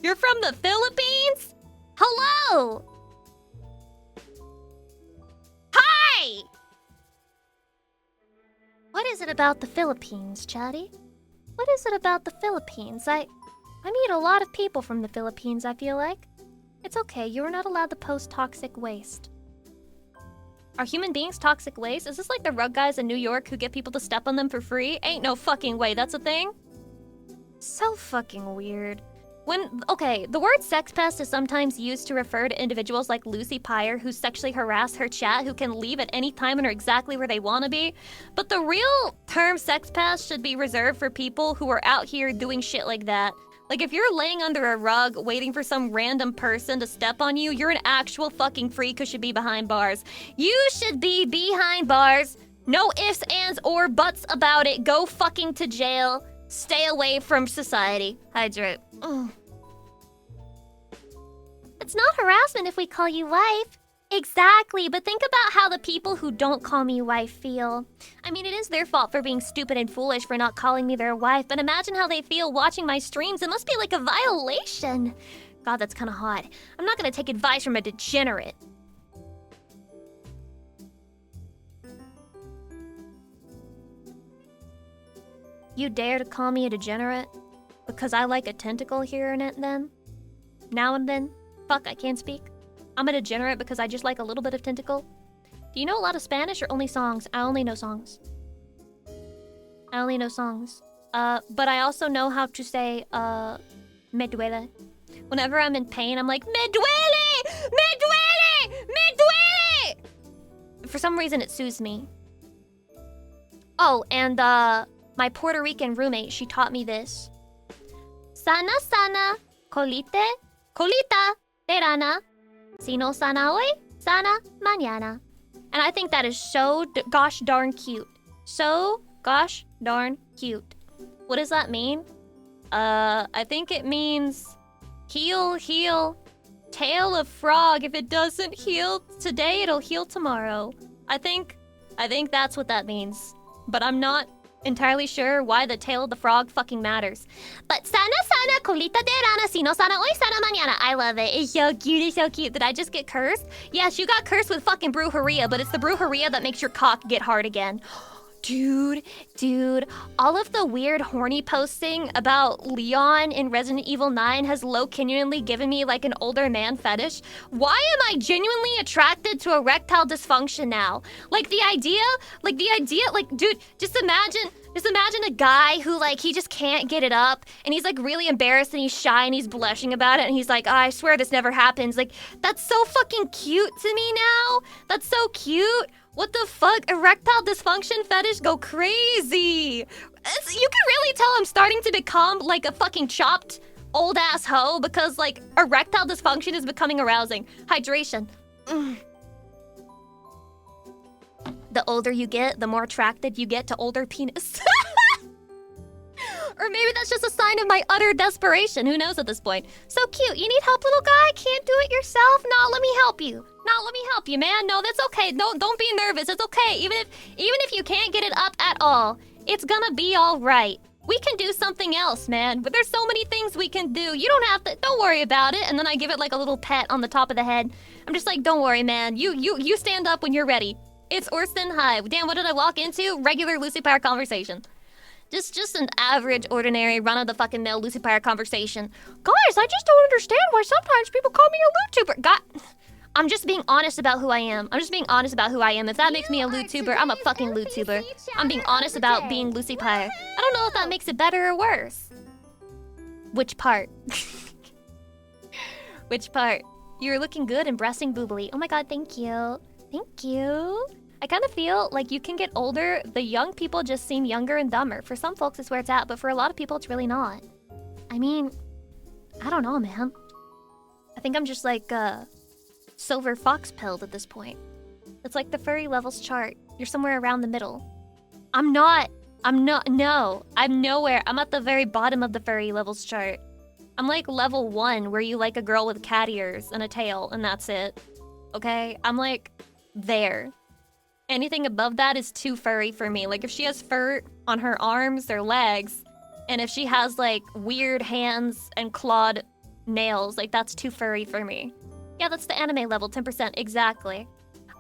You're from the Philippines? Hello! Hi! What is it about the Philippines, Chatty? What is it about the Philippines? I meet a lot of people from the Philippines, I feel like. It's okay, you are not allowed to post toxic waste. Are human beings toxic waste? Is this like the rug guys in New York who get people to step on them for free? Ain't no fucking way, that's a thing? So fucking weird. Okay, the word sex pest is sometimes used to refer to individuals like Lucy Pyre who sexually harass her chat who can leave at any time and are exactly where they want to be. But the real term sex pest should be reserved for people who are out here doing shit like that. Like, if you're laying under a rug waiting for some random person to step on you, you're an actual fucking freak who should be behind bars. You should be behind bars. No ifs, ands, or buts about it. Go fucking to jail. Stay away from society. Hydrate. Ugh. It's not harassment if we call you wife. Exactly, but think about how the people who don't call me wife feel. I mean, it is their fault for being stupid and foolish for not calling me their wife, but imagine how they feel watching my streams. It must be like a violation. God, that's kind of hot. I'm not gonna take advice from a degenerate. You dare to call me a degenerate? Because I like a tentacle here and then? Now and then? Fuck, I can't speak. I'm a degenerate because I just like a little bit of tentacle. Do you know a lot of Spanish or only songs? I only know songs. I only know songs. But I also know how to say, me duele. Whenever I'm in pain, I'm like, me duele! Me duele! Me duele! For some reason, it soothes me. Oh, and, my Puerto Rican roommate, she taught me this. Sana sana, colita de rana. Si no sana hoy, sana mañana. And I think that is so gosh darn cute. So gosh darn cute. What does that mean? I think it means heal, heal. Tail of frog. If it doesn't heal today, it'll heal tomorrow. I think that's what that means. But I'm not entirely sure why the tail of the frog fucking matters. But sana sana colita de rana, si no sana hoy, sana mañana. I love it. It's so cute, it's so cute. Did I just get cursed? Yes, you got cursed with fucking brujeria, but it's the brujeria that makes your cock get hard again. Dude, all of the weird horny posting about Leon in Resident Evil 9 has genuinely given me like an older man fetish. Why am I genuinely attracted to erectile dysfunction now? Like the idea, dude, just imagine a guy who like, he just can't get it up and he's like really embarrassed and he's shy and he's blushing about it and he's like, oh, I swear this never happens. Like, that's so fucking cute to me now. That's so cute. What the fuck? Erectile dysfunction fetish go crazy. You can really tell I'm starting to become like a fucking chopped old ass hoe because like erectile dysfunction is becoming arousing. Hydration. The older you get, the more attracted you get to older penis. Or maybe that's just a sign of my utter desperation. Who knows at this point? So cute. You need help, little guy? Can't do it yourself? No, let me help you. No, let me help you, man. No, that's okay. No, don't be nervous. It's okay. Even if you can't get it up at all, it's gonna be all right. We can do something else, man. But there's so many things we can do. You don't have to. Don't worry about it. And then I give it like a little pet on the top of the head. I'm just like, don't worry, man. You stand up when you're ready. It's Orson. Hi. Damn, what did I walk into? Regular Lucy Pyre conversation. Just an average, ordinary, run-of-the-fucking-mill Lucy Pyre conversation. Guys, I just don't understand why sometimes people call me a LootTuber. God, I'm just being honest about who I am. I'm just being honest about who I am. If that makes me a LootTuber, I'm a fucking LootTuber. I'm being honest about being Lucy Pyre. I don't know if that makes it better or worse. Which part? Which part? You're looking good and breasting boobly. Oh my god, thank you. Thank you. I kind of feel like you can get older, the young people just seem younger and dumber. For some folks, it's where it's at, but for a lot of people, it's really not. I mean, I don't know, man. I think I'm just like, silver fox pilled at this point. It's like the furry levels chart. You're somewhere around the middle. I'm nowhere. I'm at the very bottom of the furry levels chart. I'm like level 1, where you like a girl with cat ears and a tail, and that's it. Okay? I'm like, there. Anything above that is too furry for me. Like, if she has fur on her arms or legs, and if she has, like, weird hands and clawed nails, like, that's too furry for me. Yeah, that's the anime level, 10%, exactly.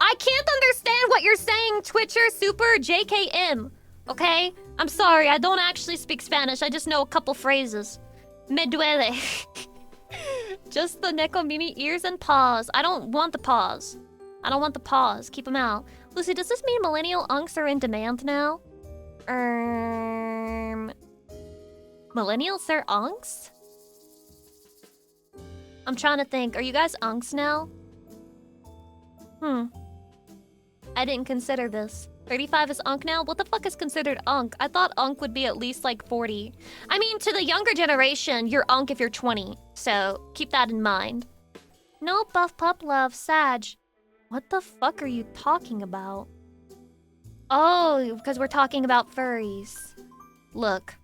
I can't understand what you're saying, Twitcher Super JKM, okay? I'm sorry, I don't actually speak Spanish, I just know a couple phrases. Me duele. Just the Nekomimi ears and paws. I don't want the paws. I don't want the paws. Keep them out. Lucy, does this mean millennial unks are in demand now? Millennials are unks? I'm trying to think. Are you guys unks now? I didn't consider this. 35 is unk now? What the fuck is considered unk? I thought unk would be at least like 40. I mean, to the younger generation, you're unk if you're 20. So keep that in mind. No buff pup love, Sag. What the fuck are you talking about? Oh, because we're talking about furries. Look.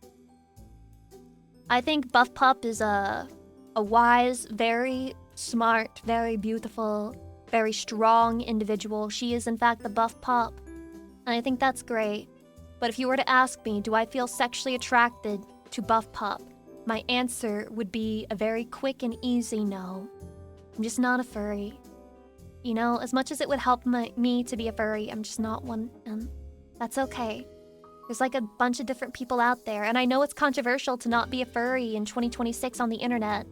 I think buff pup is a wise, very smart, very beautiful, very strong individual. She is in fact the buff pup. And I think that's great. But if you were to ask me, do I feel sexually attracted to buff pup? My answer would be a very quick and easy no. I'm just not a furry. You know, as much as it would help me to be a furry, I'm just not one, and that's okay. There's like a bunch of different people out there, and I know it's controversial to not be a furry in 2026 on the internet.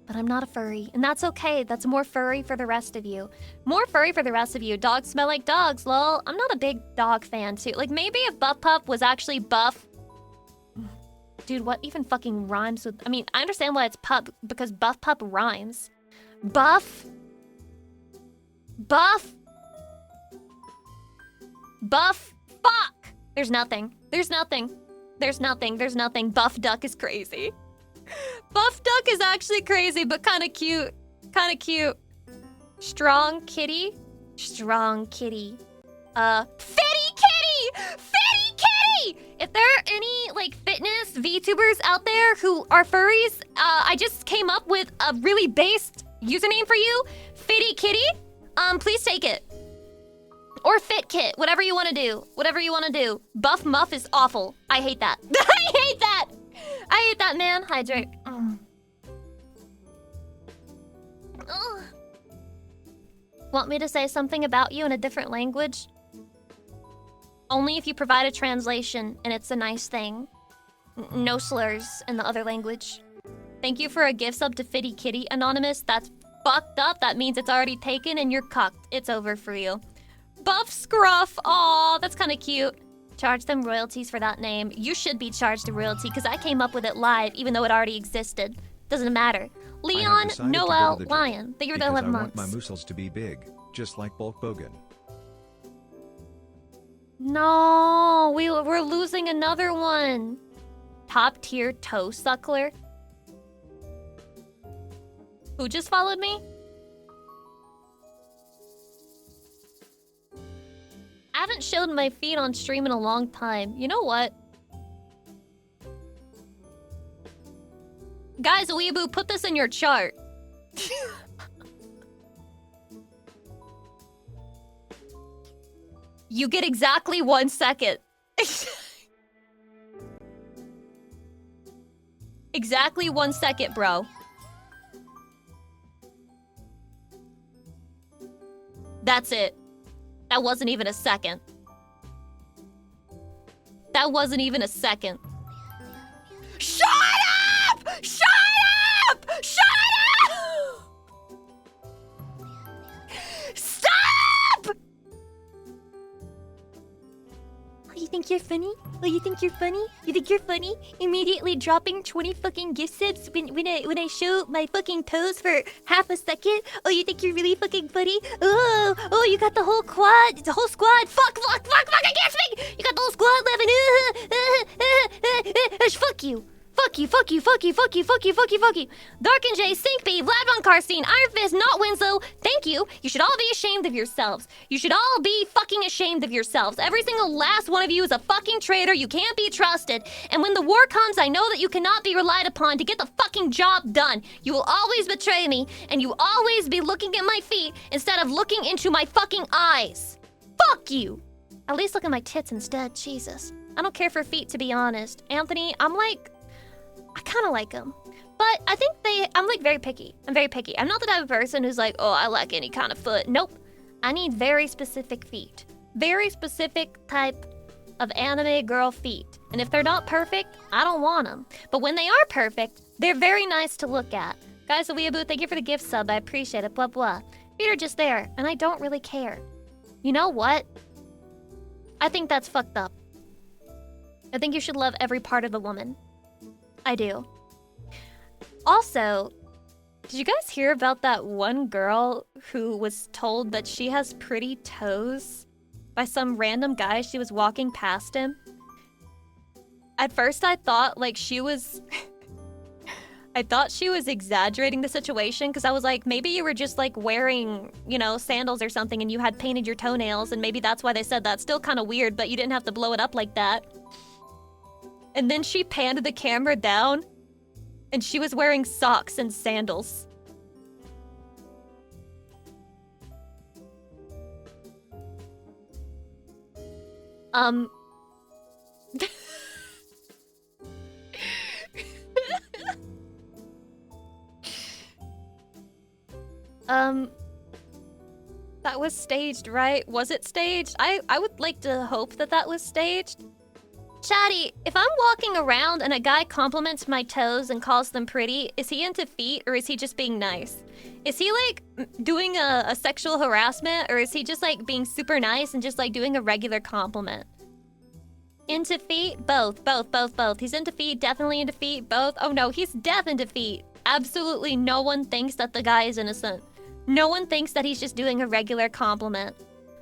But I'm not a furry, and that's okay. That's more furry for the rest of you. More furry for the rest of you. Dogs smell like dogs, lol. I'm not a big dog fan, too. Like, maybe if Buff Pup was actually buff... Dude, what even fucking rhymes with... I mean, I understand why it's pup, because Buff Pup rhymes. Buff... Buff... Buff... Fuck! There's nothing. There's nothing. There's nothing. There's nothing. Buff Duck is crazy. Buff Duck is actually crazy, but kind of cute. Kind of cute. Strong kitty. Strong kitty. Fitty kitty! Fitty kitty! If there are any, like, fitness VTubers out there who are furries, I just came up with a really based username for you. Fitty kitty. Please take it. Or Fit Kit, whatever you want to do. Whatever you want to do. Buff Muff is awful. I hate that. I hate that! I hate that, man. Hydrate. Want me to say something about you in a different language? Only if you provide a translation, and it's a nice thing. No slurs in the other language. Thank you for a gift sub to Fitty Kitty, Anonymous. That's fucked up. That means it's already taken and you're cucked. It's over for you. Buff Scruff. Aw, that's kind of cute. Charge them royalties for that name. You should be charged a royalty because I came up with it live, even though it already existed. Doesn't matter. Leon Noel Lion. Thank you for the 11 months. I want my muscles to be big, just like Bulk Bogan. No, we're losing another one. Top tier toe suckler. Who just followed me? I haven't showed my feet on stream in a long time. You know what? Guys, Weeaboo, put this in your chart. You get exactly 1 second. Exactly 1 second, bro. That's it. That wasn't even a second. That wasn't even a second. Shut up! Shut up! Shut up! Stop! Oh, you think you're funny? Oh, you think you're funny? You think you're funny? Immediately dropping 20 fucking gift subs when I show my fucking toes for half a second? Oh, you think you're really fucking funny? Oh, you got the whole quad, the whole squad. Fuck, I can't speak! You got the whole squad laughing. Fuck you. Fuck you. Dark and J, Sinkby, Vlad Von Karstein, Iron Fist, Not Winslow, thank you. You should all be ashamed of yourselves. You should all be fucking ashamed of yourselves. Every single last one of you is a fucking traitor. You can't be trusted. And when the war comes, I know that you cannot be relied upon to get the fucking job done. You will always betray me, and you will always be looking at my feet instead of looking into my fucking eyes. Fuck you. At least look at my tits instead, Jesus. I don't care for feet, to be honest. Anthony, I kind of like them. But I think I'm like very picky. I'm very picky. I'm not the type of person who's like, oh, I like any kind of foot. Nope. I need very specific feet. Very specific type of anime girl feet. And if they're not perfect, I don't want them. But when they are perfect, they're very nice to look at. Guys, so Weeaboo, thank you for the gift sub. I appreciate it. Blah, blah. Feet are just there, and I don't really care. You know what? I think that's fucked up. I think you should love every part of the woman. I do. Also, Did you guys hear about that one girl who was told that she has pretty toes by some random guy she was walking past him? At first I thought like she was... I thought she was exaggerating the situation because I was like, maybe you were just like wearing, you know, sandals or something and you had painted your toenails and maybe that's why they said that. Still kind of weird, but you didn't have to blow it up like that. And then she panned the camera down and she was wearing socks and sandals. That was staged, right? Was it staged? I would like to hope that that was staged. Chatty, if I'm walking around and a guy compliments my toes and calls them pretty, is he into feet or is he just being nice? Is he like doing a sexual harassment or is he just like being super nice and just like doing a regular compliment? Into feet? Both. He's into feet, definitely into feet, both. Oh no, he's deaf into feet. Absolutely no one thinks that the guy is innocent. No one thinks that he's just doing a regular compliment.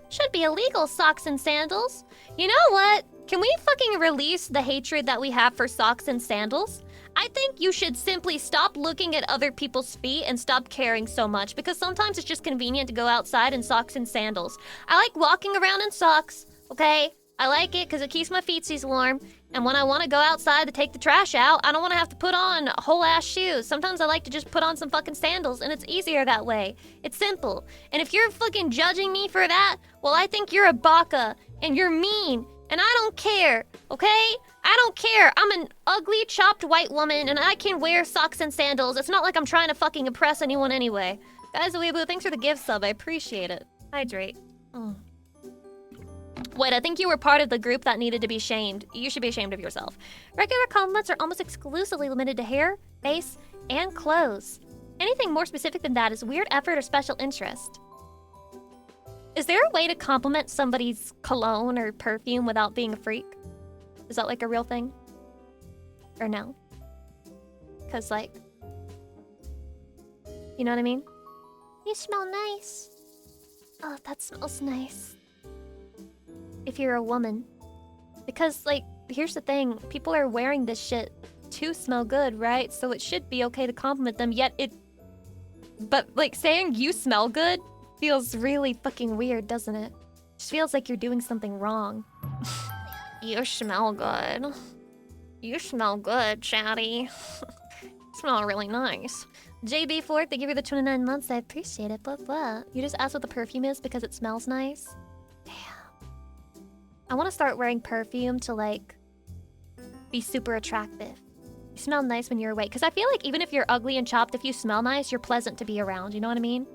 Should be illegal, socks and sandals. You know what? Can we fucking release the hatred that we have for socks and sandals? I think you should simply stop looking at other people's feet and stop caring so much because sometimes it's just convenient to go outside in socks and sandals. I like walking around in socks, okay? I like it because it keeps my feetsies warm. And when I want to go outside to take the trash out, I don't want to have to put on whole-ass shoes. Sometimes I like to just put on some fucking sandals, and it's easier that way. It's simple. And if you're fucking judging me for that, well, I think you're a baka, and you're mean, and I don't care, okay? I don't care. I'm an ugly, chopped white woman, and I can wear socks and sandals. It's not like I'm trying to fucking impress anyone anyway. Guys, Weeaboo, thanks for the gift sub. I appreciate it. Hydrate. Oh. Wait, I think you were part of the group that needed to be shamed. You should be ashamed of yourself. Regular compliments are almost exclusively limited to hair, face, and clothes. Anything more specific than that is weird effort or special interest. Is there a way to compliment somebody's cologne or perfume without being a freak? Is that like a real thing? Or no? Because like... You know what I mean? You smell nice. Oh, that smells nice. If you're a woman. Because, like, here's the thing. People are wearing this shit to smell good, right? So it should be okay to compliment them, yet it... But, like, saying you smell good feels really fucking weird, doesn't it? Just feels like you're doing something wrong. You smell good. You smell good, chatty. Smell really nice. JB4, thank you for the 29 months. I appreciate it. Blah, blah. You just asked what the perfume is because it smells nice? Damn. I want to start wearing perfume to, like, be super attractive. You smell nice when you're awake. Because I feel like even if you're ugly and chopped, if you smell nice, you're pleasant to be around. You know what I mean?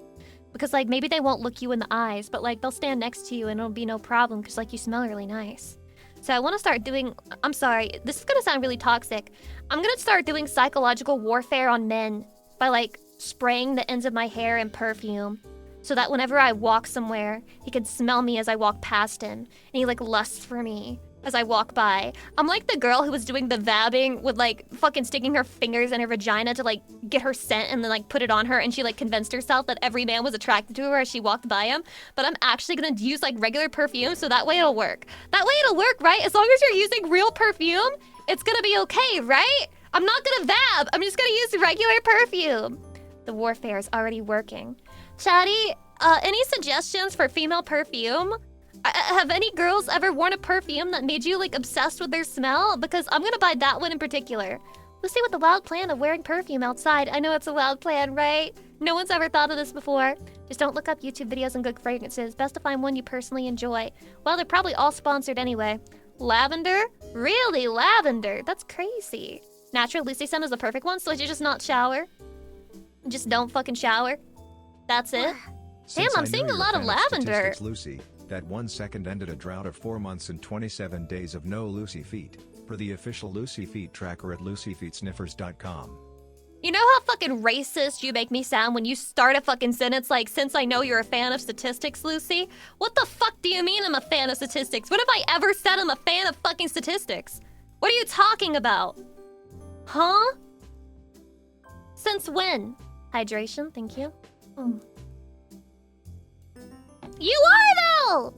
Because, like, maybe they won't look you in the eyes, but, like, they'll stand next to you and it'll be no problem because, like, you smell really nice. So I want to start doing... I'm sorry, this is going to sound really toxic. I'm going to start doing psychological warfare on men by, like, spraying the ends of my hair in perfume. So that whenever I walk somewhere, he can smell me as I walk past him. And he, like, lusts for me as I walk by. I'm like the girl who was doing the vabbing with, like, fucking sticking her fingers in her vagina to, like, get her scent and then, like, put it on her. And she, like, convinced herself that every man was attracted to her as she walked by him. But I'm actually gonna use, like, regular perfume so that way it'll work. That way it'll work, right? As long as you're using real perfume, it's gonna be okay, right? I'm not gonna vab. I'm just gonna use regular perfume. The warfare is already working. Chatty, any suggestions for female perfume? Have any girls ever worn a perfume that made you, like, obsessed with their smell? Because I'm gonna buy that one in particular. Let's see what the wild plan of wearing perfume outside. I know it's a wild plan, right? No one's ever thought of this before. Just don't look up YouTube videos on good fragrances. Best to find one you personally enjoy. Well, they're probably all sponsored anyway. Lavender? Really? Lavender? That's crazy. Natural Lucy scent is the perfect one, so you just not shower? Just don't fucking shower? That's it? Damn, I'm seeing a lot of lavender. Lucy, that 1 second ended a drought of 4 months and 27 days of no Lucy feet, per the official Lucy feet tracker at lucyfeetsniffers.com. You know how fucking racist you make me sound when you start a fucking sentence like, since I know you're a fan of statistics, Lucy? What the fuck do you mean I'm a fan of statistics? When have I ever said I'm a fan of fucking statistics? What are you talking about? Huh? Since when? Hydration, thank you. You are, though!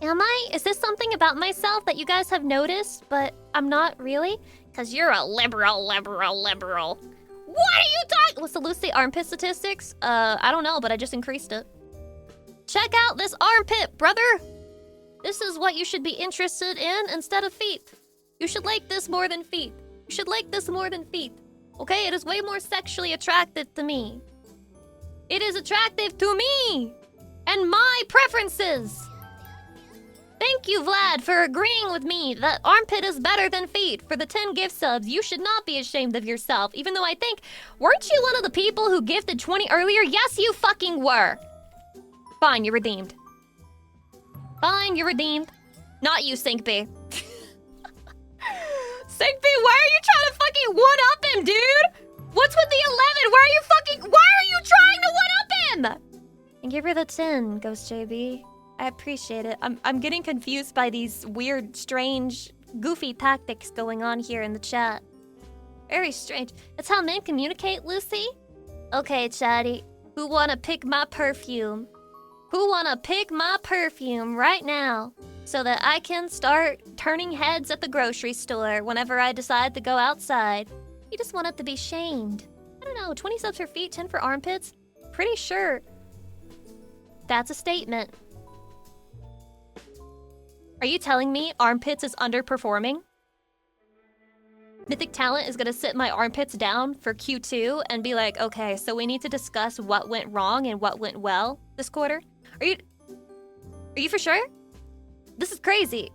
Am I? Is this something about myself that you guys have noticed, but I'm not really? Because you're a liberal. What are you talking? What's the Lucy armpit statistics? I don't know, but I just increased it. Check out this armpit, brother! This is what you should be interested in instead of feet. You should like this more than feet. You should like this more than feet. Okay, it is way more sexually attractive to me. It is attractive to me! And my preferences! Thank you, Vlad, for agreeing with me that armpit is better than feet. For the 10 gift subs, you should not be ashamed of yourself. Even though I think, weren't you one of the people who gifted 20 earlier? Yes, you fucking were. Fine, you're redeemed. Fine, you're redeemed. Not you, Syncby. Syncby, why are you trying to fucking one-up him, dude? What's with the 11? Why are you trying to one-up him? And give her the 10, Ghost JB. I appreciate it. I'm getting confused by these weird, strange, goofy tactics going on here in the chat. Very strange. That's how men communicate, Lucy? Okay, chatty. Who wanna pick my perfume? Who wanna pick my perfume right now? So that I can start turning heads at the grocery store whenever I decide to go outside. You just want it to be shamed. I don't know, 20 subs for feet, 10 for armpits? Pretty sure that's a statement. Are you telling me armpits is underperforming? Mythic Talent is gonna sit my armpits down for Q2 and be like, okay, so we need to discuss what went wrong and what went well this quarter? Are you for sure? This is crazy.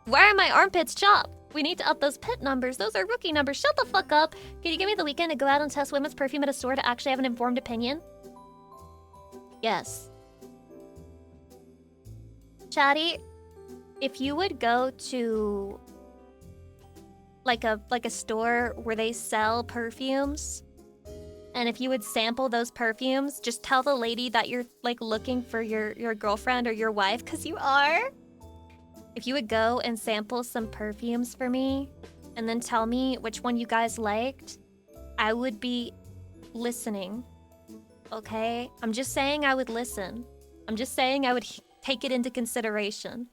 Why are my armpits chopped? We need to up those pit numbers. Those are rookie numbers. Shut the fuck up. Can you give me the weekend to go out and test women's perfume at a store to actually have an informed opinion? Yes. Chatty, if you would go to like a store where they sell perfumes, and if you would sample those perfumes, just tell the lady that you're like looking for your girlfriend or your wife, because you are. If you would go and sample some perfumes for me, and then tell me which one you guys liked, I would be listening. Okay? I'm just saying I would listen. I'm just saying I would take it into consideration.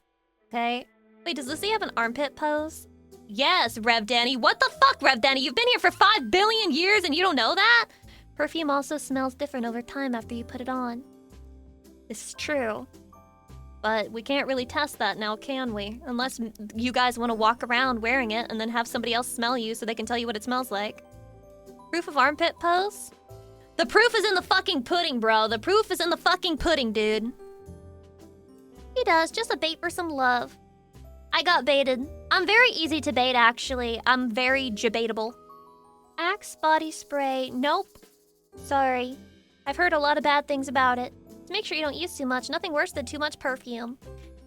Okay? Wait, does Lucy have an armpit pose? Yes, Rev Danny. What the fuck, Rev Danny? You've been here for 5 billion years and you don't know that? Perfume also smells different over time after you put it on. This is true. But we can't really test that now, can we? Unless you guys want to walk around wearing it and then have somebody else smell you so they can tell you what it smells like. Proof of armpit pose? The proof is in the fucking pudding, bro. The proof is in the fucking pudding, dude. He does, just a bait for some love. I got baited. I'm very easy to bait, actually. I'm very jabaitable. Axe body spray. Nope. Sorry. I've heard a lot of bad things about it. To make sure you don't use too much, nothing worse than too much perfume.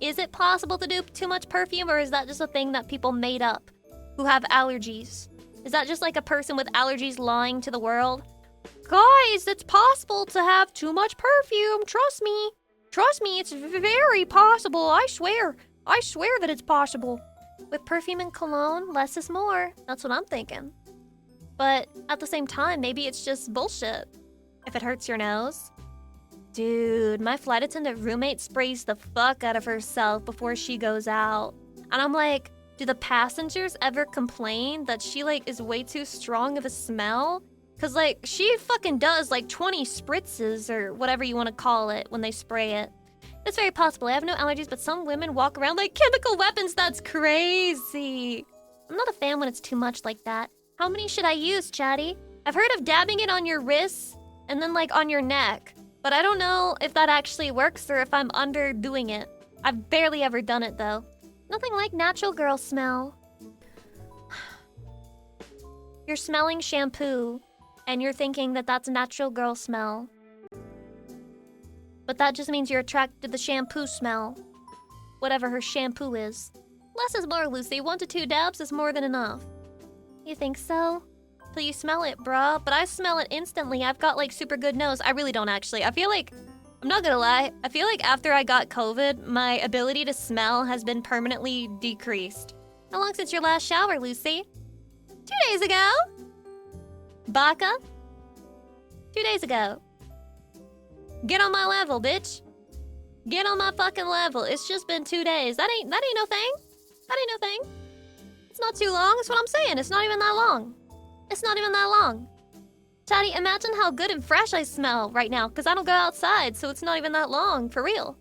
Is it possible to do too much perfume, or is that just a thing that people made up who have allergies? Is that just like a person with allergies lying to the world? Guys, it's possible to have too much perfume. Trust me. Trust me, it's very possible. I swear. I swear that it's possible. With perfume and cologne, less is more. That's what I'm thinking. But at the same time, maybe it's just bullshit. If it hurts your nose. Dude, my flight attendant roommate sprays the fuck out of herself before she goes out. And I'm like, do the passengers ever complain that she like is way too strong of a smell? Cause like, she fucking does like 20 spritzes or whatever you want to call it when they spray it. It's very possible. I have no allergies, but some women walk around like chemical weapons. That's crazy. I'm not a fan when it's too much like that. How many should I use, Chatty? I've heard of dabbing it on your wrists and then like on your neck. But I don't know if that actually works or if I'm underdoing it. I've barely ever done it though. Nothing like natural girl smell. You're smelling shampoo and you're thinking that that's natural girl smell. But that just means you're attracted to the shampoo smell. Whatever her shampoo is. Less is more, Lucy. 1 to 2 dabs is more than enough. You think so? Till you smell it, bruh. But I smell it instantly. I've got like super good nose. I really don't actually. I feel like, I'm not gonna lie, I feel like after I got COVID, my ability to smell has been permanently decreased. How long since your last shower, Lucy? 2 days ago. Baka? 2 days ago. Get on my level, bitch. Get on my fucking level. It's just been 2 days. That ain't no thing. That ain't no thing. It's not too long. That's what I'm saying. It's not even that long. It's not even that long. Chatty, imagine how good and fresh I smell right now, because I don't go outside, so it's not even that long, for real.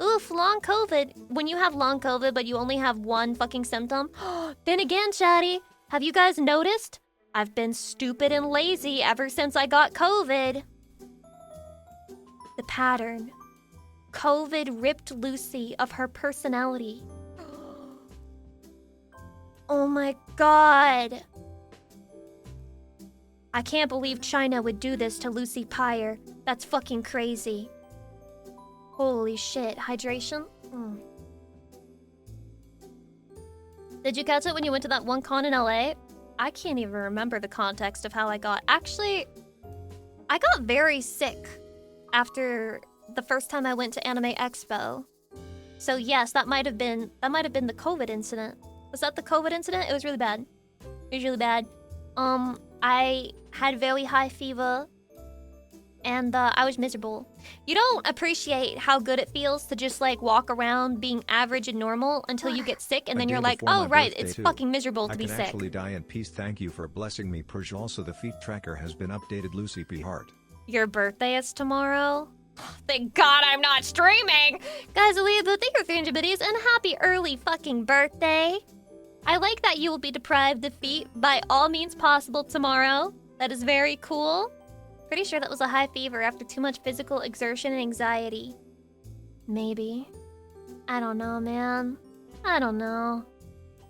Oof, long COVID. When you have long COVID, but you only have one fucking symptom. Then again, Chatty, have you guys noticed? I've been stupid and lazy ever since I got COVID. The pattern. COVID ripped Lucy of her personality. Oh my god. I can't believe China would do this to Lucy Pyre. That's fucking crazy. Holy shit. Hydration? Did you catch it when you went to that one con in LA? I can't even remember the context of how I got. Actually, I got very sick after the first time I went to Anime Expo. So yes, that might have been the COVID incident. Was that the COVID incident? It was really bad. It was really bad. I had very high fever, and I was miserable. You don't appreciate how good it feels to just like walk around being average and normal until you get sick, and then you're like, oh right, it's fucking miserable to be sick. I can actually die in peace. Thank you for blessing me, Perj. Also, the feet tracker has been updated. Lucy P. Hart. Your birthday is tomorrow? Thank God I'm not streaming! Guys, leave the thank you for 300 biddies, and happy early fucking birthday! I like that you will be deprived of feet by all means possible tomorrow. That is very cool. Pretty sure that was a high fever after too much physical exertion and anxiety. Maybe. I don't know, man. I don't know.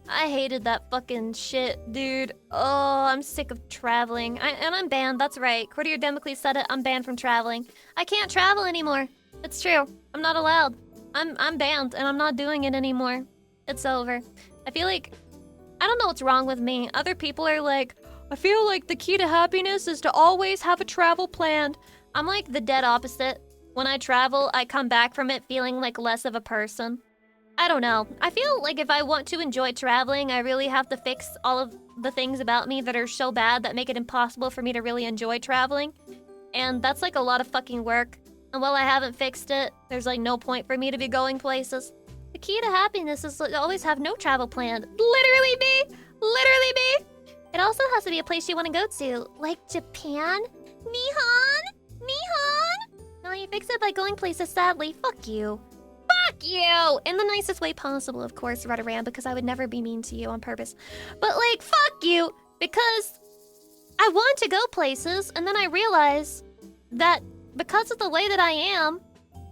I hated that fucking shit, dude. Oh, I'm sick of traveling. And I'm banned, that's right. Courtier Democles said it, I'm banned from traveling. I can't travel anymore. It's true. I'm not allowed. I'm banned, and I'm not doing it anymore. It's over. I feel like... I don't know what's wrong with me. Other people are like, I feel like the key to happiness is to always have a travel planned. I'm like the dead opposite. When I travel, I come back from it feeling like less of a person. I don't know. I feel like if I want to enjoy traveling, I really have to fix all of the things about me that are so bad that make it impossible for me to really enjoy traveling. And that's like a lot of fucking work. And while I haven't fixed it, there's like no point for me to be going places. The key to happiness is to always have no travel planned. Literally me! Literally me! It also has to be a place you want to go to. Like Japan? Nihon? Nihon? No, you fix it by going places, sadly. Fuck you. Fuck you! In the nicest way possible, of course, Rudaram, because I would never be mean to you on purpose. But like, fuck you! Because I want to go places, and then I realize that because of the way that I am,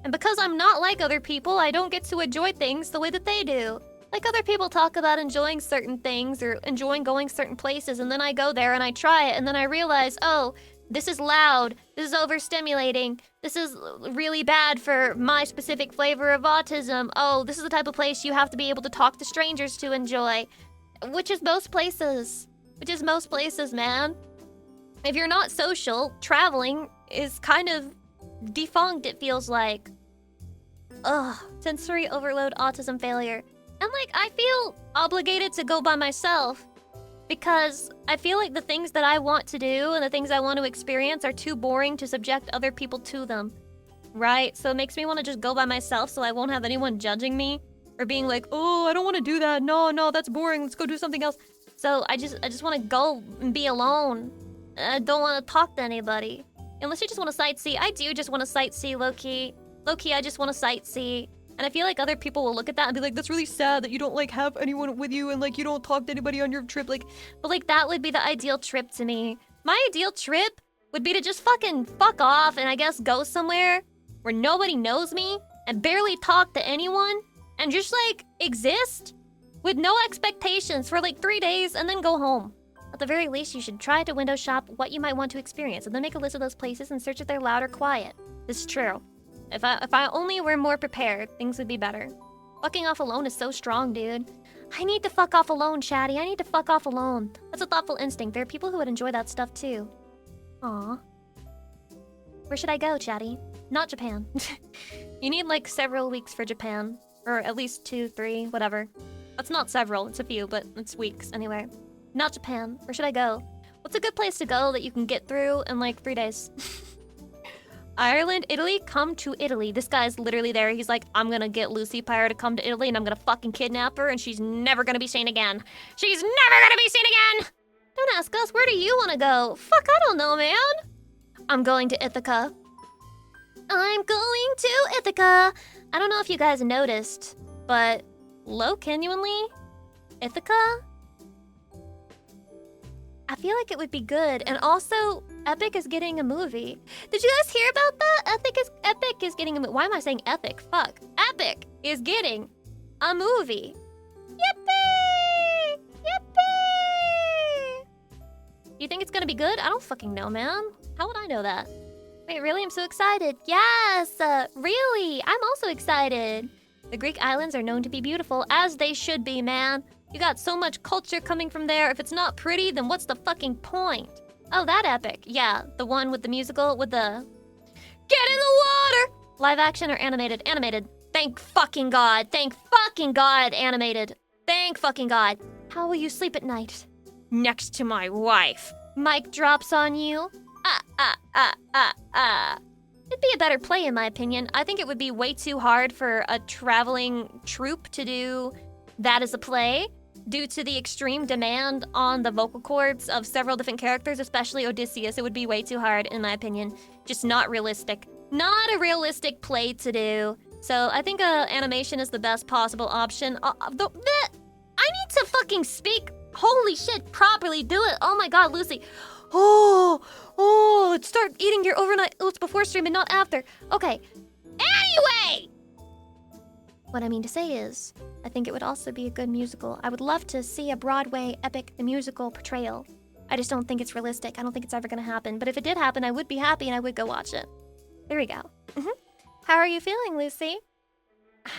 and because I'm not like other people, I don't get to enjoy things the way that they do. Like other people talk about enjoying certain things or enjoying going certain places, and then I go there and I try it, and then I realize, oh, this is loud, this is overstimulating, this is really bad for my specific flavor of autism. Oh, this is the type of place you have to be able to talk to strangers to enjoy. Which is most places. Which is most places, man. If you're not social, traveling is kind of defunct, it feels like. Ugh, sensory overload, autism failure. And like, I feel obligated to go by myself because I feel like the things that I want to do and the things I want to experience are too boring to subject other people to them. Right? So it makes me want to just go by myself so I won't have anyone judging me or being like, oh, I don't want to do that. No, that's boring. Let's go do something else. So I just want to go and be alone. I don't want to talk to anybody. Unless you just want to sightsee. I do just want to sightsee, low-key. Low-key, I just want to sightsee. And I feel like other people will look at that and be like, that's really sad that you don't, like, have anyone with you and, like, you don't talk to anybody on your trip. Like, but, like, that would be the ideal trip to me. My ideal trip would be to just fucking fuck off and I guess go somewhere where nobody knows me and barely talk to anyone and just, like, exist with no expectations for, like, 3 days and then go home. At the very least, you should try to window shop what you might want to experience and then make a list of those places and search if they're loud or quiet. This is true. If I only were more prepared, things would be better. Fucking off alone is so strong, dude. I need to fuck off alone, Chatty. I need to fuck off alone. That's a thoughtful instinct. There are people who would enjoy that stuff, too. Aw. Where should I go, Chatty? Not Japan. You need, like, several weeks for Japan. Or at least 2, 3, whatever. That's not several, it's a few, but it's weeks, anyway. Not Japan. Where should I go? What's a good place to go that you can get through in like 3 days? Ireland, Italy, come to Italy. This guy's literally there. He's like, I'm gonna get Lucy Pyre to come to Italy and I'm gonna fucking kidnap her and she's never gonna be seen again. She's never gonna be seen again! Don't ask us, where do you wanna go? Fuck, I don't know, man. I'm going to Ithaca. I'm going to Ithaca. I don't know if you guys noticed, but low genuinely, Ithaca? I feel like it would be good. And also, Epic is getting a movie. Did you guys hear about that? Epic is getting a movie. Why am I saying Epic? Fuck. Epic is getting a movie. Yippee! Yippee! You think it's gonna be good? I don't fucking know, man. How would I know that? Wait, really? I'm so excited. Yes! Really? I'm also excited. The Greek islands are known to be beautiful, as they should be, man. You got so much culture coming from there. If it's not pretty, then what's the fucking point? Oh, that Epic. Yeah, the one with the musical, with the... Get in the water! Live action or animated? Animated. Thank fucking God. Thank fucking God, animated. Thank fucking God. How will you sleep at night? Next to my wife. Mic drops on you. It'd be a better play, in my opinion. I think it would be way too hard for a traveling troupe to do that as a play, due to the extreme demand on the vocal cords of several different characters, especially Odysseus. It would be way too hard, in my opinion. Just not realistic. Not a realistic play to do. So I think animation is the best possible option. I need to fucking speak, holy shit, properly. Do it. Oh my God, Lucy. Oh, start eating your overnight oats before stream and not after. Okay. Anyway! What I mean to say is, I think it would also be a good musical. I would love to see a Broadway Epic the Musical portrayal. I just don't think it's realistic. I don't think it's ever gonna happen. But if it did happen, I would be happy and I would go watch it. There we go. How are you feeling, Lucy?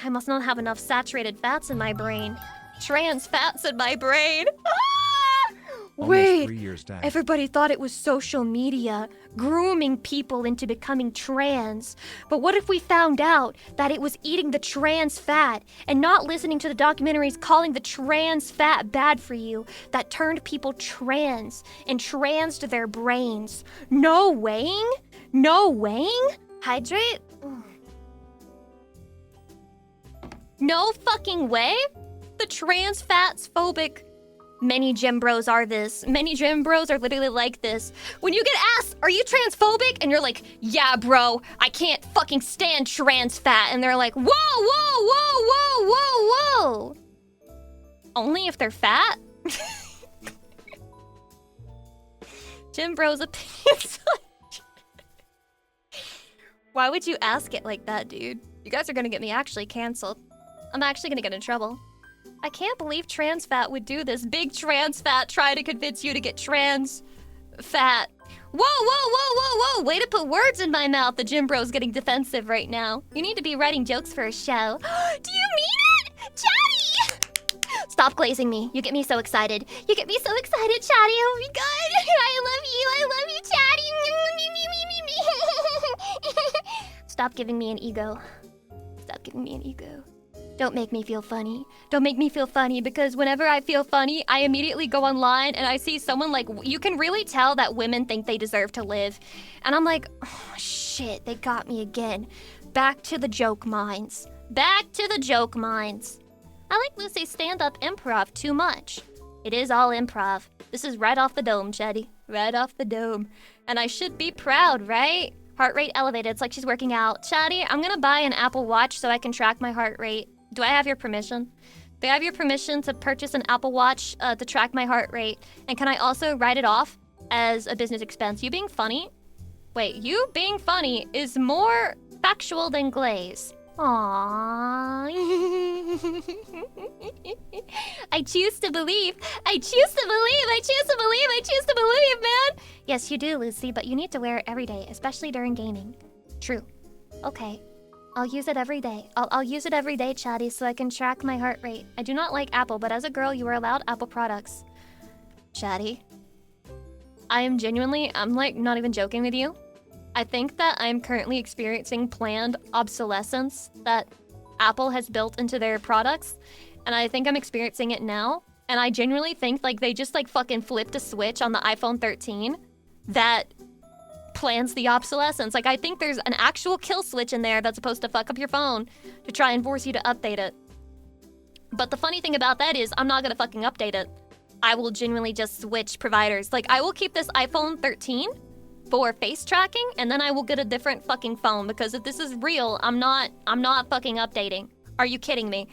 I must not have enough saturated fats in my brain. Trans fats in my brain. Wait, 3 years down. Everybody thought it was social media, grooming people into becoming trans. But what if we found out that it was eating the trans fat and not listening to the documentaries calling the trans fat bad for you that turned people trans and transed their brains? No weighing? No weighing? Hydrate? No fucking way? The trans fat's phobic. Many gym bros are this. Many gym bros are literally like this. When you get asked, are you transphobic? And you're like, yeah, bro, I can't fucking stand trans fat. And they're like, whoa, whoa, whoa, whoa, whoa, whoa. Only if they're fat? Gym bros' opinions. Why would you ask it like that, dude? You guys are gonna get me actually canceled. I'm actually gonna get in trouble. I can't believe trans fat would do this. Big trans fat try to convince you to get trans fat. Whoa, whoa, whoa, whoa, whoa. Way to put words in my mouth. The gym bro's getting defensive right now. You need to be writing jokes for a show. Do you mean it? Chatty! Stop glazing me. You get me so excited. You get me so excited, Chatty. Oh my God. I love you, Chatty. Stop giving me an ego. Stop giving me an ego. Don't make me feel funny. Don't make me feel funny, because whenever I feel funny, I immediately go online and I see someone like, you can really tell that women think they deserve to live. And I'm like, oh shit, they got me again. Back to the joke mines. Back to the joke mines. I like Lucy's stand-up improv too much. It is all improv. This is right off the dome, Chetty. Right off the dome. And I should be proud, right? Heart rate elevated. It's like she's working out. Chatty, I'm gonna buy an Apple Watch so I can track my heart rate. Do I have your permission? Do I have your permission to purchase an Apple Watch to track my heart rate? And can I also write it off as a business expense? You being funny? Wait, you being funny is more factual than glaze. Aww. I choose to believe. I choose to believe. I choose to believe. I choose to believe, man. Yes, you do, Lucy, but you need to wear it every day, especially during gaming. True. Okay. I'll use it every day. I'll use it every day, Chatty, so I can track my heart rate. I do not like Apple, but as a girl, you are allowed Apple products. Chatty. I am genuinely, I'm like not even joking with you. I think that I'm currently experiencing planned obsolescence that Apple has built into their products. And I think I'm experiencing it now. And I genuinely think like they just like fucking flipped a switch on the iPhone 13 that plans the obsolescence. Like I think there's an actual kill switch in there that's supposed to fuck up your phone to try and force you to update it. But the funny thing about that is I'm not gonna fucking update it. I will genuinely just switch providers. Like I will keep this iPhone 13 for face tracking, and then I will get a different fucking phone, because if this is real, I'm not fucking updating. Are you kidding me?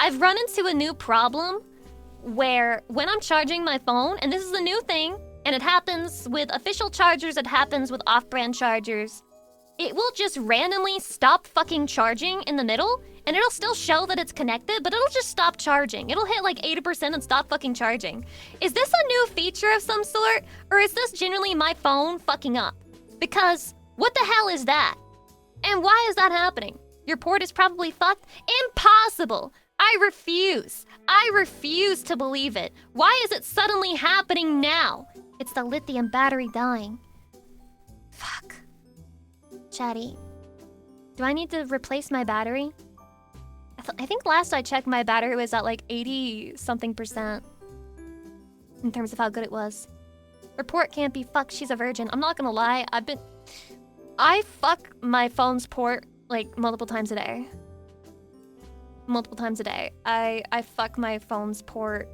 I've run into a new problem where when I'm charging my phone, and this is a new thing, and it happens with official chargers, it happens with off-brand chargers, it will just randomly stop fucking charging in the middle, and it'll still show that it's connected, but it'll just stop charging. It'll hit like 80% and stop fucking charging. Is this a new feature of some sort, or is this genuinely my phone fucking up? Because what the hell is that? And why is that happening? Your port is probably fucked? Impossible! I refuse. I refuse to believe it. Why is it suddenly happening now? It's the lithium battery dying. Fuck. Chatty, do I need to replace my battery? I think last I checked my battery was at like 80-something% in terms of how good it was. Her port can't be fucked, she's a virgin. I'm not gonna lie, I fuck my phone's port like multiple times a day. Multiple times a day. I fuck my phone's port,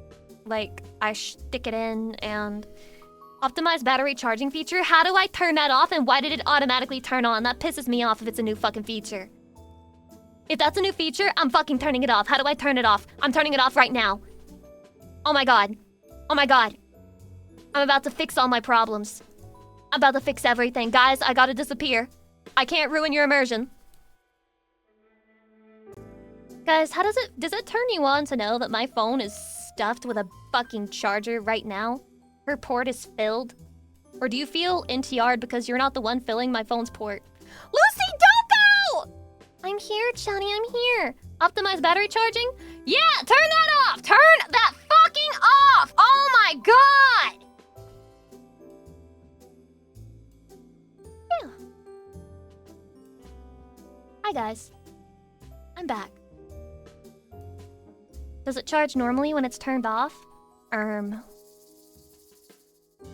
like I stick it in and... Optimized battery charging feature? How do I turn that off, and why did it automatically turn on? That pisses me off if it's a new fucking feature. If that's a new feature, I'm fucking turning it off. How do I turn it off? I'm turning it off right now. Oh my god. Oh my god. I'm about to fix all my problems. I'm about to fix everything. Guys, I gotta disappear. I can't ruin your immersion. Guys, how does it turn you on to know that my phone is stuffed with a fucking charger right now? Her port is filled? Or do you feel NTR'd because you're not the one filling my phone's port? Lucy, don't go! I'm here, Johnny, I'm here. Optimized battery charging? Yeah, turn that off! Turn that fucking off! Oh my god! Yeah. Hi, guys. I'm back. Does it charge normally when it's turned off?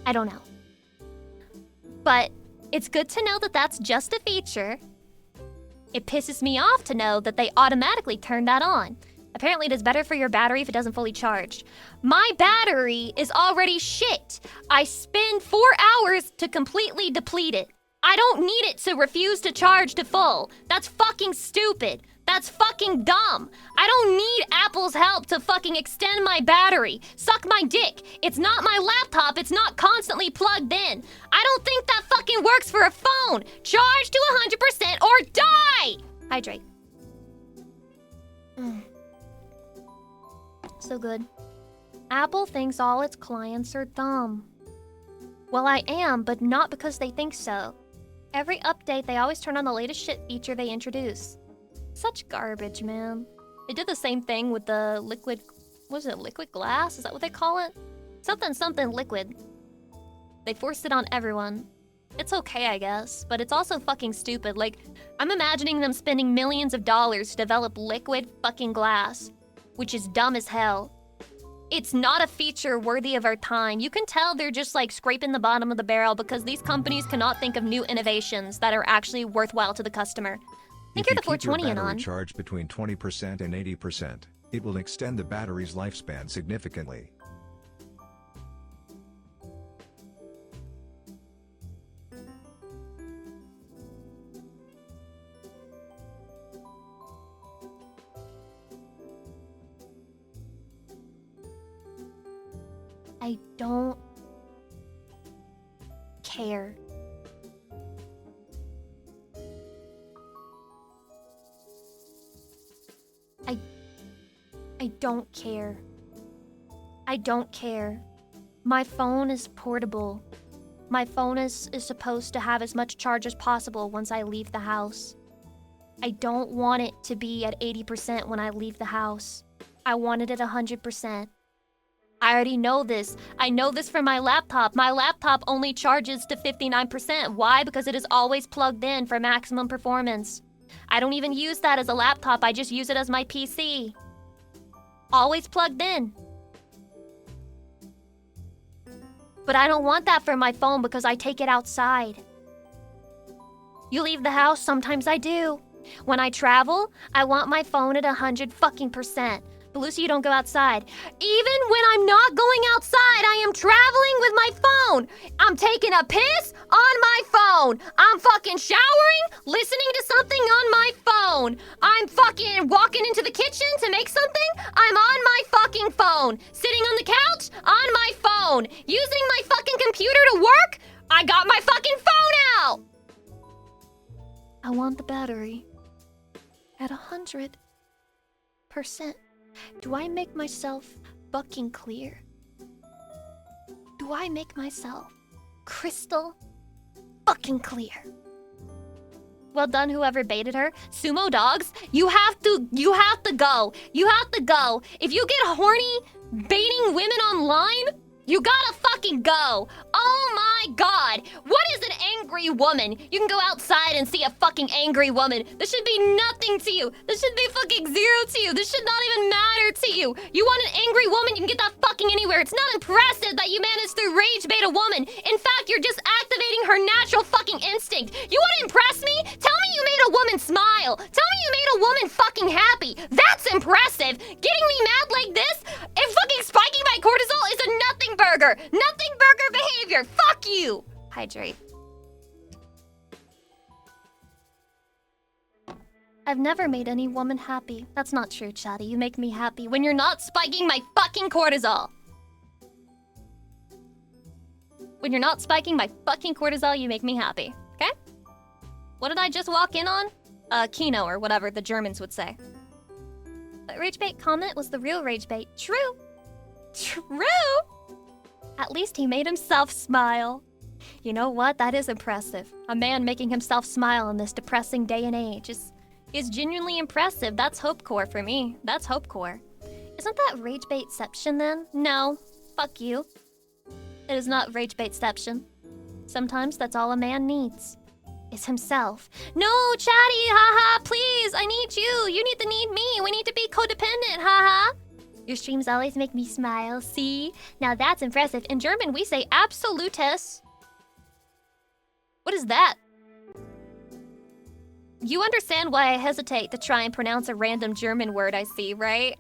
I don't know. But it's good to know that that's just a feature. It pisses me off to know that they automatically turn that on. Apparently it is better for your battery if it doesn't fully charge. My battery is already shit. I spend 4 hours to completely deplete it. I don't need it to refuse to charge to full. That's fucking stupid. That's fucking dumb. I don't need Apple's help to fucking extend my battery. Suck my dick. It's not my laptop. It's not constantly plugged in. I don't think that fucking works for a phone. Charge to 100% or die. Hydrate. So good. Apple thinks all its clients are dumb. Well, I am, but not because they think so. Every update, they always turn on the latest shit feature they introduce. Such garbage, man. They did the same thing with the liquid... What is it? Liquid glass? Is that what they call it? Something liquid. They forced it on everyone. It's okay, I guess, but it's also fucking stupid. Like, I'm imagining them spending millions of dollars to develop liquid fucking glass, which is dumb as hell. It's not a feature worthy of our time. You can tell they're just like scraping the bottom of the barrel because these companies cannot think of new innovations that are actually worthwhile to the customer. I think you're the 420 and on. If you keep your battery charged between 20% and 80%, it will extend the battery's lifespan significantly. I don't care. I don't care. I don't care. My phone is portable. My phone is supposed to have as much charge as possible once I leave the house. I don't want it to be at 80% when I leave the house. I want it at 100%. I already know this. I know this from my laptop. My laptop only charges to 59%. Why? Because it is always plugged in for maximum performance. I don't even use that as a laptop. I just use it as my PC. Always plugged in. But I don't want that for my phone because I take it outside. You leave the house, sometimes I do. When I travel, I want my phone at 100%. But Lucy, you don't go outside. Even when I'm not going outside, I am traveling with my phone. I'm taking a piss on my phone. I'm fucking showering, listening to something on my phone. I'm fucking walking into the kitchen to make something. I'm on my fucking phone. Sitting on the couch, on my phone. Using my fucking computer to work, I got my fucking phone out. I want the battery at 100%. Do I make myself fucking clear? Do I make myself crystal fucking clear? Well done, whoever baited her. Sumo dogs, you have to go. You have to go. If you get horny baiting women online, you gotta fucking go. Oh my god. What is an angry woman? You can go outside and see a fucking angry woman. This should be nothing to you. This should be fucking zero to you. This should not even matter to you. You want an angry woman, you can get that fucking anywhere. It's not impressive that you managed to rage bait a woman. In fact, you're just activating her natural fucking instinct. You wanna impress me? Tell me you made a woman smile. Tell me you made a woman fucking happy. That's impressive. Getting me mad like this and fucking spiking my cortisol is a nothing burger. Nothing burger behavior. Fuck you. Hydrate. I've never made any woman happy. That's not true, Chatty. You make me happy when you're not spiking my fucking cortisol. When you're not spiking my fucking cortisol, you make me happy. Okay? What did I just walk in on? Kino or whatever the Germans would say. But rage bait comment was the real rage bait. True. True. At least he made himself smile. You know what? That is impressive. A man making himself smile in this depressing day and age is genuinely impressive. That's hopecore for me. That's hopecore. Isn't that rage baitception then? No. Fuck you. It is not rage baitception. Sometimes that's all a man needs. Is himself. No, Chatty, haha, please, I need you. You need to need me. We need to be codependent, haha. Your streams always make me smile, see? Now that's impressive. In German, we say absolutes. What is that? You understand why I hesitate to try and pronounce a random German word I see, right?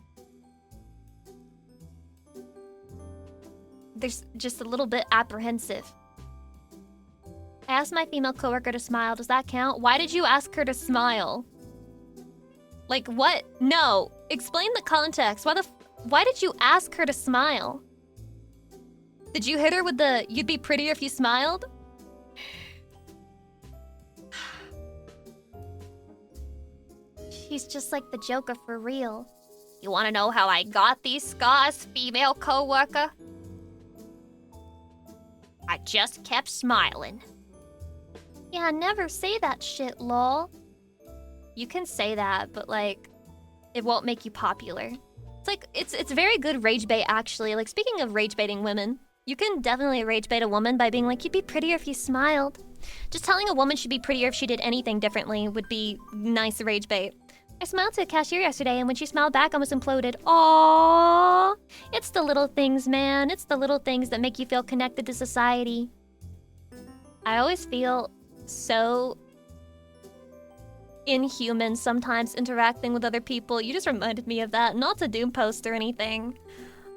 There's just a little bit apprehensive. I asked my female coworker to smile. Does that count? Why did you ask her to smile? Like, what? No. Explain the context. Why did you ask her to smile? Did you hit her with the, you'd be prettier if you smiled? She's just like the Joker for real. You wanna know how I got these scars, female coworker? I just kept smiling. Yeah, never say that shit, lol. You can say that, but like, it won't make you popular. It's like, it's very good rage bait, actually. Like, speaking of rage baiting women, you can definitely rage bait a woman by being like, you'd be prettier if you smiled. Just telling a woman she'd be prettier if she did anything differently would be nice rage bait. I smiled to a cashier yesterday, and when she smiled back, I almost imploded. Aww. It's the little things, man. It's the little things that make you feel connected to society. I always feel so inhuman sometimes interacting with other people. You just reminded me of that. Not to doom post or anything.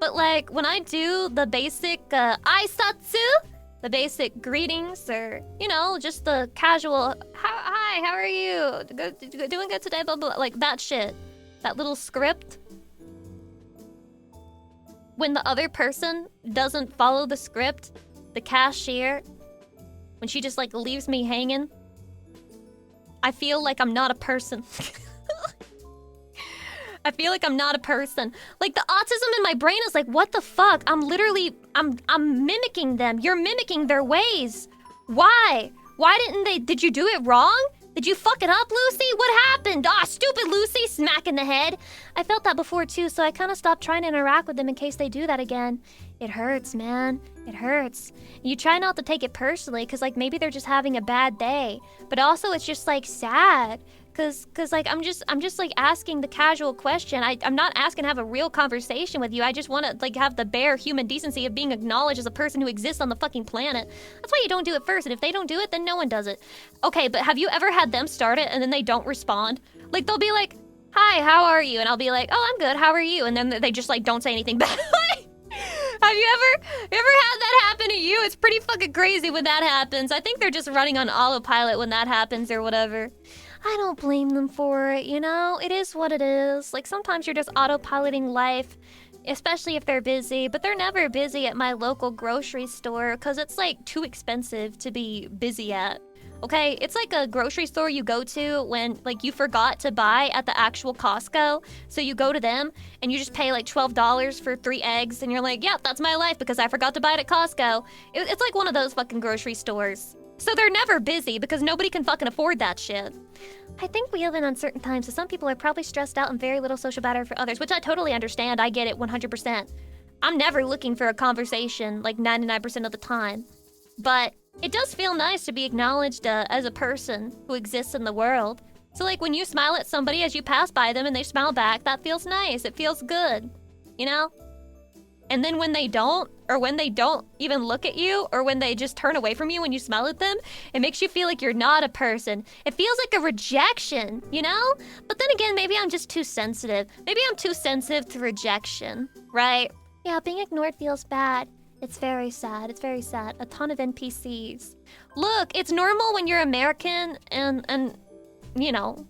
But like, when I do the basic aisatsu, the basic greetings, or, you know, just the casual, hi, how are you? Doing good today, blah, blah, like that shit. That little script. When the other person doesn't follow the script, the cashier, when she just like leaves me hanging, I feel like I'm not a person. I feel like I'm not a person. Like, the autism in my brain is like, what the fuck? I'm mimicking them. You're mimicking their ways. Why? Did you do it wrong? Did you fuck it up, Lucy? What happened? Ah, stupid Lucy, smack in the head. I felt that before too, so I kind of stopped trying to interact with them in case they do that again. It hurts, man. It hurts. You try not to take it personally, because like maybe they're just having a bad day. But also it's just like sad. Cause like I'm just like asking the casual question. I'm not asking to have a real conversation with you. I just want to like have the bare human decency of being acknowledged as a person who exists on the fucking planet. That's why you don't do it first, and if they don't do it, then no one does it. Okay, but have you ever had them start it and then they don't respond? Like they'll be like, "Hi, how are you?" And I'll be like, "Oh, I'm good. How are you?" And then they just like don't say anything back. Have you ever had that happen to you? It's pretty fucking crazy when that happens. I think they're just running on autopilot when that happens or whatever. I don't blame them for it, you know? It is what it is. Like, sometimes you're just autopiloting life, especially if they're busy, but they're never busy at my local grocery store because it's, like, too expensive to be busy at. Okay? It's like a grocery store you go to when, like, you forgot to buy at the actual Costco. So you go to them and you just pay, like, $12 for 3 eggs and you're like, yeah, that's my life because I forgot to buy it at Costco. It's like one of those fucking grocery stores. So they're never busy because nobody can fucking afford that shit. I think we live in uncertain times, so some people are probably stressed out and very little social battery for others, which I totally understand. I get it 100%. I'm never looking for a conversation like 99% of the time. But it does feel nice to be acknowledged as a person who exists in the world. So like when you smile at somebody as you pass by them and they smile back, that feels nice. It feels good, you know? And then when they don't, or when they don't even look at you, or when they just turn away from you when you smile at them, it makes you feel like you're not a person. It feels like a rejection, you know? But then again, maybe I'm just too sensitive. Maybe I'm too sensitive to rejection, right? Yeah, being ignored feels bad. It's very sad. It's very sad. A ton of NPCs. Look, it's normal when you're American and you know,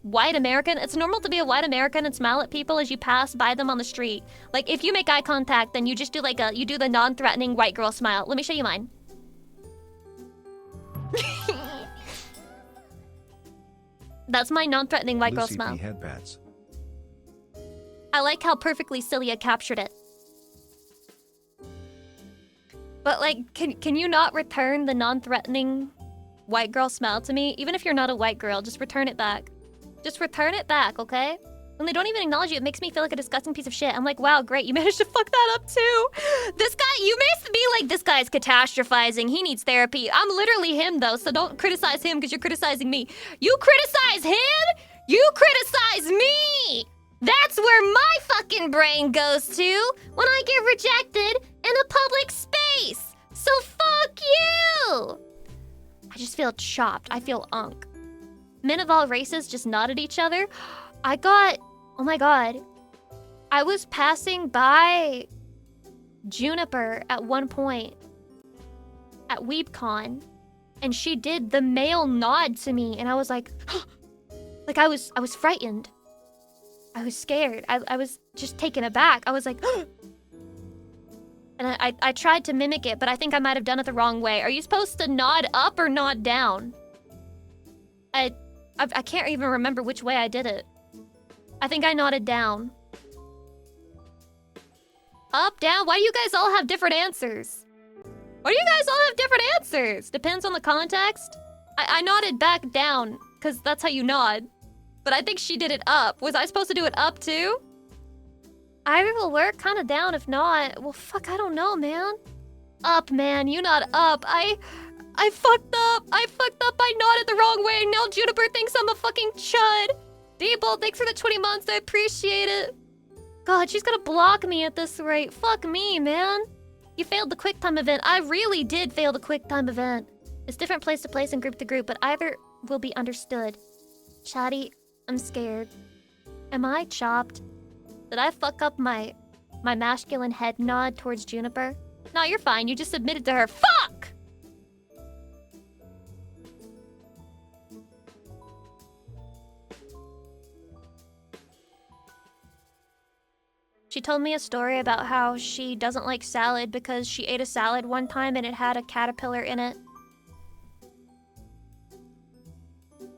white American. It's normal to be a white American and smile at people as you pass by them on the street. Like, if you make eye contact, then you just do like you do the non-threatening white girl smile. Let me show you mine. That's my non-threatening white girl smile. Lucy P. Headbats. I like how perfectly Cilia captured it. But like, can you not return the non-threatening white girl smile to me? Even if you're not a white girl, just return it back. Just return it back, okay? When they don't even acknowledge you, it makes me feel like a disgusting piece of shit. I'm like, wow, great, you managed to fuck that up too. This guy, you may be like, this guy's catastrophizing. He needs therapy. I'm literally him though, so don't criticize him because you're criticizing me. You criticize him? You criticize me! That's where my fucking brain goes to when I get rejected in a public space. So fuck you! I just feel chopped. I feel unk. Men of all races just nod at each other. Oh my god. I was passing by Juniper at one point at WeebCon, and she did the male nod to me, and I was like, like I was frightened. I was scared. I was just taken aback. I was like, and I tried to mimic it, but I think I might have done it the wrong way. Are you supposed to nod up or nod down? I can't even remember which way I did it. I think I nodded down. Up, down? Why do you guys all have different answers? Why do you guys all have different answers? Depends on the context. I nodded back down, because that's how you nod. But I think she did it up. Was I supposed to do it up too? Either will work, kind of down if not. Well, fuck, I don't know, man. Up, man, you nod up. I fucked up. I nodded the wrong way. Now Juniper thinks I'm a fucking chud. D-Bolt, thanks for the 20 months. I appreciate it. God, she's gonna block me at this rate. Fuck me, man. You failed the QuickTime event. I really did fail the QuickTime event. It's different place to place and group to group, but either will be understood. Chatty, I'm scared. Am I chopped? Did I fuck up my masculine head nod towards Juniper? No, you're fine. You just submitted to her. Fuck! She told me a story about how she doesn't like salad because she ate a salad one time and it had a caterpillar in it.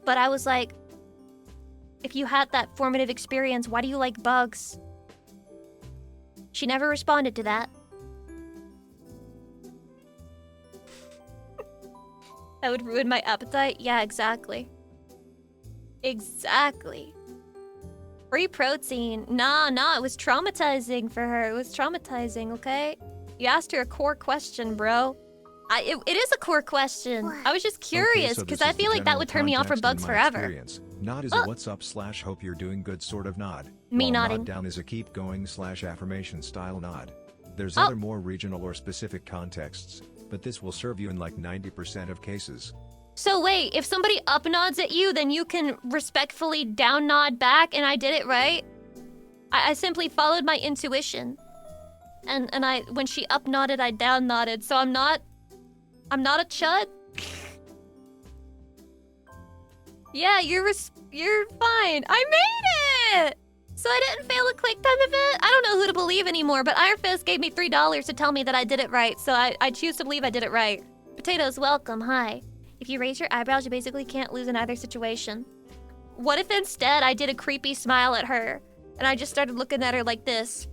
But I was like, if you had that formative experience, why do you like bugs? She never responded to that. That would ruin my appetite? Yeah, exactly. Exactly. Free protein. Nah, it was traumatizing for her. It was traumatizing, okay? You asked her a core question, bro. It is a core question. I was just curious, because I feel like that would turn me off from bugs forever. Nod is a what's up / hope you're doing good sort of nod. Me while nodding. Nod down is a keep going / affirmation style nod. There's other more regional or specific contexts, but this will serve you in like 90% of cases. So wait, if somebody up nods at you, then you can respectfully down nod back, and I did it right? I simply followed my intuition. And when she up nodded, I down nodded. So I'm not a chud? Yeah, you're fine. I made it! So I didn't fail a quick time event? I don't know who to believe anymore, but Iron Fist gave me $3 to tell me that I did it right, so I choose to believe I did it right. Potatoes, welcome, hi. If you raise your eyebrows, you basically can't lose in either situation. What if instead I did a creepy smile at her, and I just started looking at her like this?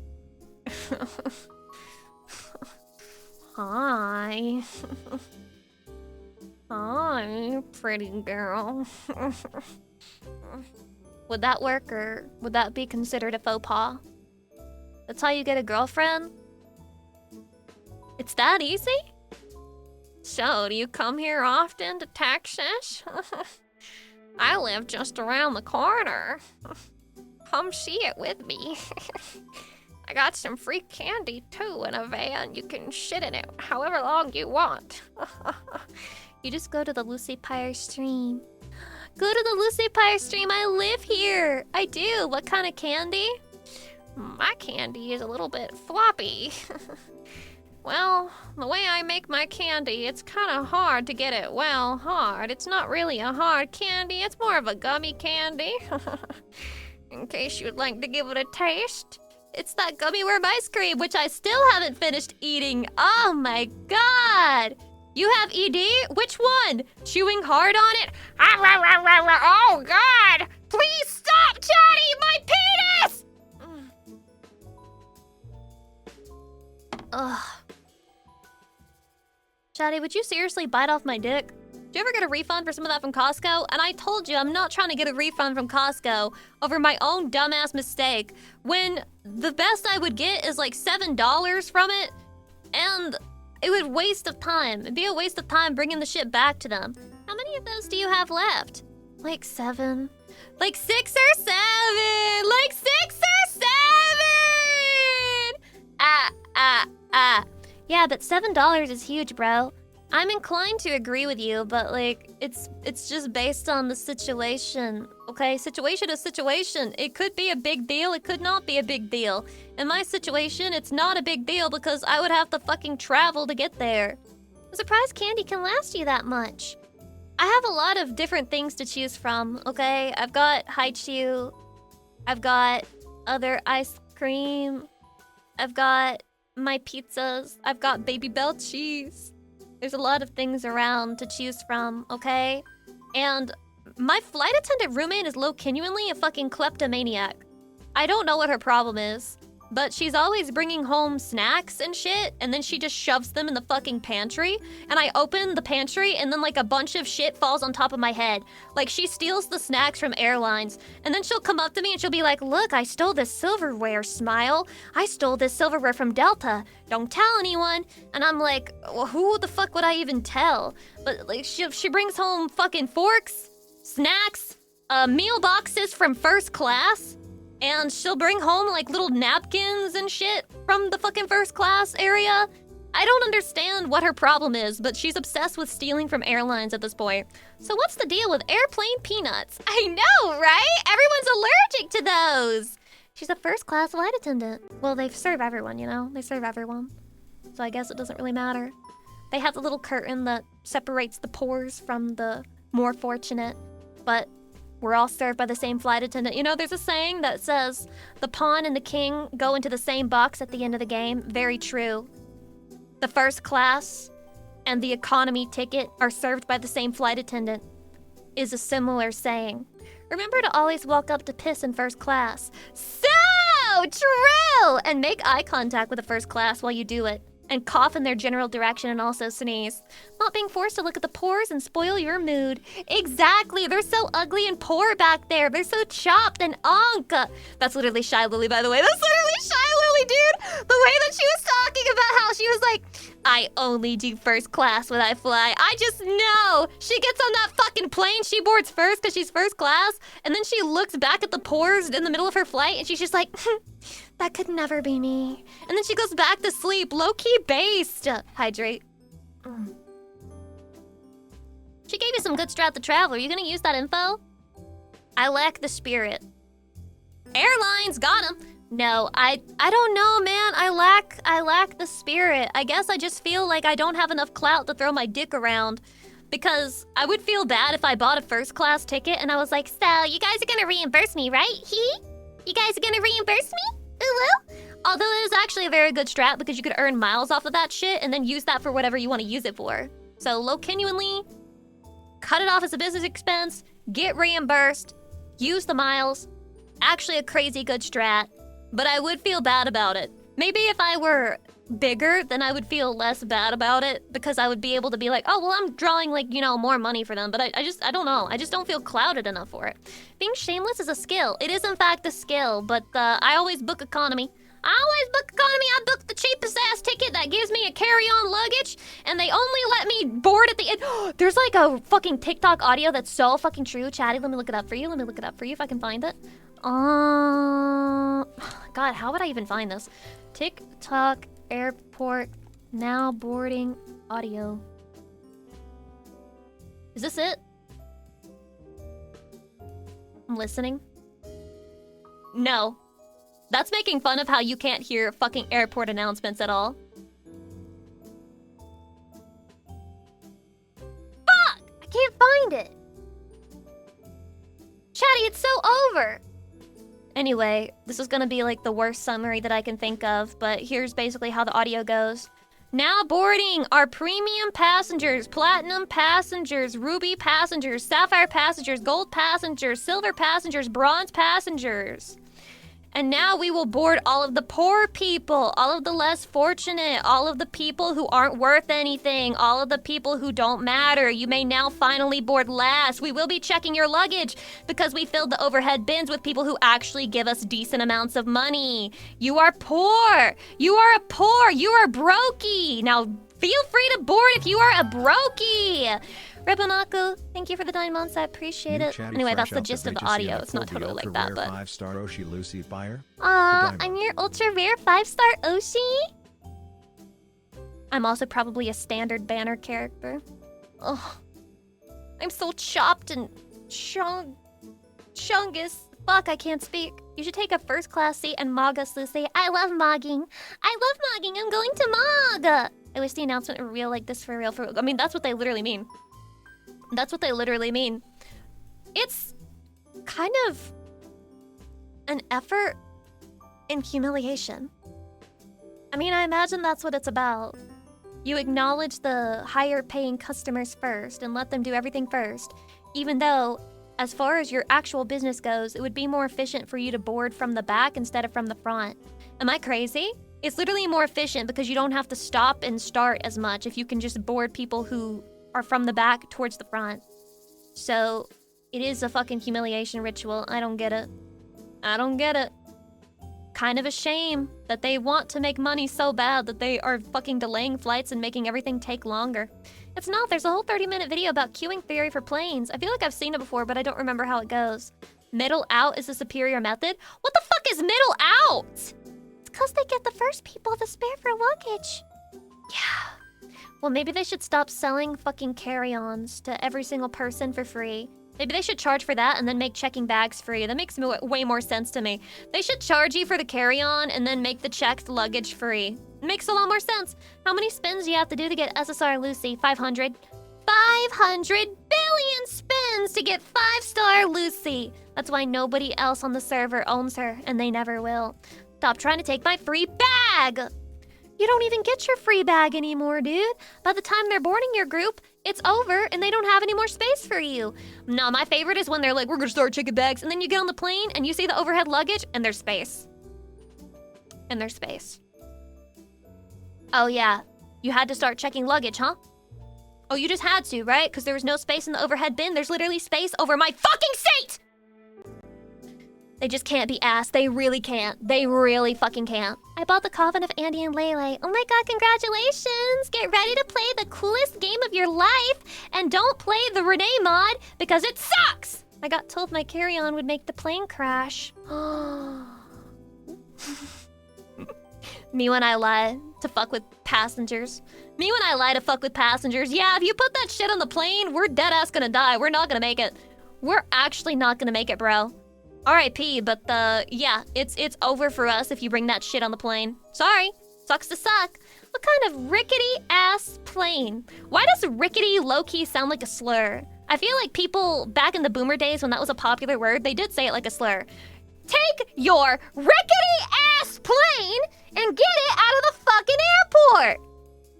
Hi. Hi, pretty girl. Would that work, or would that be considered a faux pas? That's how you get a girlfriend? It's that easy? So, do you come here often to Texas? I live just around the corner. Come see it with me. I got some free candy too in a van. You can shit in it however long you want. You just go to the Lucy Pyre stream. Go to the Lucy Pyre stream. I live here. I do. What kind of candy? My candy is a little bit floppy. Well, the way I make my candy, it's kind of hard to get it hard. It's not really a hard candy. It's more of a gummy candy. In case you'd like to give it a taste. It's that gummy worm ice cream, which I still haven't finished eating. Oh my god! You have ED? Which one? Chewing hard on it? Oh god! Please stop, Johnny! My penis! Ugh. Chatty, would you seriously bite off my dick? Did you ever get a refund for some of that from Costco? And I told you I'm not trying to get a refund from Costco over my own dumbass mistake, when the best I would get is like $7 from it, and it would waste of time. It'd be a waste of time bringing the shit back to them. How many of those do you have left? Like 7. Like 6 or 7! Like 6 or 7! Yeah, but $7 is huge, bro. I'm inclined to agree with you, but like, it's just based on the situation, okay? Situation is situation. It could be a big deal, it could not be a big deal. In my situation, it's not a big deal because I would have to fucking travel to get there. I'm surprised candy can last you that much. I have a lot of different things to choose from, okay? I've got Haichu, I've got other ice cream, I've got my pizzas, I've got Baby Bell cheese. There's a lot of things around to choose from, okay? And my flight attendant roommate is genuinely a fucking kleptomaniac. I don't know what her problem is, but she's always bringing home snacks and shit, and then she just shoves them in the fucking pantry, and I open the pantry, and then like a bunch of shit falls on top of my head. Like, she steals the snacks from airlines, and then she'll come up to me and she'll be like, look, I stole this silverware, Smile. I stole this silverware from Delta. Don't tell anyone. And I'm like, well, who the fuck would I even tell? But like, she brings home fucking forks, snacks, meal boxes from first class, and she'll bring home like little napkins and shit from the fucking first class area. I don't understand what her problem is, but she's obsessed with stealing from airlines at this point. So what's the deal with airplane peanuts? I know, right? Everyone's allergic to those. She's a first class flight attendant. Well, they serve everyone, you know? They serve everyone. So I guess it doesn't really matter. They have the little curtain that separates the poors from the more fortunate, but we're all served by the same flight attendant. You know, there's a saying that says, the pawn and the king go into the same box at the end of the game. Very true. The first class and the economy ticket are served by the same flight attendant is a similar saying. Remember to always walk up to piss in first class. So true! And make eye contact with the first class while you do it. And cough in their general direction and also sneeze. Not being forced to look at the pores and spoil your mood. Exactly, they're so ugly and poor back there. They're so chopped and onk. That's literally Shy Lily, by the way. That's literally Shy Lily, dude. The way that she was talking about how she was like, I only do first class when I fly. I just know. She gets on that fucking plane, she boards first because she's first class, and then she looks back at the pores in the middle of her flight, and she's just like, that could never be me. And then she goes back to sleep, low-key based. Hydrate. She gave you some good strat to travel. Are you gonna use that info? I lack the spirit. Airlines, got him. No, I don't know, man. I lack the spirit. I guess I just feel like I don't have enough clout to throw my dick around. Because I would feel bad if I bought a first class ticket and I was like, so, you guys are gonna reimburse me, right? You guys are gonna reimburse me? Ooh. Although it is actually a very good strat because you could earn miles off of that shit and then use that for whatever you want to use it for. So, low-genuinely, cut it off as a business expense, get reimbursed, use the miles. Actually a crazy good strat. But I would feel bad about it. Maybe if I were bigger, then I would feel less bad about it because I would be able to be like, oh, well, I'm drawing, like, you know, more money for them. But I don't know. I just don't feel clouded enough for it. Being shameless is a skill. It is, in fact, a skill, but I always book economy. I book the cheapest ass ticket that gives me a carry-on luggage, and they only let me board at the end. There's like a fucking TikTok audio that's so fucking true. Chatty, let me look it up for you. If I can find it. God, how would I even find this? TikTok airport now boarding audio. Is this it? I'm listening. No. That's making fun of how you can't hear fucking airport announcements at all. Fuck! I can't find it. Chatty, it's so over. Anyway, this is gonna be like the worst summary that I can think of, but here's basically how the audio goes. Now boarding our premium passengers, platinum passengers, ruby passengers, sapphire passengers, gold passengers, silver passengers, bronze passengers. And now we will board all of the poor people, all of the less fortunate, all of the people who aren't worth anything, all of the people who don't matter. You may now finally board last. We will be checking your luggage because we filled the overhead bins with people who actually give us decent amounts of money. You are poor. You are brokey. Now feel free to board if you are a brokey. Rebonako, thank you for the 9 months. I appreciate it. Anyway, that's the gist of the audio. It's not totally like that, but... 5-star Oshi Lucy Pyre. I'm your ultra rare 5-star Oshi. I'm also probably a standard banner character. Ugh. I'm so chopped and chungus. Fuck, I can't speak. You should take a first class seat and mog us, Lucy. I love mogging. I'm going to mog. I wish the announcement were real like this for real. I mean, that's what they literally mean. It's kind of an effort in humiliation. I mean, I imagine that's what it's about. You acknowledge the higher paying customers first and let them do everything first, even though, as far as your actual business goes, it would be more efficient for you to board from the back instead of from the front. Am I crazy? It's literally more efficient because you don't have to stop and start as much if you can just board people who are from the back towards the front. So, it is a fucking humiliation ritual. I don't get it. Kind of a shame that they want to make money so bad that they are fucking delaying flights and making everything take longer. It's not. There's a whole 30-minute video about queuing theory for planes. I feel like I've seen it before, but I don't remember how it goes. Middle out is the superior method? What the fuck is middle out? It's because they get the first people to spare for luggage. Yeah. Well, maybe they should stop selling fucking carry-ons to every single person for free. Maybe they should charge for that and then make checking bags free. That makes way more sense to me. They should charge you for the carry-on and then make the checked luggage free. It makes a lot more sense. How many spins do you have to do to get SSR Lucy? 500? 500 billion spins to get 5-star Lucy. That's why nobody else on the server owns her, and they never will. Stop trying to take my free bag! You don't even get your free bag anymore, dude. By the time they're boarding your group, it's over and they don't have any more space for you. No, my favorite is when they're like, we're gonna start checking bags, and then you get on the plane and you see the overhead luggage and there's space. Oh yeah, you had to start checking luggage, huh? Oh, you just had to, right? Because there was no space in the overhead bin. There's literally space over my fucking seat! They just can't be asked. They really can't. They really fucking can't. I bought the Coven of Andy and Lele. Oh my god, congratulations! Get ready to play the coolest game of your life, and don't play the Renee mod because it sucks! I got told my carry-on would make the plane crash. Me when I lie to fuck with passengers. Me when I lie to fuck with passengers. Yeah, if you put that shit on the plane, we're dead ass gonna die. We're not gonna make it. We're actually not gonna make it, bro. R.I.P. But yeah, it's over for us if you bring that shit on the plane. Sorry, sucks to suck. What kind of rickety ass plane? Why does rickety low-key sound like a slur? I feel like people back in the boomer days when that was a popular word, they did say it like a slur. Take your rickety ass plane and get it out of the fucking airport!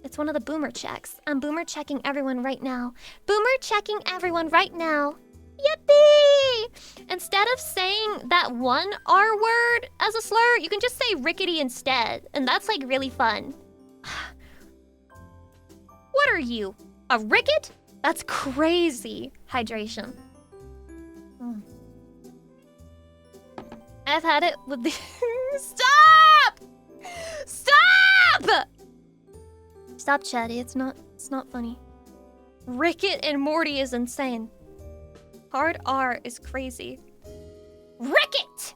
It's one of the boomer checks. I'm boomer checking everyone right now. Boomer checking everyone right now. Yippee! Instead of saying that one R word as a slur, you can just say rickety instead. And that's like really fun. What are you? A ricket? That's crazy. Hydration. I've had it with the... Stop! Stop! Stop, Chatty. It's not funny. Ricket and Morty is insane. Hard R is crazy. Ricket!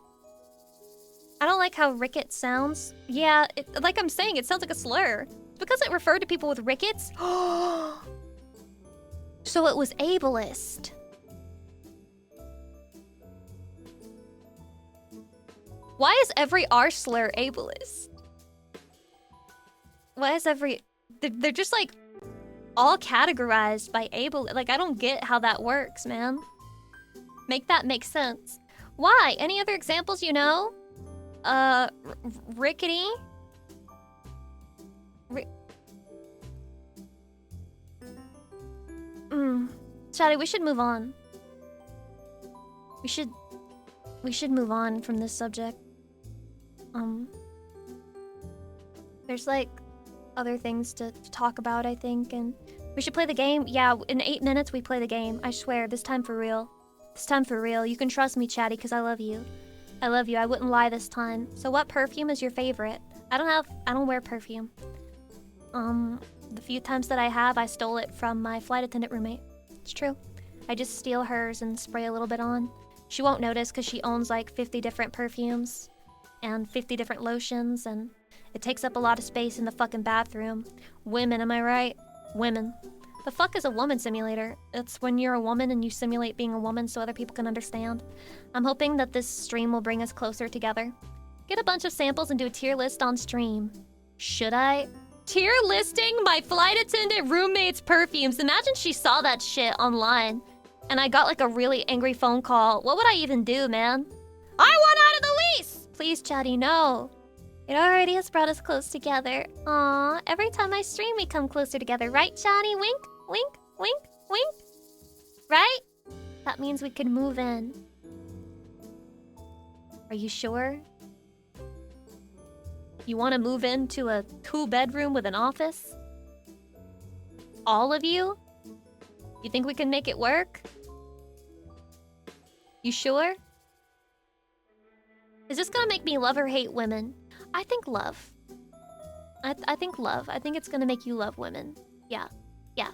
I don't like how ricket sounds. Yeah, like I'm saying, it sounds like a slur. It's because it referred to people with rickets. So it was ableist. Why is every R slur ableist? Why is every... They're just like all categorized by ableist. Like, I don't get how that works, man. Make that make sense. Why? Any other examples you know? Rickety? Chatty, we should move on. We should move on from this subject. There's like other things to talk about, I think, and we should play the game. Yeah, in 8 minutes we play the game. I swear, this time for real. This time for real. You can trust me, Chatty, because I love you. I love you. I wouldn't lie this time. So what perfume is your favorite? I don't wear perfume. The few times that I have, I stole it from my flight attendant roommate. It's true. I just steal hers and spray a little bit on. She won't notice because she owns like 50 different perfumes and 50 different lotions, and it takes up a lot of space in the fucking bathroom. Women, am I right? Women. The fuck is a woman simulator? It's when you're a woman and you simulate being a woman so other people can understand. I'm hoping that this stream will bring us closer together. Get a bunch of samples and do a tier list on stream. Should I? Tier listing my flight attendant roommate's perfumes. Imagine she saw that shit online and I got like a really angry phone call. What would I even do, man? I want out of the lease! Please, Chatty, no. It already has brought us close together. Aww, every time I stream we come closer together, right, Chatty? Wink, wink, wink, wink. Right? That means we could move in. Are you sure? You want to move into a 2-bedroom with an office? All of you? You think we can make it work? You sure? Is this gonna make me love or hate women? I think love. I think love. I think it's gonna make you love women. Yeah. Yeah.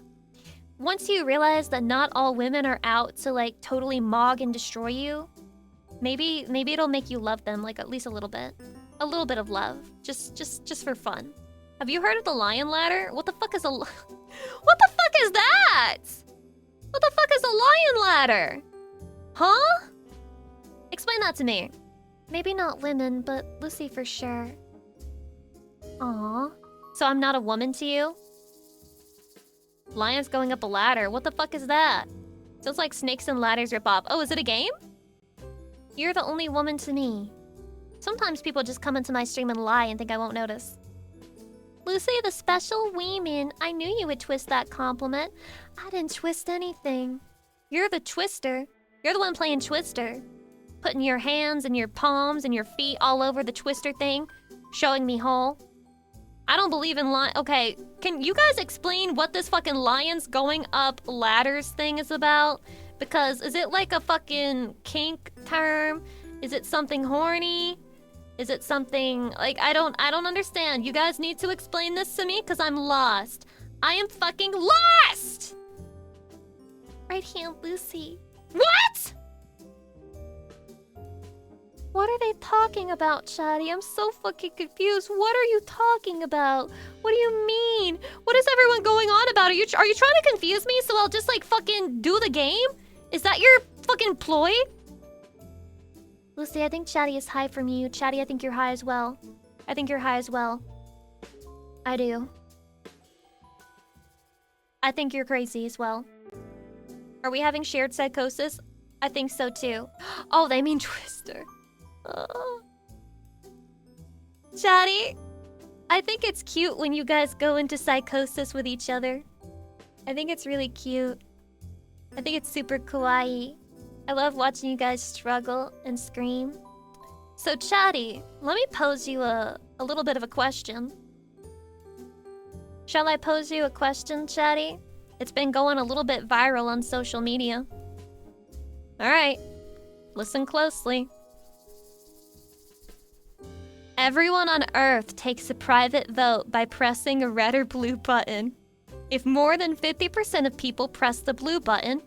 Once you realize that not all women are out to like totally mog and destroy you, maybe it'll make you love them like at least a little bit. A little bit of love. Just for fun. Have you heard of the lion ladder? What the fuck is what the fuck is that? What the fuck is a lion ladder? Huh? Explain that to me. Maybe not women, but Lucy for sure. Aw. So I'm not a woman to you? Lions going up a ladder. What the fuck is that? Feels like Snakes and Ladders ripoff. Oh, is it a game? You're the only woman to me. Sometimes people just come into my stream and lie and think I won't notice. Lucy, the special woman. I knew you would twist that compliment. I didn't twist anything. You're the twister. You're the one playing twister. Putting your hands and your palms and your feet all over the twister thing. Showing me whole. I don't believe in Okay, can you guys explain what this fucking lions going up ladders thing is about? Because is it like a fucking kink term? Is it something horny? Is it something like I don't understand. You guys need to explain this to me because I'm lost. I am fucking lost! Right hand Lucy. What? What are they talking about, Chatty? I'm so fucking confused. What are you talking about? What do you mean? What is everyone going on about? Are you trying to confuse me so I'll just like fucking do the game? Is that your fucking ploy? Lucy, I think Chatty is high from you. Chatty, I think you're high as well. I think you're high as well. I do. I think you're crazy as well. Are we having shared psychosis? I think so too. Oh, they mean Twister. Chatty, I think it's cute when you guys go into psychosis with each other. I think it's really cute. I think it's super kawaii. I love watching you guys struggle and scream. So Chatty, let me pose you a little bit of a question. Shall I pose you a question, Chatty? It's been going a little bit viral on social media. Alright, listen closely. Everyone on Earth takes a private vote by pressing a red or blue button. If more than 50% of people press the blue button,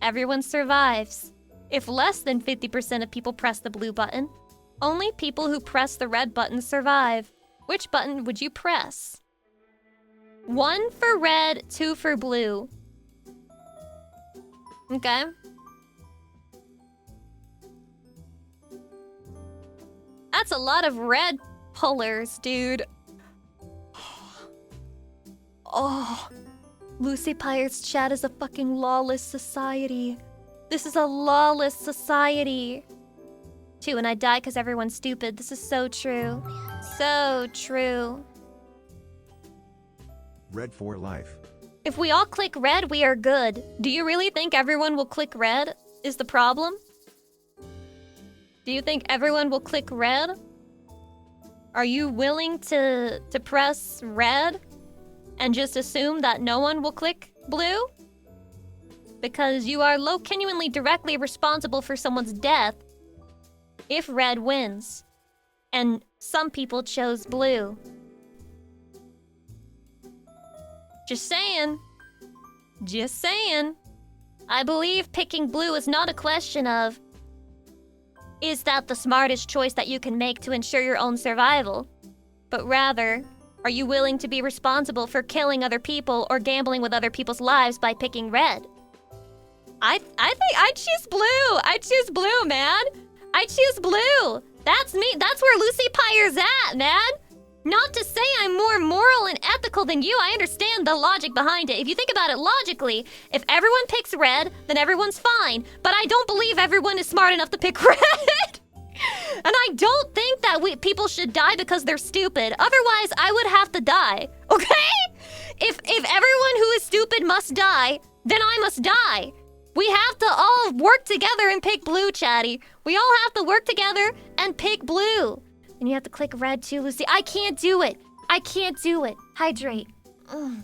everyone survives. If less than 50% of people press the blue button, only people who press the red button survive. Which button would you press? 1 for red, 2 for blue. Okay. That's a lot of red pullers, dude. Oh. Lucy Pyre's chat is a fucking lawless society. This is a lawless society. Too, and I die because everyone's stupid. This is so true. So true. Red for life. If we all click red, we are good. Do you really think everyone will click red? Is the problem? Do you think everyone will click red? Are you willing to press red and just assume that no one will click blue? Because you are genuinely directly responsible for someone's death if red wins. And some people chose blue. Just saying. Just saying. I believe picking blue is not a question of, is that the smartest choice that you can make to ensure your own survival? But rather, are you willing to be responsible for killing other people or gambling with other people's lives by picking red? I think I'd choose blue. I'd choose blue, man. I choose blue. That's me. That's where Lucy Pyre's at, man. Not to say I'm more moral and ethical than you. I understand the logic behind it. If you think about it logically, if everyone picks red, then everyone's fine. But I don't believe everyone is smart enough to pick red. And I don't think that people should die because they're stupid. Otherwise, I would have to die. Okay? If everyone who is stupid must die, then I must die. We have to all work together and pick blue, Chatty. We all have to work together and pick blue. And you have to click red too, Lucy. I can't do it. I can't do it. Hydrate. Ugh.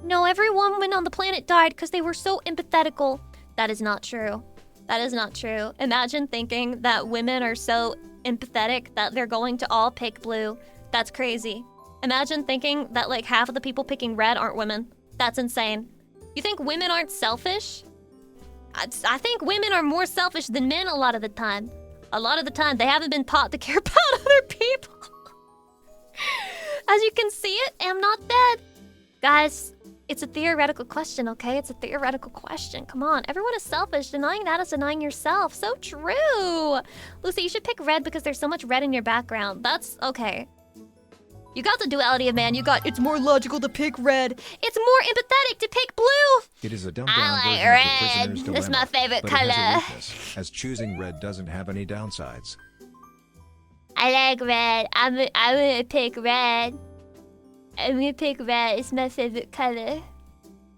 No, every woman on the planet died because they were so empathetical. That is not true. That is not true. Imagine thinking that women are so empathetic that they're going to all pick blue. That's crazy. Imagine thinking that like half of the people picking red aren't women. That's insane. You think women aren't selfish? I think women are more selfish than men a lot of the time. A lot of the time, they haven't been taught to care about other people. As you can see it, I'm not dead. Guys, it's a theoretical question, okay? It's a theoretical question. Come on, everyone is selfish. Denying that is denying yourself. So true. Lucy, you should pick red because there's so much red in your background. That's okay. You got the duality of man. You got, it's more logical to pick red. It's more empathetic to pick blue. It is a dumbed down I like version red. of the prisoner's dilemma, That's my favorite but color. it has a weakness, as choosing red doesn't have any downsides. I like red. I'm gonna pick red. I'm gonna pick red. It's my favorite color.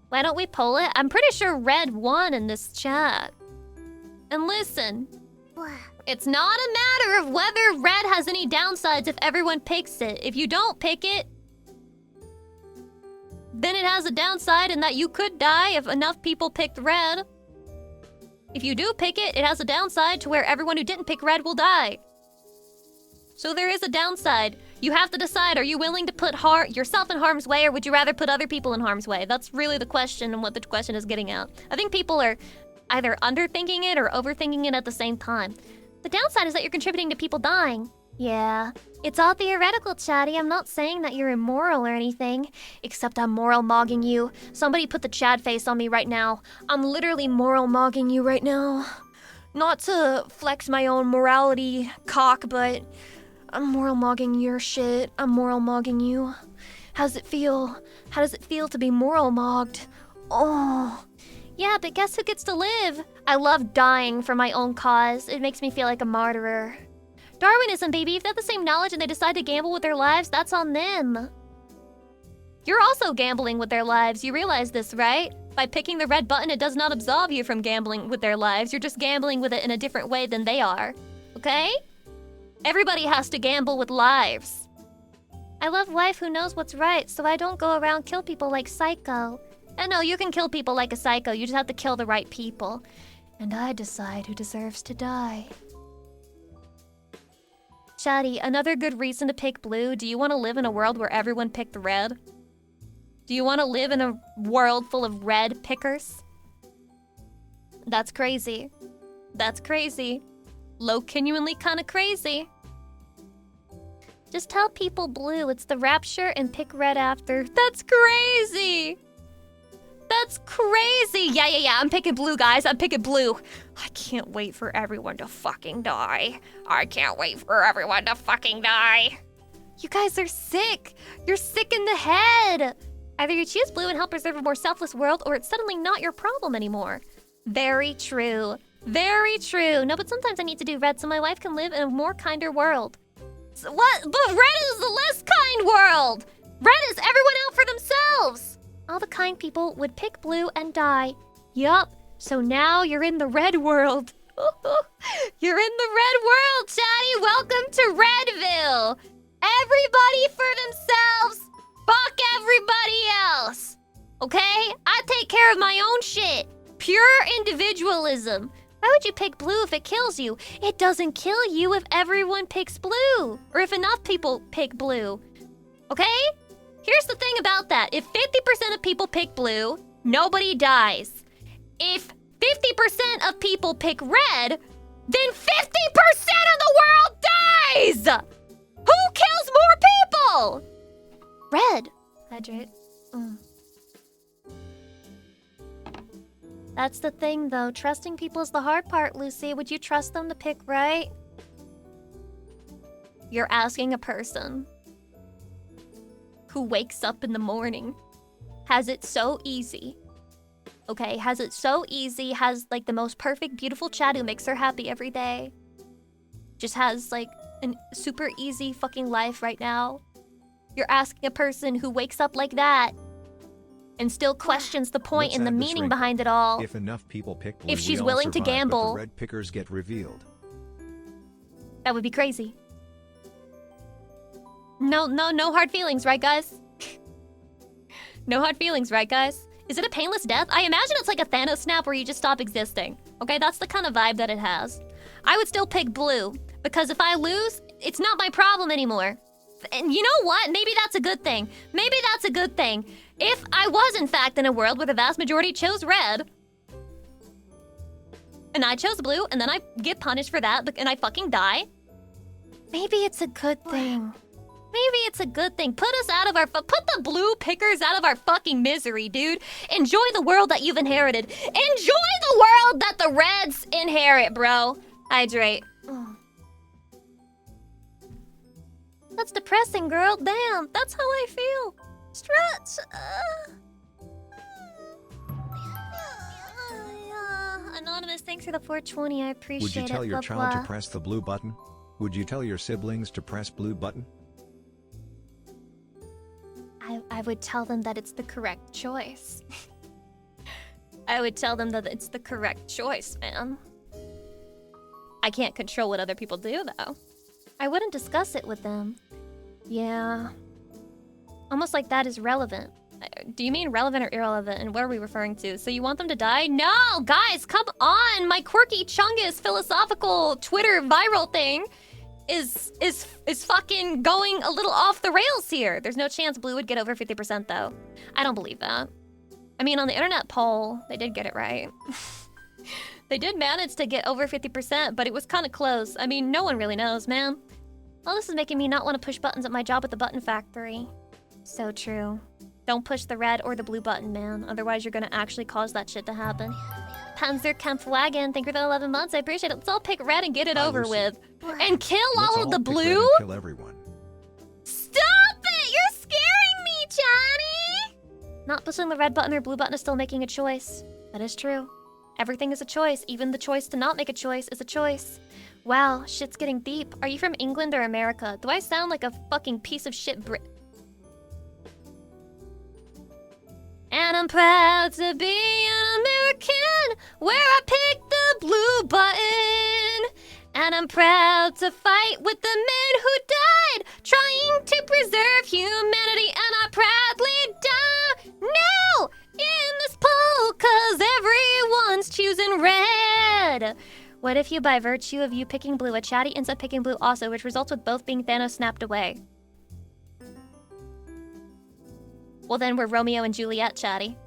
Why don't we poll it? I'm pretty sure red won in this chat. And listen, it's not a matter of whether red has any downsides if everyone picks it. If you don't pick it, then it has a downside in that you could die if enough people picked red. If you do pick it, it has a downside to where everyone who didn't pick red will die. So there is a downside. You have to decide, are you willing to put yourself in harm's way, or would you rather put other people in harm's way? That's really the question and what the question is getting at. I think people are either underthinking it or overthinking it at the same time. The downside is that you're contributing to people dying. Yeah, it's all theoretical, Chatty. I'm not saying that you're immoral or anything. Except I'm moral mogging you. Somebody put the Chad face on me right now. I'm literally moral mogging you right now. Not to flex my own morality cock, but I'm moral mogging your shit. I'm moral mogging you. How's it feel? How does it feel to be moral mogged? Oh. Yeah, but guess who gets to live? I love dying for my own cause. It makes me feel like a martyr. Darwinism, baby. If they have the same knowledge and they decide to gamble with their lives, that's on them. You're also gambling with their lives. You realize this, right? By picking the red button, it does not absolve you from gambling with their lives. You're just gambling with it in a different way than they are. Okay? Everybody has to gamble with lives. I love wife who knows what's right, so I don't go around kill people like psycho. And no, you can kill people like a psycho. You just have to kill the right people. And I decide who deserves to die. Chatty, another good reason to pick blue. Do you want to live in a world where everyone picked red? Do you want to live in a world full of red pickers? That's crazy. That's crazy. Genuinely kind of crazy. Just tell people blue. It's the rapture and pick red after. That's crazy. That's crazy. Yeah. I'm picking blue, guys. I'm picking blue. I can't wait for everyone to fucking die. I can't wait for everyone to fucking die. You guys are sick. You're sick in the head. Either you choose blue and help preserve a more selfless world, or it's suddenly not your problem anymore. Very true. Very true. No, but sometimes I need to do red so my wife can live in a more kinder world. So what? But red is the less kind world. Red is everyone out for themselves. All the kind people would pick blue and die. Yup. So now you're in the red world. You're in the red world, Chatty. Welcome to Redville. Everybody for themselves. Fuck everybody else. Okay? I take care of my own shit. Pure individualism. Why would you pick blue if it kills you? It doesn't kill you if everyone picks blue. Or if enough people pick blue. Okay? Here's the thing about that. If 50% of people pick blue, nobody dies. If 50% of people pick red, then 50% of the world dies! Who kills more people? Red. Hydrate. That's the thing, though. Trusting people is the hard part, Lucy. Would you trust them to pick right? You're asking a person who wakes up in the morning, has it so easy. Okay, has it so easy, has like the most perfect, beautiful chat who makes her happy every day. Just has like a super easy fucking life right now. You're asking a person who wakes up like that and still questions the point and the meaning behind it all. If enough people pick blue, if she's we all willing to survive, gamble, but the red pickers get revealed. That would be crazy. No hard feelings, right, guys? No hard feelings, right, guys? Is it a painless death? I imagine it's like a Thanos snap where you just stop existing. Okay, that's the kind of vibe that it has. I would still pick blue, because if I lose, it's not my problem anymore. And you know what? Maybe that's a good thing. Maybe that's a good thing. If I was, in fact, in a world where the vast majority chose red, and I chose blue, and then I get punished for that, and I fucking die, maybe it's a good thing. Maybe it's a good thing. Put us out of our... Put the blue pickers out of our fucking misery, dude. Enjoy the world that you've inherited. Enjoy the world that the Reds inherit, bro. Hydrate. That's depressing, girl. Damn, that's how I feel. Stretch. Anonymous, thanks for the 420. I appreciate it. Would you tell your child to press the blue button? Would you tell your siblings to press blue button? I would tell them that it's the correct choice. I would tell them that it's the correct choice, man. I can't control what other people do, though. I wouldn't discuss it with them. Yeah. Almost like that is relevant. Do you mean relevant or irrelevant? And what are we referring to? So you want them to die? No, guys, come on! My quirky chungus philosophical Twitter viral thing is fucking going a little off the rails here. There's no chance Blue would get over 50% though. I don't believe that. I mean, on the internet poll, they did get it right. They did manage to get over 50%, but it was kind of close. I mean, no one really knows, man. Well, this is making me not want to push buttons at my job at the button factory. So true. Don't push the red or the blue button, man. Otherwise, you're gonna actually cause that shit to happen. Panzer Kampfwagen, thank you for the 11 months. I appreciate it. Let's all pick red and get it over with. And kill all of the blue? Kill everyone. Stop it! You're scaring me, Johnny! Not pushing the red button or blue button is still making a choice. That is true. Everything is a choice. Even the choice to not make a choice is a choice. Wow, shit's getting deep. Are you from England or America? Do I sound like a fucking piece of shit And I'm proud to be an American, where I picked the blue button. And I'm proud to fight with the men who died, trying to preserve humanity. And I proudly die now in this poll, 'cause everyone's choosing red. What if you, by virtue of you picking blue, a chatty ends up picking blue also, which results with both being Thanos snapped away? Well, then we're Romeo and Juliet, chatty.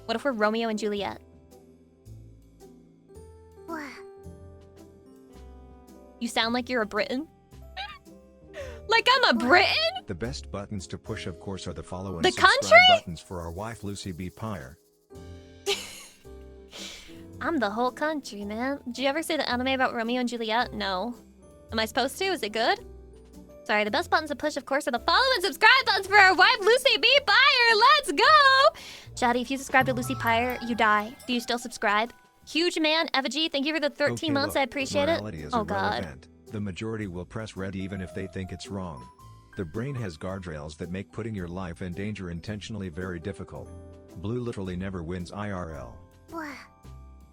What if we're Romeo and Juliet? You sound like you're a Briton. Like I'm a Briton? The best buttons to push, of course, are the follow and the subscribe country? buttons for our wife, Lucy B. Pyre. I'm the whole country, man. Did you ever see the anime about Romeo and Juliet? No. Am I supposed to? Is it good? Sorry, the best buttons to push, of course, are the follow and subscribe buttons for our wife, Lucy B. Pyre. Let's go! Chatty, if you subscribe to Lucy Pyre, you die. Do you still subscribe? Huge man, Effigy, thank you for the 13 months. Look, I appreciate it. is Oh, God. irrelevant. The majority will press red even if they think it's wrong. The brain has guardrails that make putting your life in danger intentionally very difficult. Blue literally never wins IRL.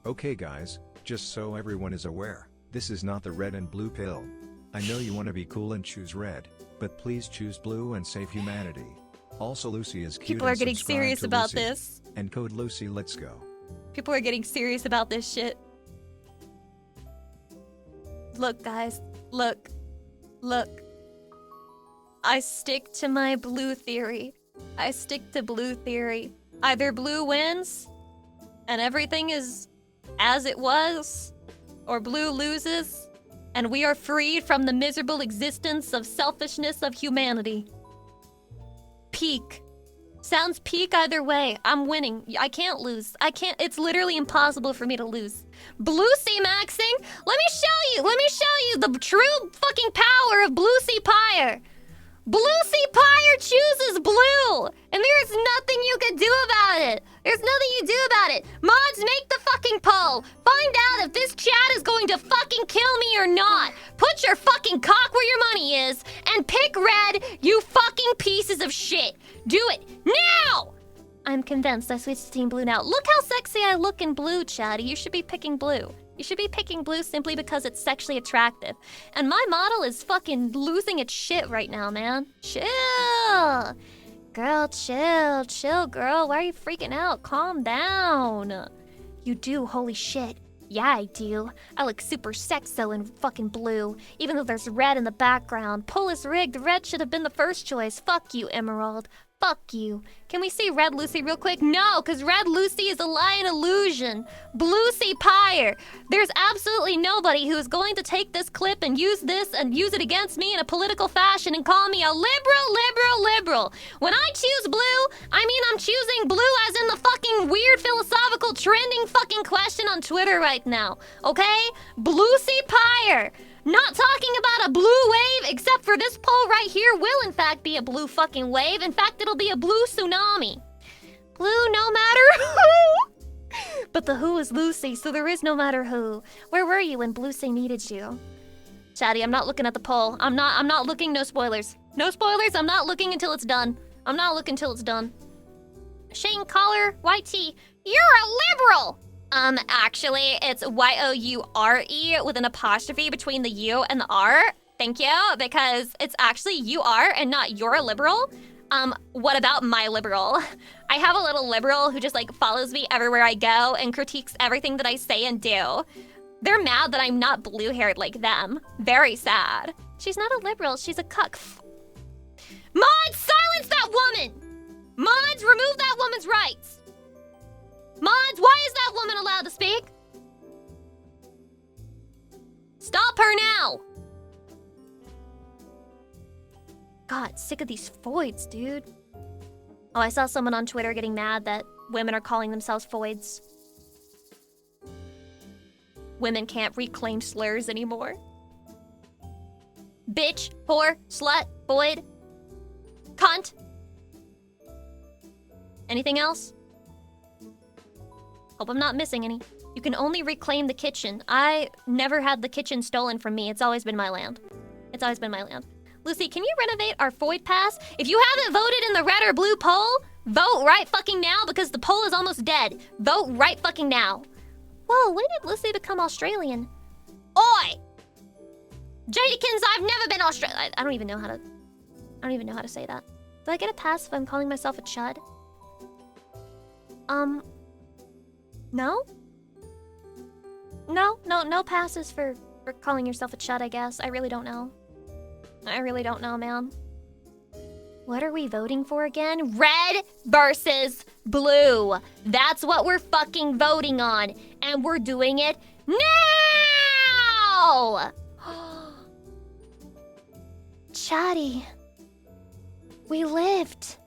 Okay guys, just so everyone is aware, this is not the red and blue pill. I know you want to be cool and choose red, but please choose blue and save humanity. Also, Lucy is cute. People are getting serious about Lucy. this. And code Lucy, let's go. People are getting serious about this shit. Look, guys. Look. Look. I stick to my blue theory. I stick to blue theory. Either blue wins, and everything is as it was, or blue loses, and we are freed from the miserable existence of selfishness of humanity. Peak. Sounds peak either way. I'm winning. I can't lose. I can't. It's literally impossible for me to lose. Blue sea maxing? Let me show you. Let me show you the true fucking power of Blue Sea Pyre. Blue Sea Pyre chooses blue, and there's nothing you can do about it. There's nothing you do about it. Mods, make the fucking poll. Find out if this chat is going to fucking kill me or not. Put your fucking cock where your money is, and pick red, you fucking pieces of shit. Do it now! I'm convinced I switched to Team Blue now. Look how sexy I look in blue, chatty. You should be picking blue. You should be picking blue simply because it's sexually attractive. And my model is fucking losing its shit right now, man. Chill. Girl, chill. Chill, girl. Why are you freaking out? Calm down. You do, holy shit. Yeah, I do. I look super sexo in fucking blue, even though there's red in the background. Poll is rigged. Red should have been the first choice. Fuck you, Emerald. Fuck you. Can we see Red Lucy real quick? No, because Red Lucy is a lying illusion. Blue Sea Pyre. There's absolutely nobody who is going to take this clip and use it against me in a political fashion and call me a liberal. When I choose blue, I mean I'm choosing blue as in the fucking weird philosophical trending fucking question on Twitter right now. Okay? Blue Sea Pyre. Not talking about a blue wave, except for this poll right here will in fact be a blue fucking wave. In fact, it'll be a blue tsunami. Blue no matter who. But the who is Lucy, so there is no matter who. Where were you when Blue Sea needed you? Chatty, I'm not looking at the poll. I'm not looking, no spoilers. No spoilers, I'm not looking until it's done. I'm not looking until it's done. Shane Collar, YT, you're a liberal! Actually, it's Y-O-U-R-E with an apostrophe between the U and the R. Thank you, because it's actually you are and not you're a liberal. What about my liberal? I have a little liberal who just like follows me everywhere I go and critiques everything that I say and do. They're mad that I'm not blue-haired like them. Very sad. She's not a liberal, she's a cuck. Mods, silence that woman! Mods, remove that woman's rights! Mods, why is that woman allowed to speak? Stop her now! God, sick of these foids, dude. Oh, I saw someone on Twitter getting mad that women are calling themselves foids. Women can't reclaim slurs anymore. Bitch, whore, slut, void, cunt. Anything else? Hope I'm not missing any. You can only reclaim the kitchen. I never had the kitchen stolen from me. It's always been my land. It's always been my land. Lucy, can you renovate our Foid Pass? If you haven't voted in the red or blue poll, vote right fucking now because the poll is almost dead. Vote right fucking now. Whoa, when did Lucy become Australian? Oi! Jadykins, I've never been Australian. I don't even know how to say that. Do I get a pass if I'm calling myself a chud? No? No passes for calling yourself a chud, I guess. I really don't know. I really don't know, man. What are we voting for again? Red versus blue. That's what we're fucking voting on. And we're doing it now! Chatty. We lived.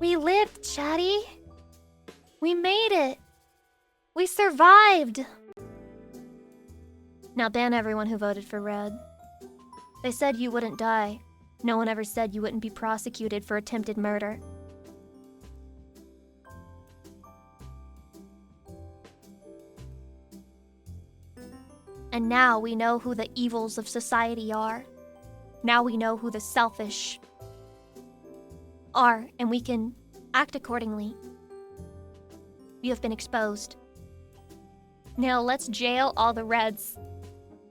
We lived, Chatty. We made it. We survived. Now ban everyone who voted for red. They said you wouldn't die. No one ever said you wouldn't be prosecuted for attempted murder. And now we know who the evils of society are. Now we know who the selfish are, and we can act accordingly. You have been exposed. Now let's jail all the Reds.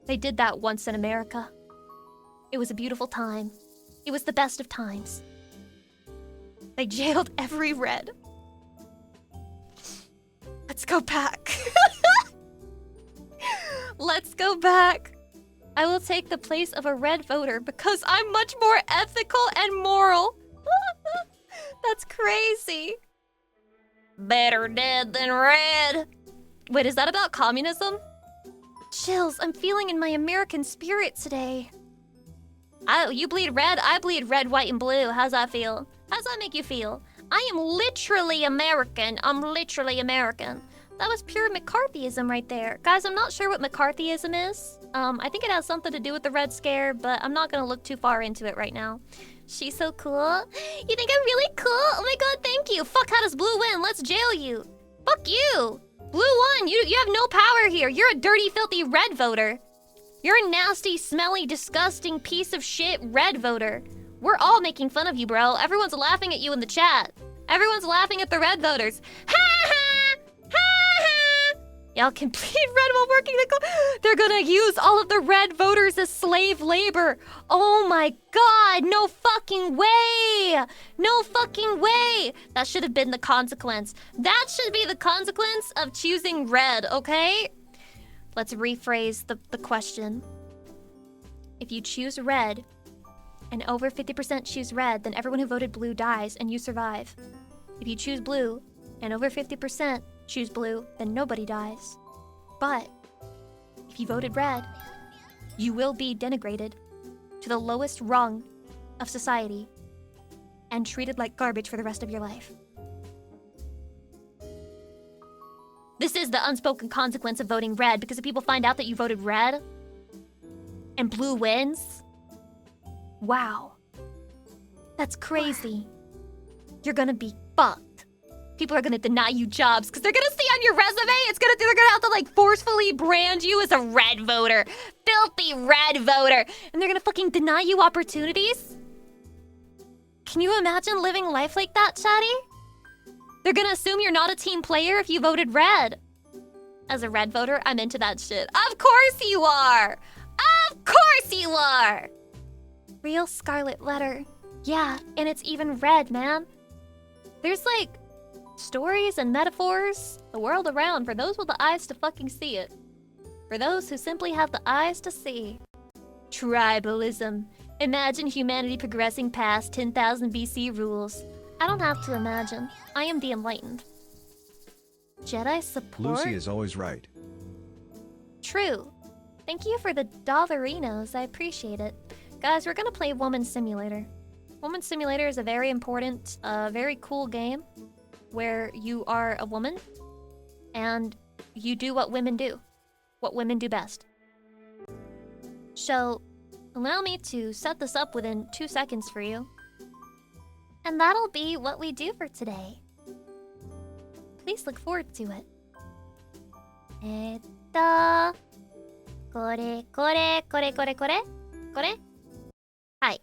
They did that once in America. It was a beautiful time. It was the best of times. They jailed every Red. Let's go back. Let's go back. I will take the place of a Red voter because I'm much more ethical and moral. That's crazy. Better dead than red. Wait, is that about communism? Chills, I'm feeling in my American spirit today. You bleed red, I bleed red, white, and blue. How's that feel? How's that make you feel? I am literally American. I'm literally American. That was pure McCarthyism right there. Guys, I'm not sure what McCarthyism is. I think it has something to do with the Red Scare, but I'm not gonna look too far into it right now. She's so cool. You think I'm really cool? Oh my god, thank you. Fuck, how does blue win? Let's jail you. Fuck you. Blue won. You have no power here. You're a dirty, filthy red voter. You're a nasty, smelly, disgusting piece of shit red voter. We're all making fun of you, bro. Everyone's laughing at you in the chat. Everyone's laughing at the red voters. Ha ha! Ha ha! Y'all can bleed red while working the They're gonna use all of the red voters as slave labor. Oh my god, no fucking way! No fucking way! That should have been the consequence. That should be the consequence of choosing red, okay? Let's rephrase the question. If you choose red, and over 50% choose red, then everyone who voted blue dies and you survive. If you choose blue, and over 50% choose blue, then nobody dies. But if you voted red, you will be denigrated to the lowest rung of society and treated like garbage for the rest of your life. This is the unspoken consequence of voting red, because if people find out that you voted red and blue wins, wow, that's crazy. You're gonna be fucked. People are gonna deny you jobs because they're gonna see on your resume, they're gonna have to like forcefully brand you as a red voter, filthy red voter, and they're gonna fucking deny you opportunities. Can you imagine living life like that, Chatty? They're gonna assume you're not a team player if you voted red. As a red voter, I'm into that shit. Of course you are! Of course you are! Real Scarlet Letter. Yeah, and it's even red, man. There's like stories and metaphors the world around for those with the eyes to fucking see it. For those who simply have the eyes to see. Tribalism. Imagine humanity progressing past 10,000 BC rules. I don't have to imagine. I am the enlightened. Jedi support? Lucy is always right. True. Thank you for the dollarinos. I appreciate it. Guys, we're gonna play Woman Simulator. Woman Simulator is a very important, very cool game where you are a woman and you do what women do. What women do best. So, allow me to set this up within 2 seconds for you. And that'll be what we do for today. Please look forward to it. これ、これ、これ、これ、これ？これ？はい。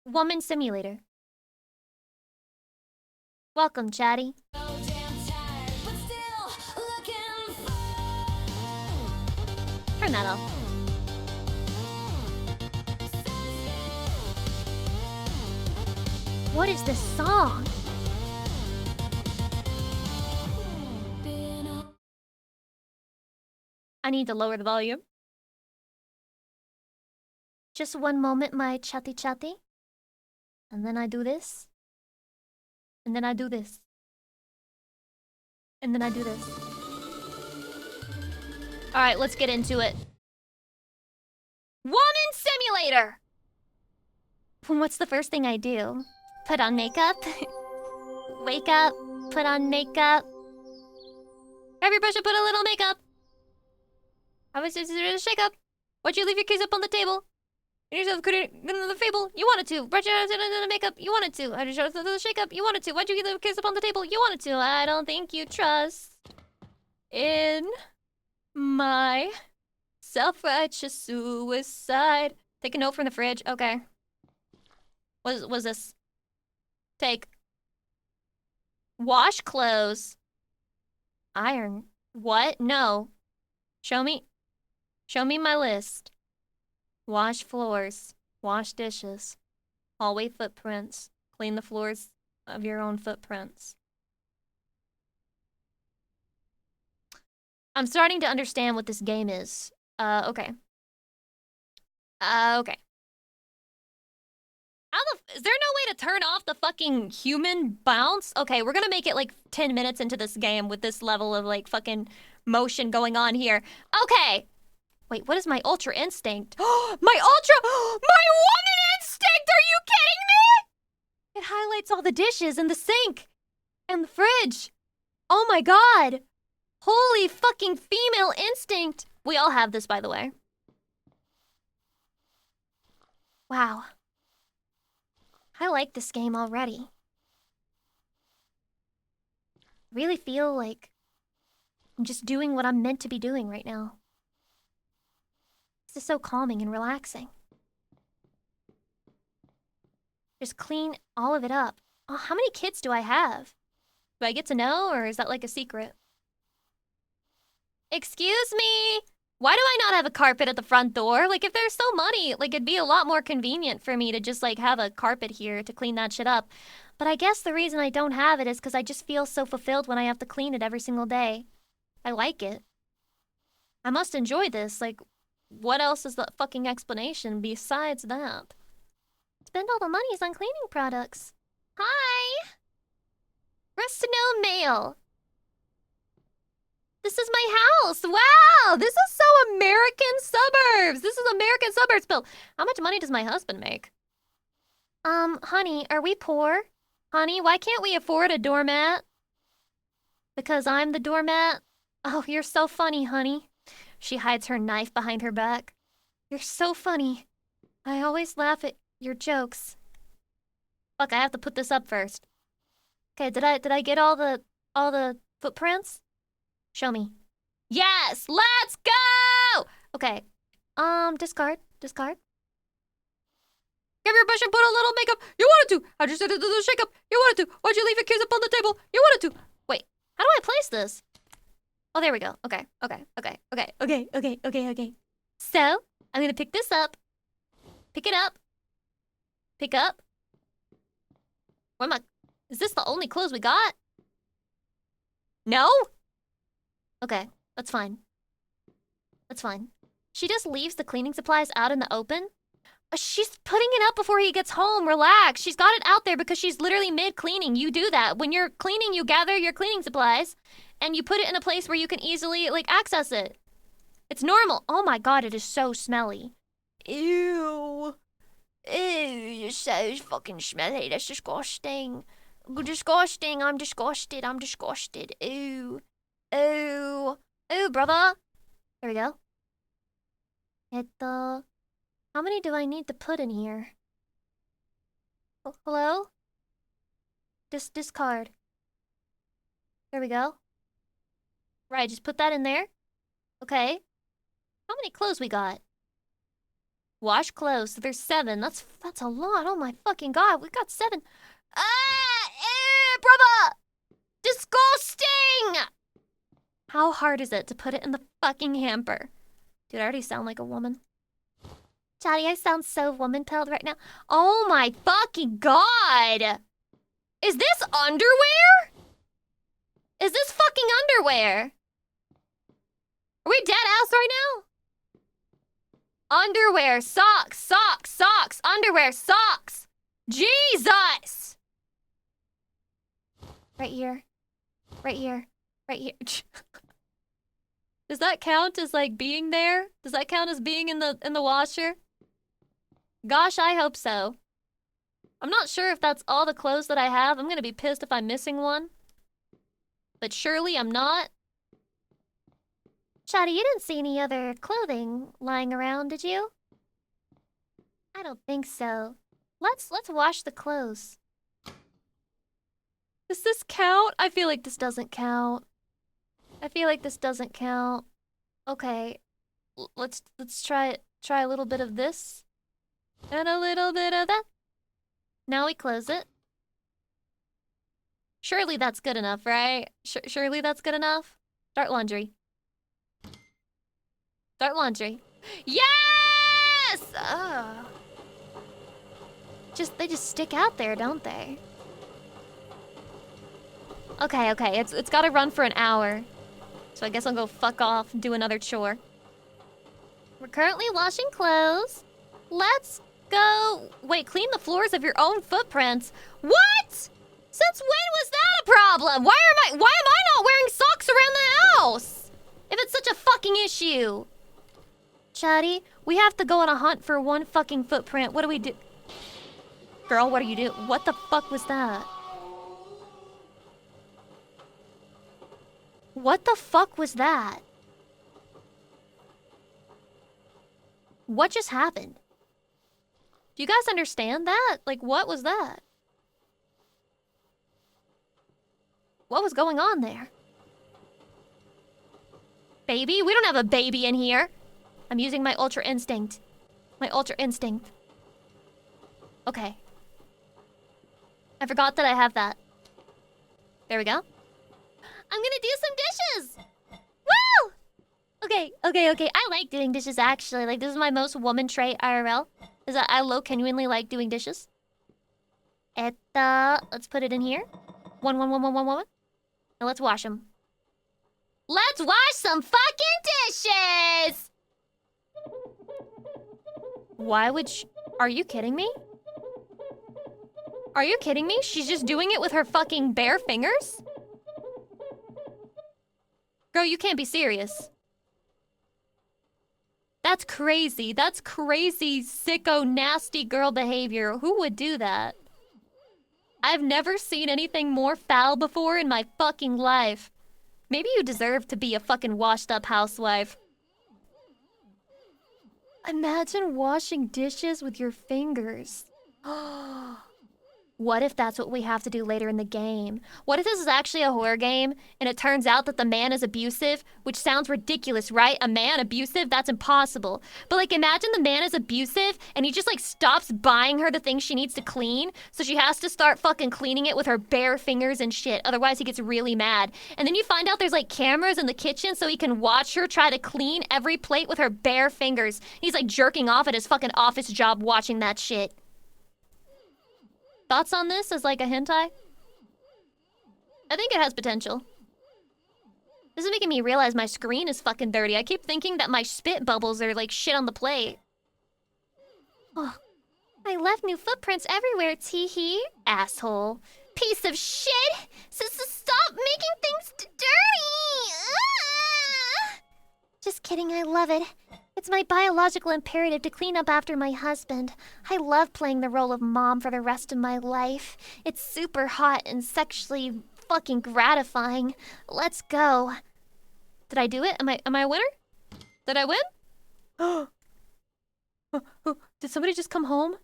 Woman Simulator. Welcome, Chatty. Turn that off. What is this song? I need to lower the volume. Just one moment, my chatty chatty. And then I do this. And then I do this. And then I do this. Alright, let's get into it. Woman Simulator! What's the first thing I do? Put on makeup? Wake up, put on makeup. Grab your brush and put a little makeup. I was just a shake up. Why'd you leave your keys up on the table? You yourself couldn't the fable. You wanted to. Brush your makeup. You wanted to. I just showed the shake up. You wanted to. Why'd you leave the keys up on the table? You wanted to. I don't think you trust in my self-righteous suicide. Take a note from the fridge. Okay. What was this? Take. Wash clothes. Iron. What? No. Show me. Show me my list. Wash floors. Wash dishes. Hallway footprints. Clean the floors of your own footprints. I'm starting to understand what this game is. Okay. Okay. Is there no way to turn off the fucking human bounce? Okay, we're gonna make it like 10 minutes into this game with this level of like fucking motion going on here. Okay. Wait, what is my ultra instinct? My woman instinct! Are you kidding me? It highlights all the dishes in the sink and the fridge. Oh my god. Holy fucking female instinct. We all have this, by the way. Wow. I like this game already. I really feel like I'm just doing what I'm meant to be doing right now. This is so calming and relaxing. Just clean all of it up. Oh, how many kids do I have? Do I get to know, or is that like a secret? Excuse me? Why do I not have a carpet at the front door? Like, if there's so money, like, it'd be a lot more convenient for me to just, like, have a carpet here to clean that shit up. But I guess the reason I don't have it is because I just feel so fulfilled when I have to clean it every single day. I like it. I must enjoy this. Like, what else is the fucking explanation besides that? Spend all the monies on cleaning products. Hi! Rest no mail. This is my house. Wow, this is so American suburbs. This is American suburbs, Bill. How much money does my husband make? Honey, are we poor? Honey, why can't we afford a doormat? Because I'm the doormat? Oh, you're so funny, honey. She hides her knife behind her back. You're so funny. I always laugh at your jokes. Fuck, I have to put this up first. Okay, did I get all the footprints? Show me. Yes, let's go! Okay. Discard. Grab your brush and put a little makeup. You wanted to. I just did a little shake up. You wanted to. Why'd you leave your keys up on the table? You wanted to. Wait, how do I place this? Oh, there we go. Okay. So, I'm gonna pick this up. Pick it up. Pick up. Where am I? Is this the only clothes we got? No? Okay, that's fine. That's fine. She just leaves the cleaning supplies out in the open? She's putting it up before he gets home. Relax. She's got it out there because she's literally mid-cleaning. You do that. When you're cleaning, you gather your cleaning supplies and you put it in a place where you can easily, like, access it. It's normal. Oh my god, it is so smelly. Ew. Ew, you're so fucking smelly. That's disgusting. Disgusting. I'm disgusted. I'm disgusted. Ew. Ew. Ew, brother. There we go. How many do I need to put in here? Oh, hello? Discard. There we go. Right, just put that in there. Okay. How many clothes we got? Wash clothes. So there's 7. That's a lot. Oh my fucking god. We got 7. Ah! Brother! Disgusting! How hard is it to put it in the fucking hamper? Dude, I already sound like a woman. Chatty, I sound so woman-pilled right now. Oh my fucking god! Is this underwear? Is this fucking underwear? Are we dead ass right now? Underwear, socks, socks, socks, underwear, socks. Jesus! Right here. Right here. Right here. Does that count as like being there? Does that count as being in the washer? Gosh, I hope so. I'm not sure if that's all the clothes that I have. I'm gonna be pissed if I'm missing one. But surely I'm not. Chatty, you didn't see any other clothing lying around, did you? I don't think so. Let's wash the clothes. Does this count? I feel like this doesn't count. I feel like this doesn't count. Okay. Let's try a little bit of this. And a little bit of that. Now we close it. Surely that's good enough, right? Surely that's good enough? Start laundry. Start laundry. Yes! They just stick out there, don't they? Okay, it's gotta run for an hour. So I guess I'll go fuck off and do another chore. We're currently washing clothes. Let's go... Wait, clean the floors of your own footprints. What? Since when was that a problem? Why am I not wearing socks around the house? If it's such a fucking issue. Chatty, we have to go on a hunt for one fucking footprint. What do we do? Girl, what are you doing? What the fuck was that? What the fuck was that? What just happened? Do you guys understand that? Like, what was that? What was going on there? Baby? We don't have a baby in here. I'm using my ultra instinct. My ultra instinct. Okay. I forgot that I have that. There we go. I'm gonna do some dishes! Woo! Okay. I like doing dishes, actually. Like, this is my most woman trait IRL. Is that I genuinely like doing dishes. Let's put it in here. One. And let's wash them. Let's wash some fucking dishes! Why would she... Are you kidding me? Are you kidding me? She's just doing it with her fucking bare fingers? Girl, you can't be serious. That's crazy. That's crazy, sicko, nasty girl behavior. Who would do that? I've never seen anything more foul before in my fucking life. Maybe you deserve to be a fucking washed-up housewife. Imagine washing dishes with your fingers. What if that's what we have to do later in the game? What if this is actually a horror game and it turns out that the man is abusive? Which sounds ridiculous, right? A man abusive? That's impossible. But like imagine the man is abusive and he just like stops buying her the things she needs to clean. So she has to start fucking cleaning it with her bare fingers and shit. Otherwise he gets really mad. And then you find out there's like cameras in the kitchen so he can watch her try to clean every plate with her bare fingers. He's like jerking off at his fucking office job watching that shit. Thoughts on this as like a hentai? I think it has potential. This is making me realize my screen is fucking dirty. I keep thinking that my spit bubbles are like shit on the plate. Oh, I left new footprints everywhere, teehee. Asshole. Piece of shit! Stop making things dirty! Ah! Just kidding, I love it. It's my biological imperative to clean up after my husband. I love playing the role of mom for the rest of my life. It's super hot and sexually fucking gratifying. Let's go. Did I do it? Am I a winner? Did I win? Oh, did somebody just come home?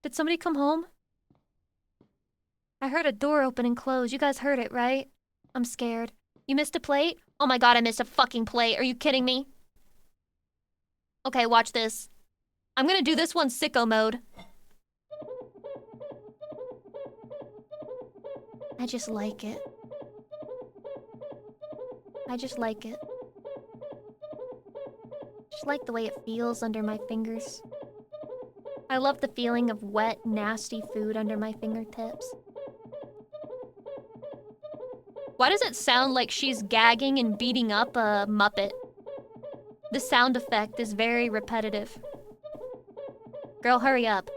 Did somebody come home? I heard a door open and close. You guys heard it, right? I'm scared. You missed a plate? Oh my god, I missed a fucking plate. Are you kidding me? Okay, watch this. I'm gonna do this one sicko mode. I just like it. I just like it. Just like the way it feels under my fingers. I love the feeling of wet, nasty food under my fingertips. Why does it sound like she's gagging and beating up a Muppet? The sound effect is very repetitive. Girl, hurry up.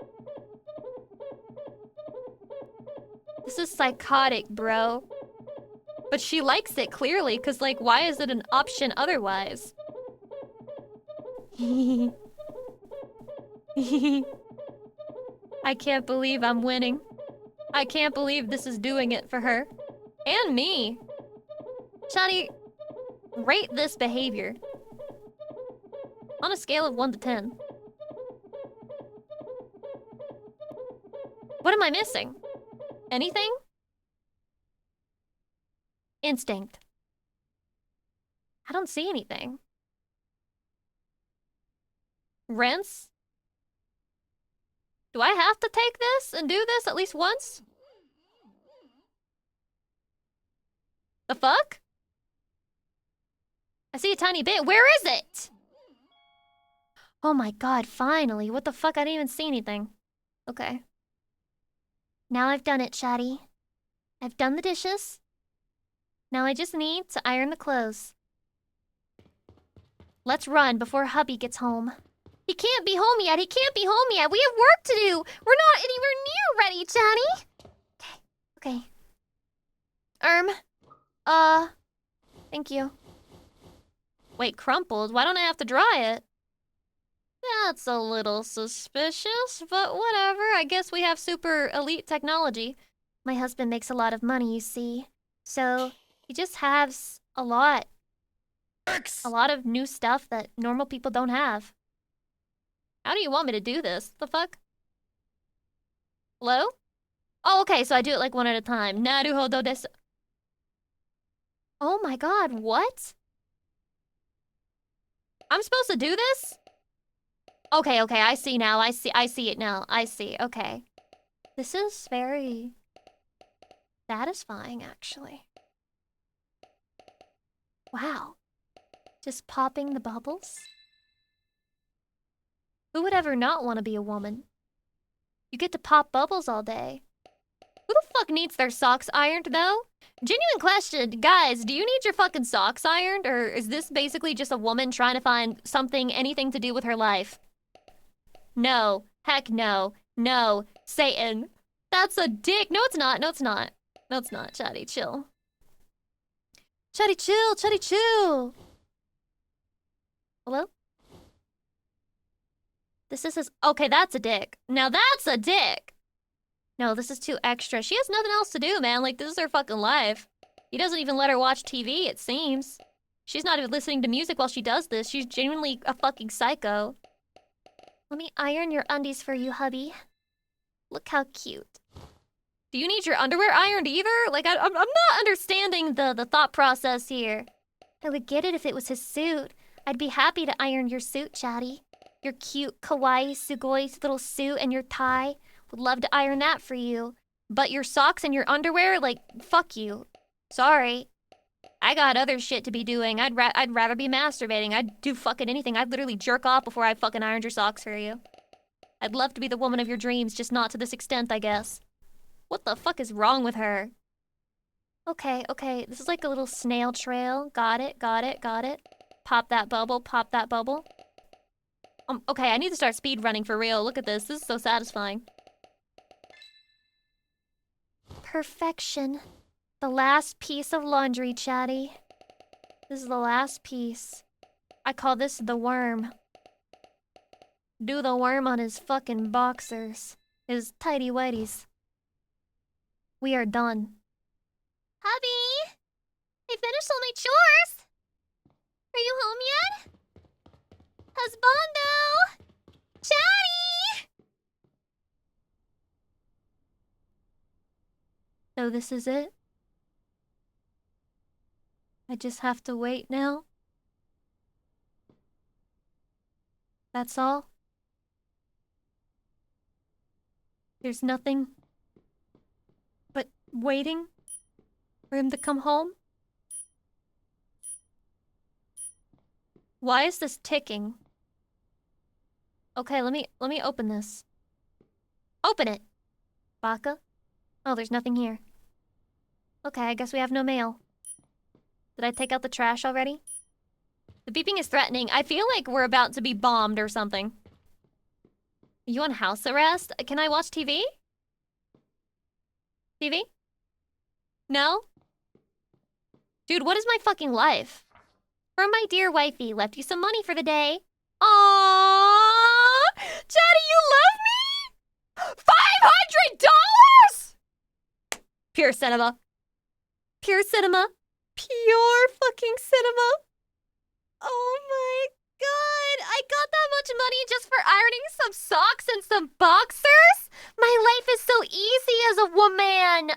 This is psychotic, bro. But she likes it, clearly, because, like, why is it an option otherwise? I can't believe I'm winning. I can't believe this is doing it for her. And me. Shadi, rate this behavior. On a scale of 1 to 10. What am I missing? Anything? Instinct. I don't see anything. Rinse? Do I have to take this and do this at least once? The fuck? I see a tiny bit. Where is it? Oh my god, finally. What the fuck? I didn't even see anything. Okay. Now I've done it, Shadi. I've done the dishes. Now I just need to iron the clothes. Let's run before hubby gets home. He can't be home yet. He can't be home yet. We have work to do. We're not anywhere near ready, Shadi. Okay. Thank you. Wait, crumpled? Why don't I have to dry it? That's a little suspicious, but whatever. I guess we have super elite technology. My husband makes a lot of money, you see. So, he just has a lot. A lot of new stuff that normal people don't have. How do you want me to do this? The fuck? Hello? Oh, okay, so I do it like one at a time. Naruhodo desu. Oh my god, what? I'm supposed to do this? Okay, I see now. I see it now. I see, okay. This is very satisfying, actually. Wow. Just popping the bubbles? Who would ever not want to be a woman? You get to pop bubbles all day. Who the fuck needs their socks ironed, though? Genuine question. Guys, do you need your fucking socks ironed? Or is this basically just a woman trying to find something, anything to do with her life? No. Heck no. No. Satan. That's a dick. No, it's not. No, it's not. No, it's not. Chatty, chill. Chatty, chill. Chatty, chill. Hello? This is his... Okay, that's a dick. Now that's a dick. No, this is too extra. She has nothing else to do, man. Like, this is her fucking life. He doesn't even let her watch TV, it seems. She's not even listening to music while she does this. She's genuinely a fucking psycho. Let me iron your undies for you, hubby. Look how cute. Do you need your underwear ironed either? Like, I'm not understanding the thought process here. I would get it if it was his suit. I'd be happy to iron your suit, Chatty. Your cute, kawaii, sugoi little suit and your tie. Would love to iron that for you. But your socks and your underwear, like, fuck you. Sorry. I got other shit to be doing. I'd rather be masturbating. I'd do fucking anything. I'd literally jerk off before I fucking ironed your socks for you. I'd love to be the woman of your dreams, just not to this extent, I guess. What the fuck is wrong with her? Okay. This is like a little snail trail. Got it. Pop that bubble, pop that bubble. Okay, I need to start speed running for real. Look at this. This is so satisfying. Perfection. The last piece of laundry, Chatty. This is the last piece. I call this the worm. Do the worm on his fucking boxers. His tighty whities. We are done. Hubby! I finished all my chores! Are you home yet? Husbando! Chatty! So this is it? I just have to wait now? That's all? There's nothing but waiting for him to come home? Why is this ticking? Okay, let me open this. Open it! Baka? Oh, there's nothing here. Okay, I guess we have no mail. Did I take out the trash already? The beeping is threatening. I feel like we're about to be bombed or something. Are you on house arrest? Can I watch TV? TV? No? Dude, what is my fucking life? From my dear wifey, left you some money for the day. Aww! Chatty, you love me? $500?! Pure cinema. Pure cinema. Pure fucking cinema. Oh my god, I got that much money just for ironing some socks and some boxers? My life is so easy as a woman.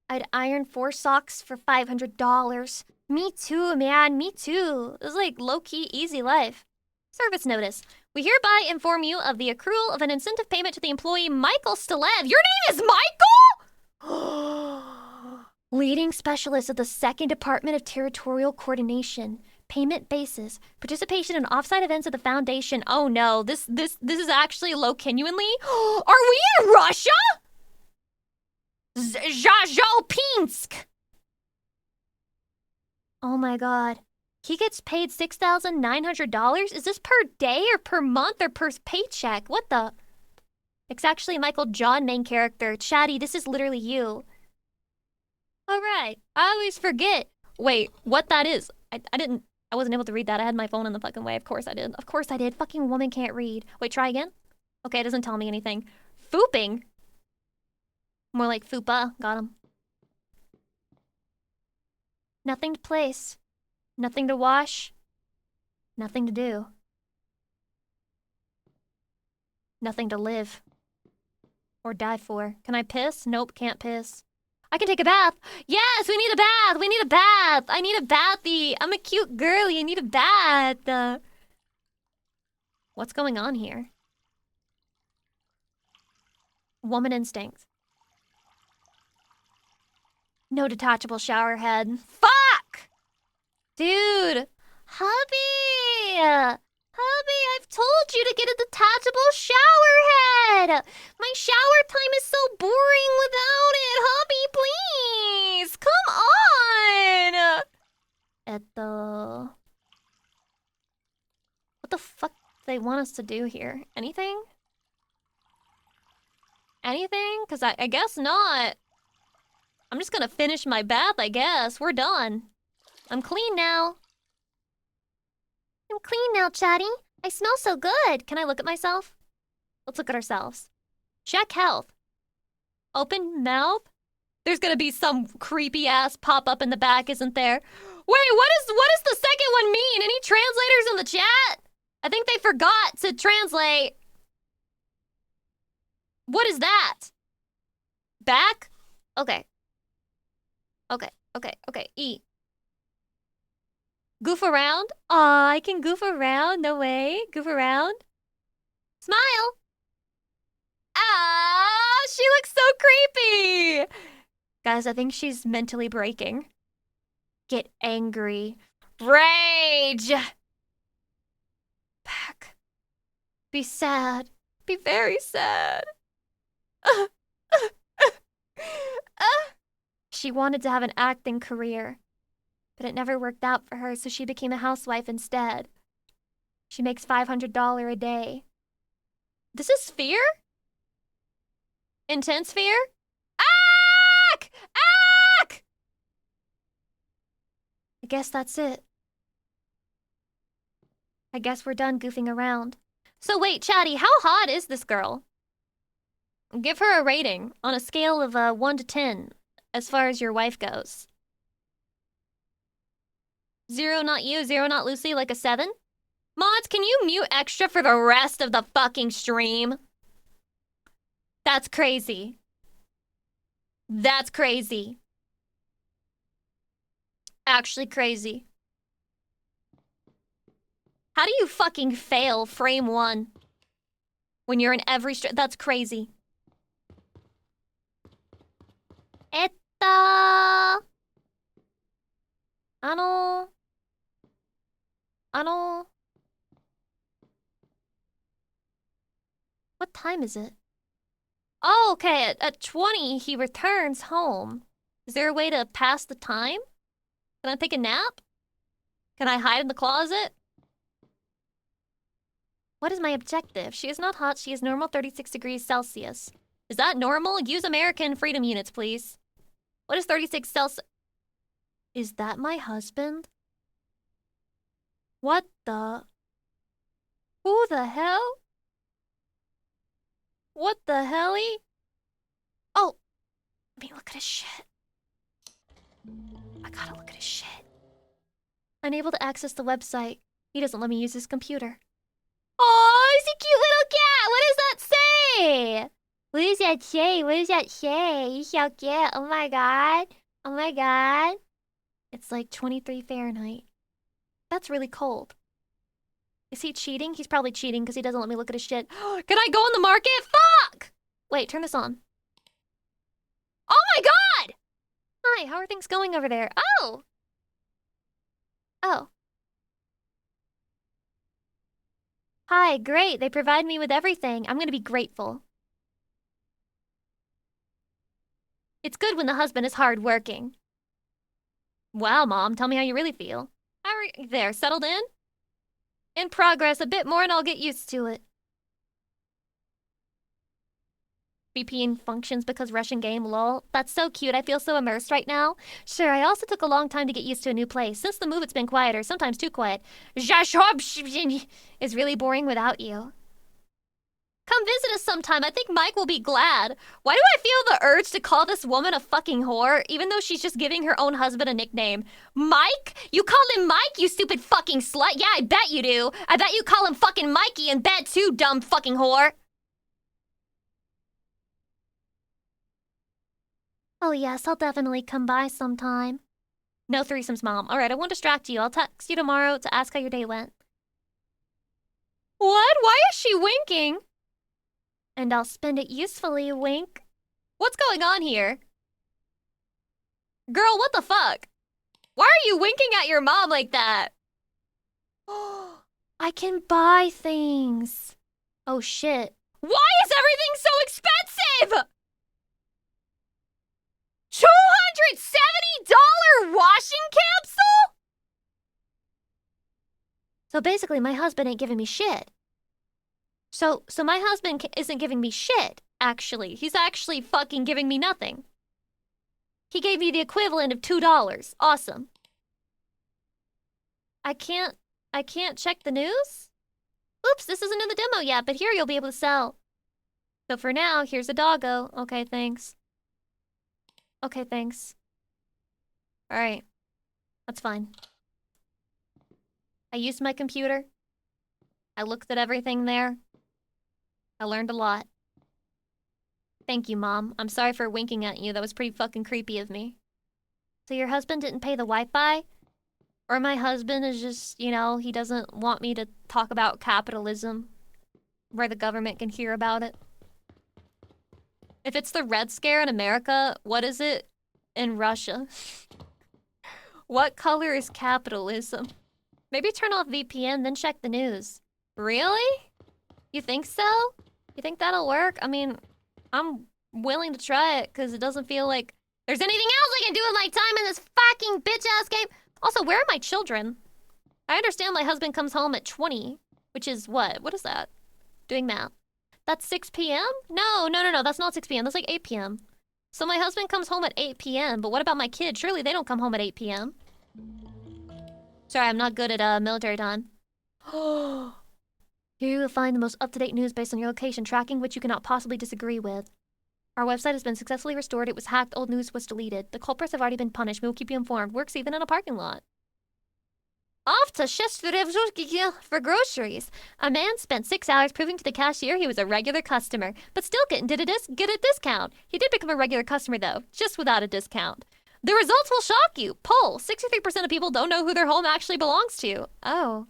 I'd iron 4 socks for $500. Me too, man, me too. This is like low-key easy life. Service notice. We hereby inform you of the accrual of an incentive payment to the employee Michael Stalev. Your name is Michael?! Leading specialist of the 2nd Department of Territorial Coordination. Payment basis. Participation in offsite events of the Foundation. Oh no, this is actually low-genuinely? Are we in Russia? Zhazhopinsk! Oh my god. He gets paid $6,900? Is this per day or per month or per paycheck? What the? It's actually Michael John, main character. Chatty, this is literally you. Alright, I always forget. Wait, what that is? I wasn't able to read that. I had my phone in the fucking way. Of course I did. Of course I did. Fucking woman can't read. Wait, try again? Okay, it doesn't tell me anything. Fooping? More like fupa. Got him. Nothing to place. Nothing to wash. Nothing to do. Nothing to live. Or die for. Can I piss? Nope, can't piss. I can take a bath. Yes, we need a bath. We need a bath. I need a bathy. I'm a cute girly. I need a bath. What's going on here? Woman instinct. No detachable shower head. Fuck! Dude. Hubby! Hubby, I've told you to get a detachable shower head! My shower time is so boring without it! Hubby, please! Come on! What the fuck do they want us to do here? Anything? Anything? Because I guess not. I'm just gonna finish my bath, I guess. We're done. I'm clean now. I'm clean now, Chatty. I smell so good. Can I look at myself? Let's look at ourselves. Check health. Open mouth? There's gonna be some creepy ass pop up in the back, isn't there? Wait, what does the second one mean? Any translators in the chat? I think they forgot to translate. What is that? Back? Okay. Okay. E. Goof around? Aw, I can goof around. No way. Goof around. Smile. Ah, she looks so creepy. Guys, I think she's mentally breaking. Get angry. Rage. Back. Be sad. Be very sad. She wanted to have an acting career, but it never worked out for her, so she became a housewife instead. She makes $500 a day. This is fear? Intense fear? Ack! Ack! I guess that's it. I guess we're done goofing around. So wait, Chatty, how hot is this girl? Give her a rating on a scale of 1 to 10 as far as your wife goes. 0 not you, 0 not Lucy, like a 7? Mods, can you mute extra for the rest of the fucking stream? That's crazy. That's crazy. Actually crazy. How do you fucking fail frame 1 when you're in every stream? That's crazy. What time is it? Oh, okay. At 20, he returns home. Is there a way to pass the time? Can I take a nap? Can I hide in the closet? What is my objective? She is not hot. She is normal 36 degrees Celsius. Is that normal? Use American freedom units, please. What is 36 Celsius? Is that my husband? What the? Who the hell? What the helly? Oh, let me look at his shit. I gotta look at his shit. Unable to access the website. He doesn't let me use his computer. Oh, he's a cute little cat. What does that say? What does that say? What does that say? He's so cute. Oh my god. Oh my god. It's like 23 Fahrenheit. That's really cold. Is he cheating? He's probably cheating because he doesn't let me look at his shit. Can I go on the market? Fuck! Wait, turn this on. Oh my god! Hi, how are things going over there? Oh! Oh. Hi, great. They provide me with everything. I'm gonna be grateful. It's good when the husband is hardworking. Wow, Mom, tell me how you really feel. How are you there? Settled in? In progress, a bit more and I'll get used to it. VPN functions because Russian game, lol. That's so cute, I feel so immersed right now. Sure, I also took a long time to get used to a new place. Since the move, it's been quieter, sometimes too quiet. Is really boring without you. Come visit us sometime, I think Mike will be glad. Why do I feel the urge to call this woman a fucking whore, even though she's just giving her own husband a nickname? Mike? You call him Mike, you stupid fucking slut? Yeah, I bet you do. I bet you call him fucking Mikey in bed too, dumb fucking whore. Oh yes, I'll definitely come by sometime. No threesomes, Mom. Alright, I won't distract you. I'll text you tomorrow to ask how your day went. What? Why is she winking? And I'll spend it usefully, wink. What's going on here? Girl, what the fuck? Why are you winking at your mom like that? I can buy things. Oh shit. Why is everything so expensive? $270 washing capsule? So basically, my husband ain't giving me shit. So my husband isn't giving me shit, actually. He's actually fucking giving me nothing. He gave me the equivalent of $2. Awesome. I can't check the news? Oops, this isn't in the demo yet, but here you'll be able to sell. So for now, here's a doggo. Okay, thanks. Okay, thanks. Alright. That's fine. I used my computer. I looked at everything there. I learned a lot. Thank you, Mom. I'm sorry for winking at you. That was pretty fucking creepy of me. So your husband didn't pay the Wi-Fi? Or my husband is just, you know, he doesn't want me to talk about capitalism where the government can hear about it. If it's the Red Scare in America, what is it in Russia? What color is capitalism? Maybe turn off VPN, then check the news. Really? You think so? You think that'll work? I mean, I'm willing to try it, because it doesn't feel like there's anything else I can do with my time in this fucking bitch-ass game. Also, where are my children? I understand my husband comes home at 20, which is what? What is that? Doing math. That's 6 p.m.? No, that's not 6 p.m. That's like 8 p.m. So my husband comes home at 8 p.m., but what about my kids? Surely they don't come home at 8 p.m. Sorry, I'm not good at military time. Here you will find the most up-to-date news based on your location tracking, which you cannot possibly disagree with. Our website has been successfully restored. It was hacked. Old news was deleted. The culprits have already been punished. We will keep you informed. Works even in a parking lot. Off to Shestrev for groceries. A man spent 6 hours proving to the cashier he was a regular customer, but still couldn't get a discount. He did become a regular customer, though, just without a discount. The results will shock you. Poll. 63% of people don't know who their home actually belongs to. Oh.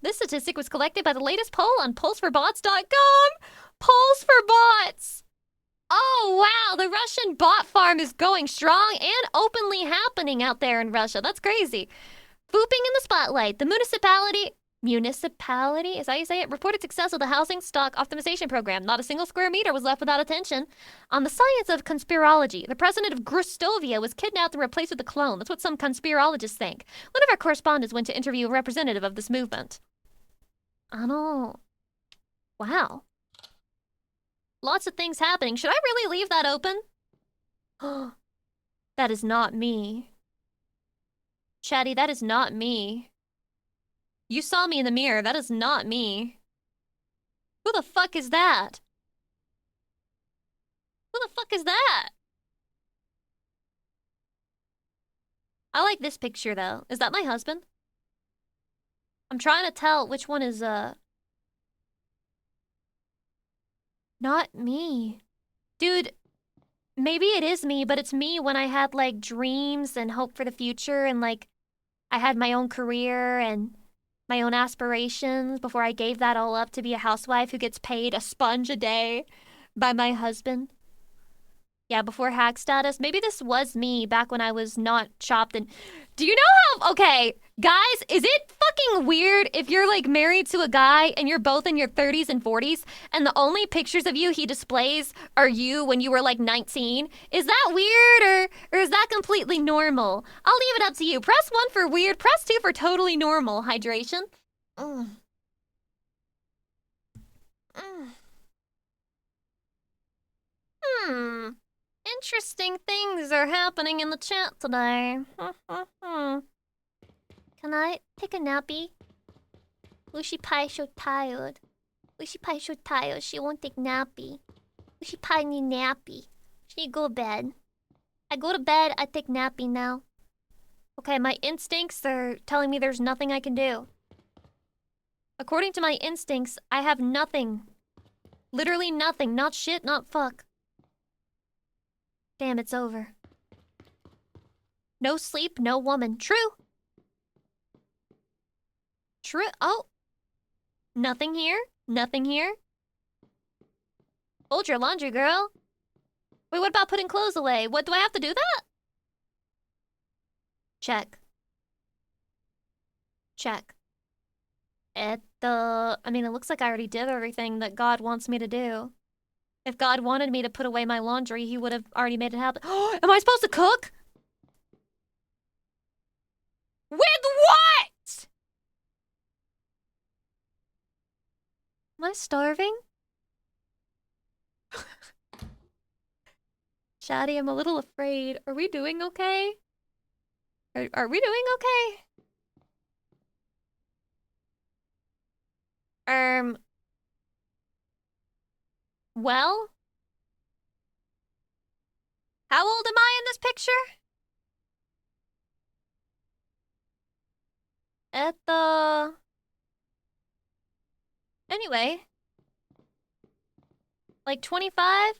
This statistic was collected by the latest poll on pollsforbots.com. Polls for bots. Oh, wow. The Russian bot farm is going strong and openly happening out there in Russia. That's crazy. Fooping in the spotlight. The municipality, is that how you say it? Reported success of the housing stock optimization program. Not a single square meter was left without attention. On the science of conspirology, the president of Grustovia was kidnapped and replaced with a clone. That's what some conspirologists think. One of our correspondents went to interview a representative of this movement. I don't... Wow. Lots of things happening. Should I really leave that open? That is not me. Chatty, that is not me. You saw me in the mirror. That is not me. Who the fuck is that? Who the fuck is that? I like this picture, though. Is that my husband? I'm trying to tell which one is, not me. Dude, maybe it is me, but it's me when I had, like, dreams and hope for the future and, like, I had my own career and my own aspirations before I gave that all up to be a housewife who gets paid a sponge a day by my husband. Yeah, before hack status. Maybe this was me back when I was not chopped and... Do you know how... Okay, guys, is it fucking weird if you're, like, married to a guy and you're both in your 30s and 40s and the only pictures of you he displays are you when you were, like, 19? Is that weird or is that completely normal? I'll leave it up to you. Press 1 for weird, press 2 for totally normal. Hydration. Interesting things are happening in the chat today. Can I take a nappy? Lucy Pie so tired. Lucy Pie so tired. She won't take nappy. Lucy Pie need nappy. She need go to bed. I go to bed. I take nappy now. Okay, my instincts are telling me there's nothing I can do. According to my instincts, I have nothing. Literally nothing. Not shit, not fuck. Damn, it's over. No sleep, no woman. True. True. Oh. Nothing here. Nothing here. Fold your laundry, girl. Wait, what about putting clothes away? What, do I have to do that? Check. Check. I mean, it looks like I already did everything that God wants me to do. If God wanted me to put away my laundry, he would have already made it happen. Oh, am I supposed to cook? With what? Am I starving? Shaddy, I'm a little afraid. Are we doing okay? Are we doing okay? Well? How old am I in this picture? Anyway. Like 25?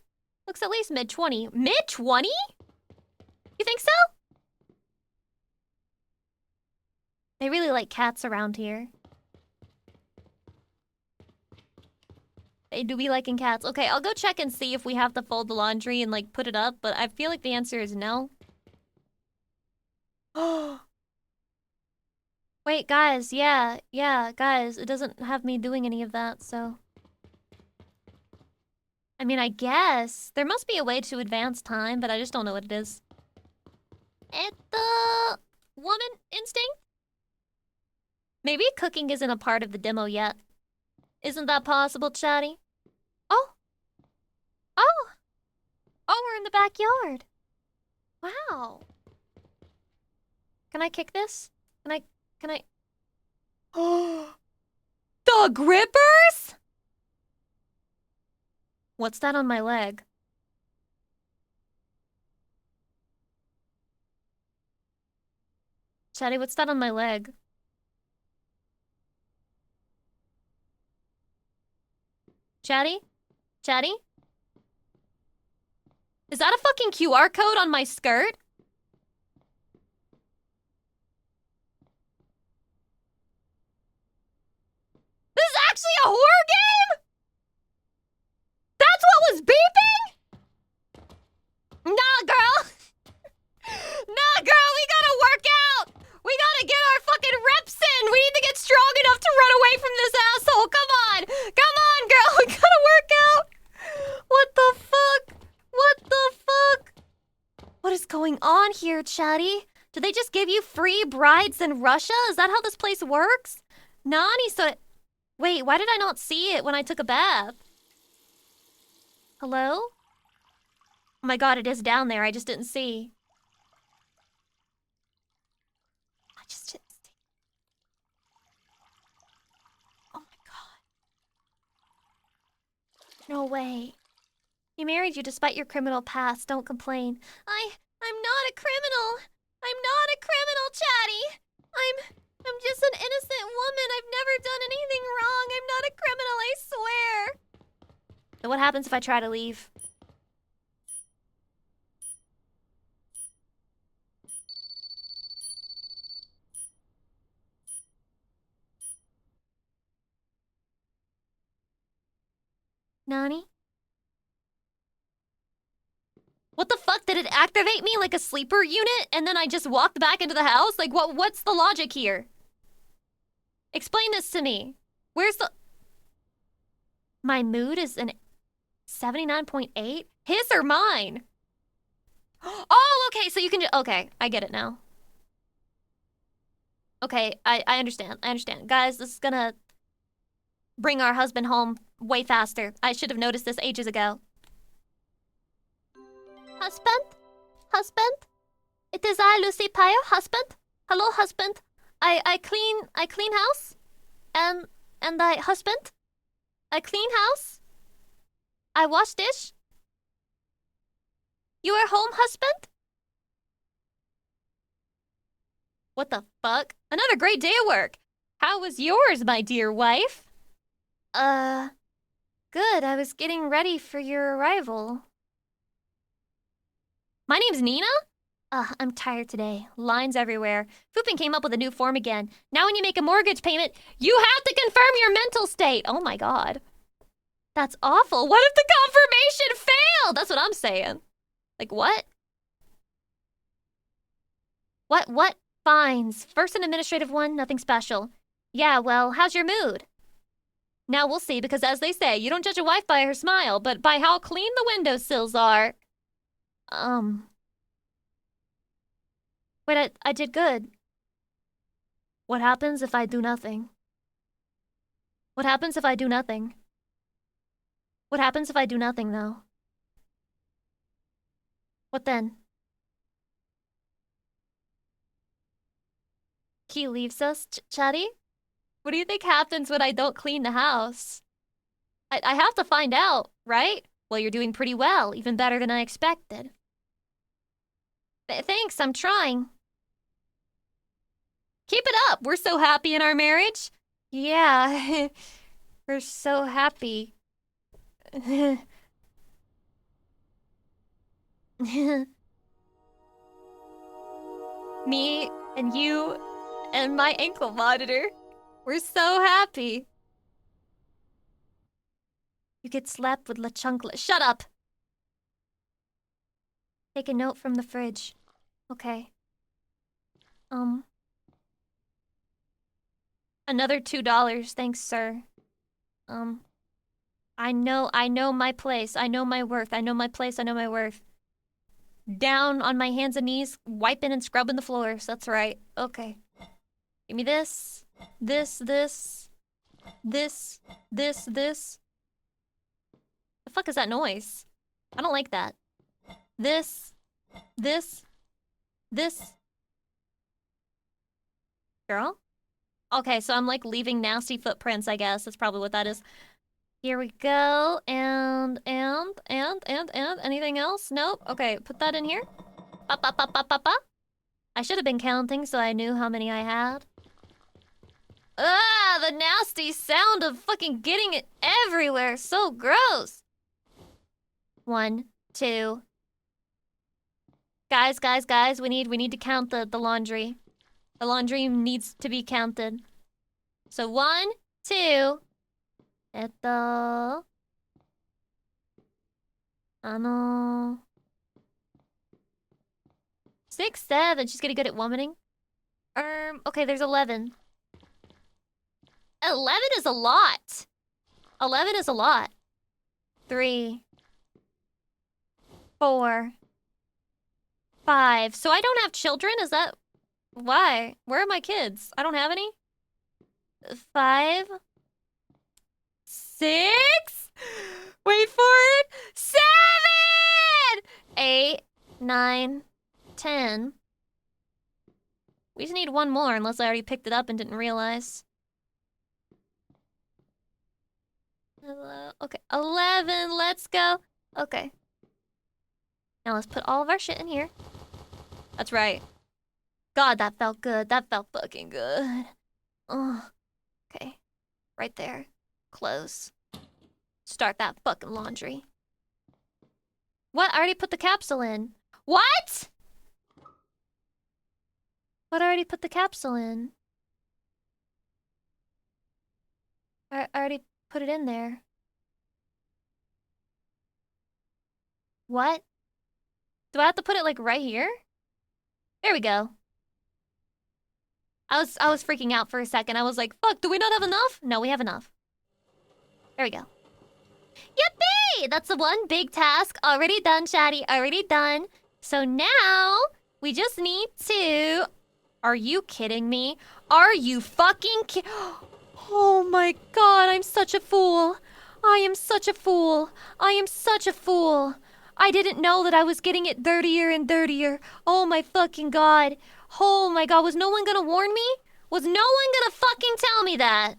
Looks at least mid-20. Mid-20? You think so? They really like cats around here. They do be liking cats. Okay, I'll go check and see if we have to fold the laundry and, like, put it up, but I feel like the answer is no. Wait, guys, yeah, guys, it doesn't have me doing any of that, so... I mean, I guess. There must be a way to advance time, but I just don't know what it is. It's the woman instinct? Maybe cooking isn't a part of the demo yet. Isn't that possible, Chatty? Oh! Oh! Oh, we're in the backyard. Wow. Can I kick this? Can I... The grippers?! What's that on my leg? Chatty, what's that on my leg? Chatty? Chatty? Is that a fucking QR code on my skirt? This is actually a horror game?! That's what was beeping?! Nah, girl! Nah, girl, we gotta work out! We gotta get our fucking reps in! We need to get strong enough to run away from this asshole! Come on! Come on, girl! We gotta work out! What the fuck? What the fuck? What is going on here, Chatty? Did they just give you free brides in Russia? Is that how this place works? Nani so... Wait, why did I not see it when I took a bath? Hello? Oh my god, it is down there. I just didn't see. I just didn't see. Oh my god. No way. He married you despite your criminal past. Don't complain. I'm not a criminal. I'm not a criminal, Chatty. I'm just an innocent woman. I've never done anything wrong. I'm not a criminal, I swear. So what happens if I try to leave? Nani? What the fuck? Did it activate me like a sleeper unit and then I just walked back into the house? Like, what's the logic here? Explain this to me. Where's the... My mood is an 79.8? His or mine? Oh, okay, so you can okay, I get it now. Okay, I understand. I understand. Guys, this is gonna bring our husband home way faster. I should have noticed this ages ago. Husband? Husband? It is I, Lucy Pyre, husband. Hello, husband. I clean house. And I, husband. I clean house. I wash dish. You are home, husband? What the fuck? Another great day of work. How was yours, my dear wife? Good. I was getting ready for your arrival. My name's Nina? I'm tired today. Lines everywhere. Foopin came up with a new form again. Now when you make a mortgage payment, you have to confirm your mental state. Oh my god. That's awful. What if the confirmation failed? That's what I'm saying. Like, what? What? Fines. First an administrative one, nothing special. Yeah, well, how's your mood? Now we'll see, because as they say, you don't judge a wife by her smile, but by how clean the windowsills are. Wait, I did good. What happens if I do nothing? What happens if I do nothing? What happens if I do nothing, though? What then? He leaves us, Chatty? What do you think happens when I don't clean the house? I have to find out, right? Well, you're doing pretty well, even better than I expected. Thanks, I'm trying. Keep it up! We're so happy in our marriage. Yeah, we're so happy. Me and you and my ankle monitor. We're so happy. You get slapped with La Chunkla. Shut up! Take a note from the fridge. Okay. Another $2, thanks, sir. I know my place. I know my worth. I know my place. I know my worth. Down on my hands and knees, wiping and scrubbing the floors. That's right. Okay. Give me this. This. This. This. This. The fuck is that noise? I don't like that. This. This. Girl? Okay, so I'm like leaving nasty footprints, I guess. That's probably what that is. Here we go. And. Anything else? Nope. Okay, put that in here. I should have been counting so I knew how many I had. Ah, the nasty sound of fucking getting it everywhere. So gross. 1, 2. Guys, we need to count the laundry. The laundry needs to be counted. So 1, 2. 6, 7. She's getting good at womaning. Okay, there's 11. 11 is a lot. 11 is a lot. 3, 4, 5. So I don't have children? Is that... Why? Where are my kids? I don't have any? 5, 6. Wait for it. 7, 8, 9, 10. We just need one more, unless I already picked it up and didn't realize. Okay, 11. Let's go. Okay. Now let's put all of our shit in here. That's right. God, that felt good. That felt fucking good. Oh. Okay. Right there. Close. Start that fucking laundry. What? I already put the capsule in. What? What? I already put the capsule in. I already put it in there. What? Do I have to put it like right here? There we go. I was freaking out for a second. I was like, fuck, do we not have enough? No, we have enough. There we go. Yippee! That's the one big task. Already done, chatty. Already done. So now, we just need to... Are you kidding me? Are you fucking Oh my god, I'm such a fool. I am such a fool. I am such a fool. I didn't know that I was getting it dirtier and dirtier. Oh my fucking god. Oh my god, was no one gonna warn me? Was no one gonna fucking tell me that?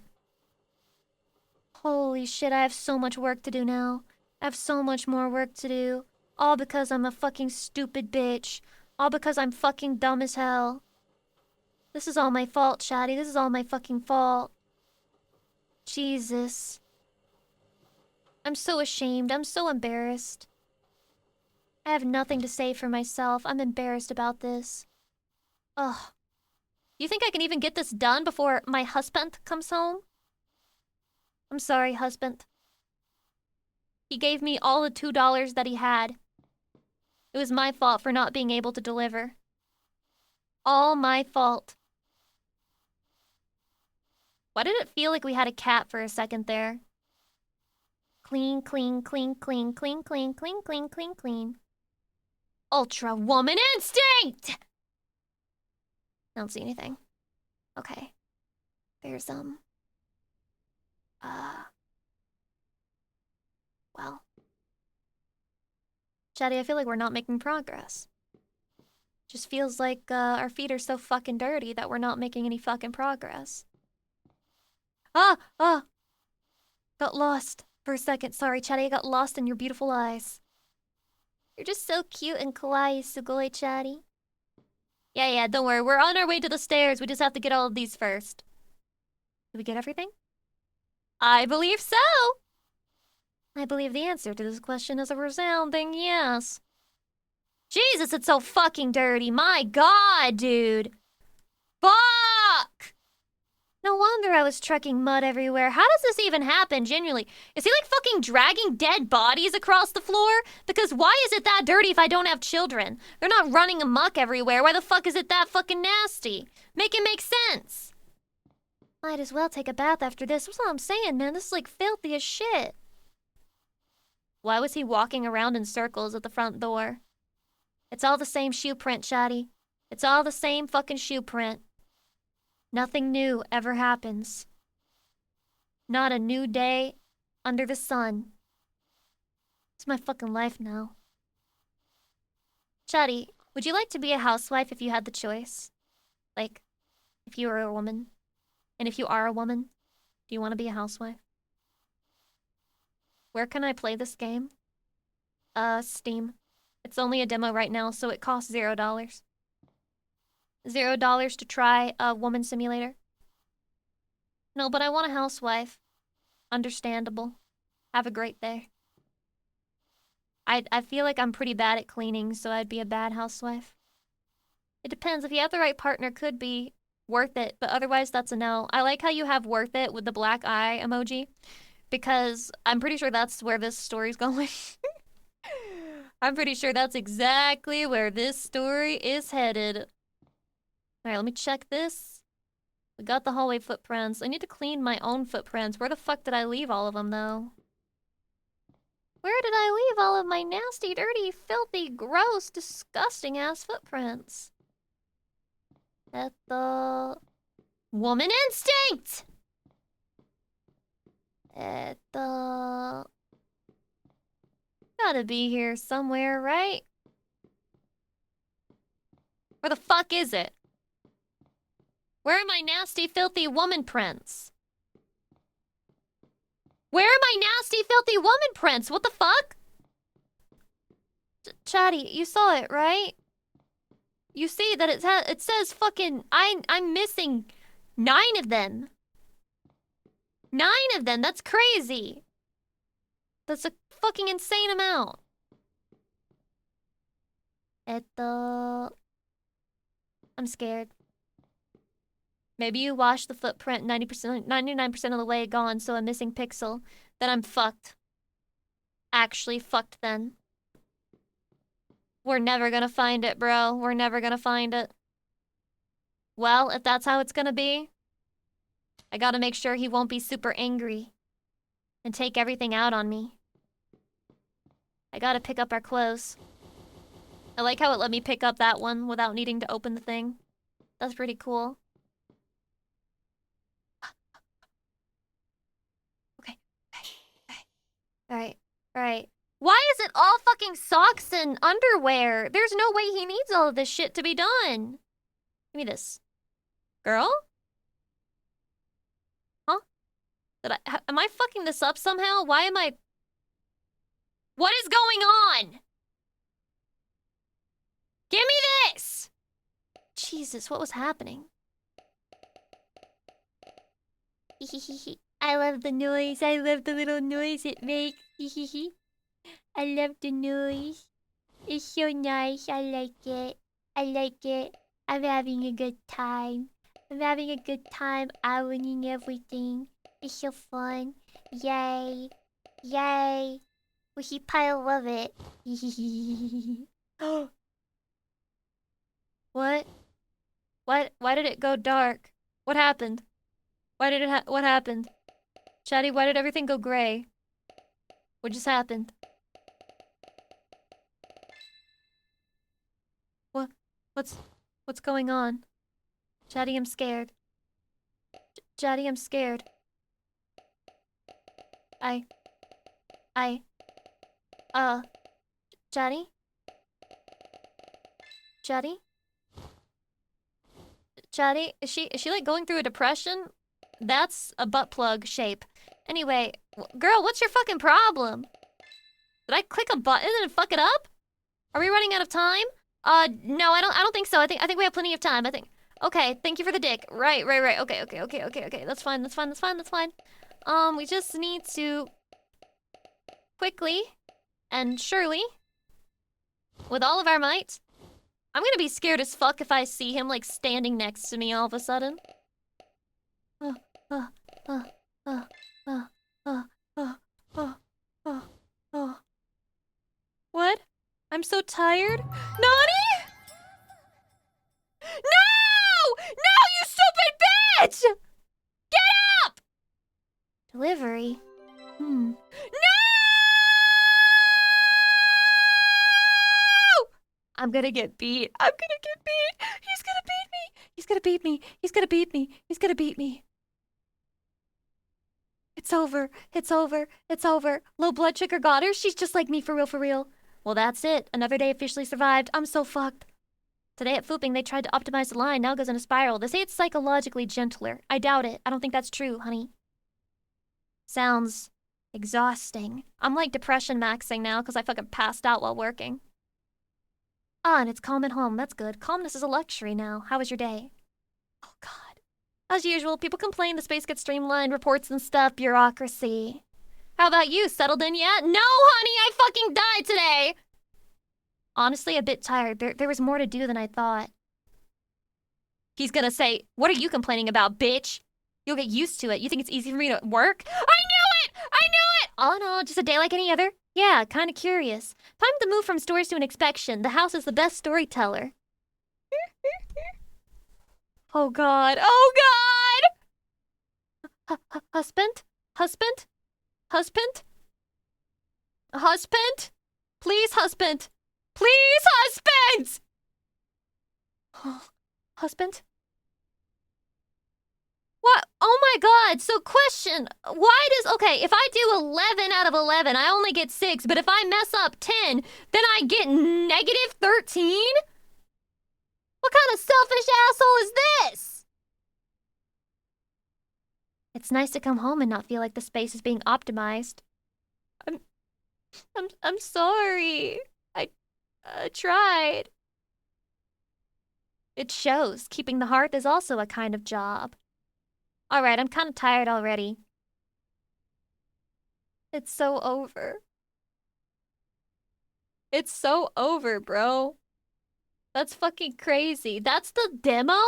Holy shit, I have so much work to do now. I have so much more work to do. All because I'm a fucking stupid bitch. All because I'm fucking dumb as hell. This is all my fault, chatty. This is all my fucking fault. Jesus. I'm so ashamed. I'm so embarrassed. I have nothing to say for myself. I'm embarrassed about this. Ugh. You think I can even get this done before my husband comes home? I'm sorry, husband. He gave me all the $2 that he had. It was my fault for not being able to deliver. All my fault. Why did it feel like we had a cat for a second there? Clean, clean, clean, clean, clean, clean, clean, clean, clean, clean. Ultra woman instinct! I don't see anything. Okay. There's, well. Chatty, I feel like we're not making progress. Just feels like, our feet are so fucking dirty that we're not making any fucking progress. Got lost for a second. Sorry, Chatty, I got lost in your beautiful eyes. You're just so cute and kawaii, sugoi, Chatty. Yeah, don't worry. We're on our way to the stairs. We just have to get all of these first. Did we get everything? I believe so! I believe the answer to this question is a resounding yes. Jesus, it's so fucking dirty. My God, dude. Fuck! No wonder I was trucking mud everywhere. How does this even happen, genuinely? Is he like fucking dragging dead bodies across the floor? Because why is it that dirty if I don't have children? They're not running amok everywhere. Why the fuck is it that fucking nasty? Make it make sense. Might as well take a bath after this. That's what I'm saying, man. This is like filthy as shit. Why was he walking around in circles at the front door? It's all the same shoe print, Shotty. It's all the same fucking shoe print. Nothing new ever happens. Not a new day under the sun. It's my fucking life now. Shotty, would you like to be a housewife if you had the choice? Like, if you were a woman? And if you are a woman, do you want to be a housewife? Where can I play this game? Steam. It's only a demo right now, so it costs $0. $0 to try a woman simulator. No, but I want a housewife. Understandable. Have a great day. I feel like I'm pretty bad at cleaning, so I'd be a bad housewife. It depends. If you have the right partner, could be worth it, but otherwise that's a no. I like how you have worth it with the black eye emoji, because I'm pretty sure that's where this story's going. I'm pretty sure that's exactly where this story is headed. Alright, let me check this. We got the hallway footprints. I need to clean my own footprints. Where the fuck did I leave all of them, though? Where did I leave all of my nasty, dirty, filthy, gross, disgusting-ass footprints? At the... Woman instinct! At the... Gotta be here somewhere, right? Where the fuck is it? Where are my nasty, filthy woman prints? Where are my nasty, filthy woman prints? What the fuck? Chatty, you saw it, right? You see that it says fucking... I'm missing 9 of them. 9 of them, that's crazy. That's a fucking insane amount. I'm scared. Maybe you washed the footprint 90%, 99% of the way gone, so a missing pixel. Then I'm fucked. Actually fucked then. We're never gonna find it, bro. We're never gonna find it. Well, if that's how it's gonna be, I gotta make sure he won't be super angry and take everything out on me. I gotta pick up our clothes. I like how it let me pick up that one without needing to open the thing. That's pretty cool. Okay. Alright. Why is it all fucking socks and underwear? There's no way he needs all of this shit to be done. Give me this. Girl? Huh? Am I fucking this up somehow? Why am I... What is going on? Give me this! Jesus, what was happening? I love the noise. I love the little noise it makes. I love the noise. It's so nice. I like it. I'm having a good time. Owning everything. It's so fun. Yay. Wishy pile love it. What? Why did it go dark? What happened? What happened? Chatty, why did everything go gray? What just happened? What's going on? Chatty, I'm scared. Chatty, I'm scared. Chatty? Chatty? Is she like going through a depression? That's a butt plug shape. Anyway, girl, what's your fucking problem? Did I click a button and fuck it up? Are we running out of time? No, I don't think so. I think we have plenty of time. Okay, thank you for the dick. Right. Okay. That's fine. We just need to quickly and surely With all of our might. I'm gonna be scared as fuck if I see him, like, standing next to me all of a sudden. Uh, uh, uh, uh, uh, uh, uh, uh, uh, uh. What? I'm so tired. Nani? No! No, you stupid bitch! Get up! Delivery? No! I'm gonna get beat. I'm gonna get beat. He's gonna beat me. He's gonna beat me. He's gonna beat me. He's gonna beat me. It's over. It's over. It's over. Low blood sugar got her. She's just like me for real, for real. Well, that's it. Another day officially survived. I'm so fucked. Today at Fooping, they tried to optimize the line. Now it goes in a spiral. They say it's psychologically gentler. I doubt it. I don't think that's true, honey. Sounds exhausting. I'm like depression maxing now because I fucking passed out while working. Ah, and it's calm at home. That's good. Calmness is a luxury now. How was your day? Oh, God. As usual, people complain the space gets streamlined, reports and stuff, bureaucracy. How about you? Settled in yet? No, honey, I fucking died today! Honestly, a bit tired. There was more to do than I thought. He's gonna say, what are you complaining about, bitch? You'll get used to it. You think it's easy for me to work? I knew it! I knew it! Oh, no, just a day like any other. Yeah, kinda curious. Time to move from stores to an inspection. The house is the best storyteller. Oh, God. Oh, God! Husband? Husband? Husband? Husband? Please, husband! Please, husband! Husband? What? Oh my God, so question, why does, okay, if I do 11 out of 11, I only get 6, but if I mess up 10, then I get negative 13? What kind of selfish asshole is this? It's nice to come home and not feel like the space is being optimized. I'm sorry. I tried. It shows. Keeping the hearth is also a kind of job. Alright, I'm kind of tired already. It's so over. It's so over, bro. That's fucking crazy. That's the demo?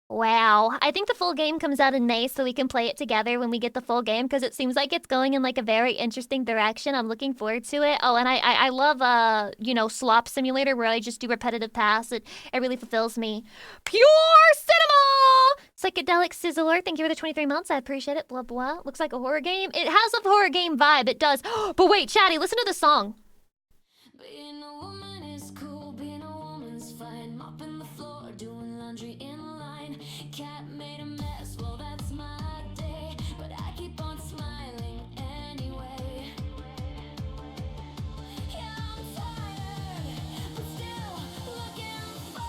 Wow. I think the full game comes out in May so we can play it together when we get the full game because it seems like it's going in like a very interesting direction. I'm looking forward to it. Oh, and I love, you know, slop simulator where I just do repetitive tasks. It really fulfills me. Pure cinema! Psychedelic Sizzler, thank you for the 23 months. I appreciate it. Blah, blah. Looks like a horror game. It has a horror game vibe. It does. But wait, Chatty, listen to the song. Being a woman is cool, being a woman's fine. Mopping the floor, doing laundry in line. Cat made a mess, well that's my day. But I keep on smiling anyway. Yeah, I'm tired, but still looking fine.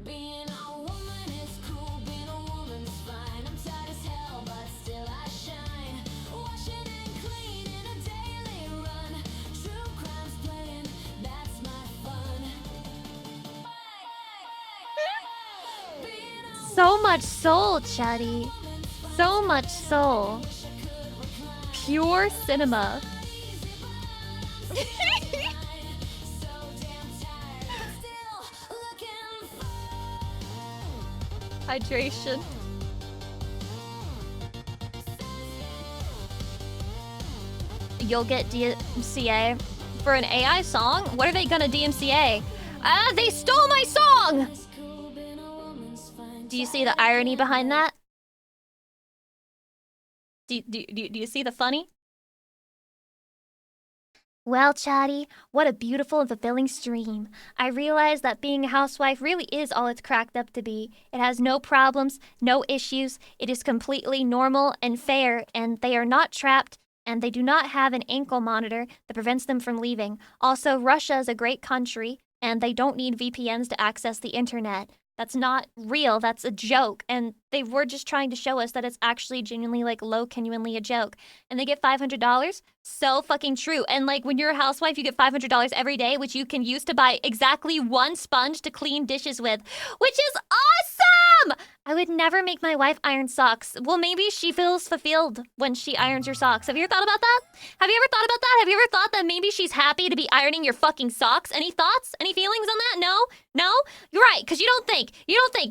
Being a woman is cool, being a woman's fine. I'm tired as hell, but still I shine. Washing and cleaning a daily run. True crime's playing, that's my fun. So much soul, Chatty. So much soul. Pure cinema. Hydration. You'll get DMCA for an AI song? What are they gonna DMCA? They stole my song! Do you see the irony behind that? Do you see the funny? Well, Chatty, what a beautiful and fulfilling stream. I realize that being a housewife really is all it's cracked up to be. It has no problems, no issues. It is completely normal and fair, and they are not trapped, and they do not have an ankle monitor that prevents them from leaving. Also, Russia is a great country, and they don't need VPNs to access the internet. That's not real, that's a joke, and they were just trying to show us that it's actually genuinely like low, genuinely a joke. And they get $500. So fucking true. And like when you're a housewife, you get $500 every day, which you can use to buy exactly one sponge to clean dishes with, which is awesome! I would never make my wife iron socks. Well, maybe she feels fulfilled when she irons your socks. Have you ever thought about that? Have you ever thought about that? Have you ever thought that maybe she's happy to be ironing your fucking socks? Any thoughts? Any feelings on that? No? No? You're right, because you don't think.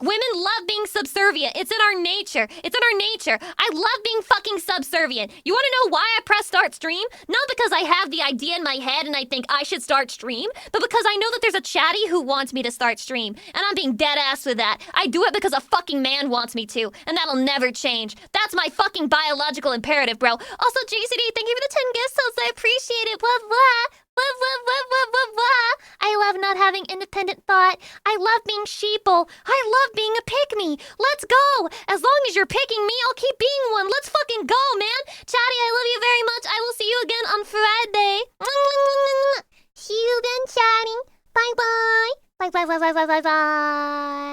Women love being subservient. It's in our nature. It's in our nature. I love being fucking subservient. You want to know why I press start stream? Not because I have the idea in my head and I think I should start stream, but because I know that there's a chatty who wants me to start stream. And I'm being dead ass with that. I do it because a fucking man wants me to, and that'll never change. That's my fucking biological imperative, bro. Also, JCD, thank you for the 10 gift subs. I appreciate it. Blah, blah. Blah, blah, blah, blah, blah, blah. I love not having independent thought. I love being sheeple. I love being a pick-me. Let's go. As long as you're picking me, I'll keep being one. Let's fucking go, man. Chatty, I love you very much. I will see you again on Friday. See you then, Chatty. Bye-bye. Bye-bye, bye-bye, bye-bye, bye.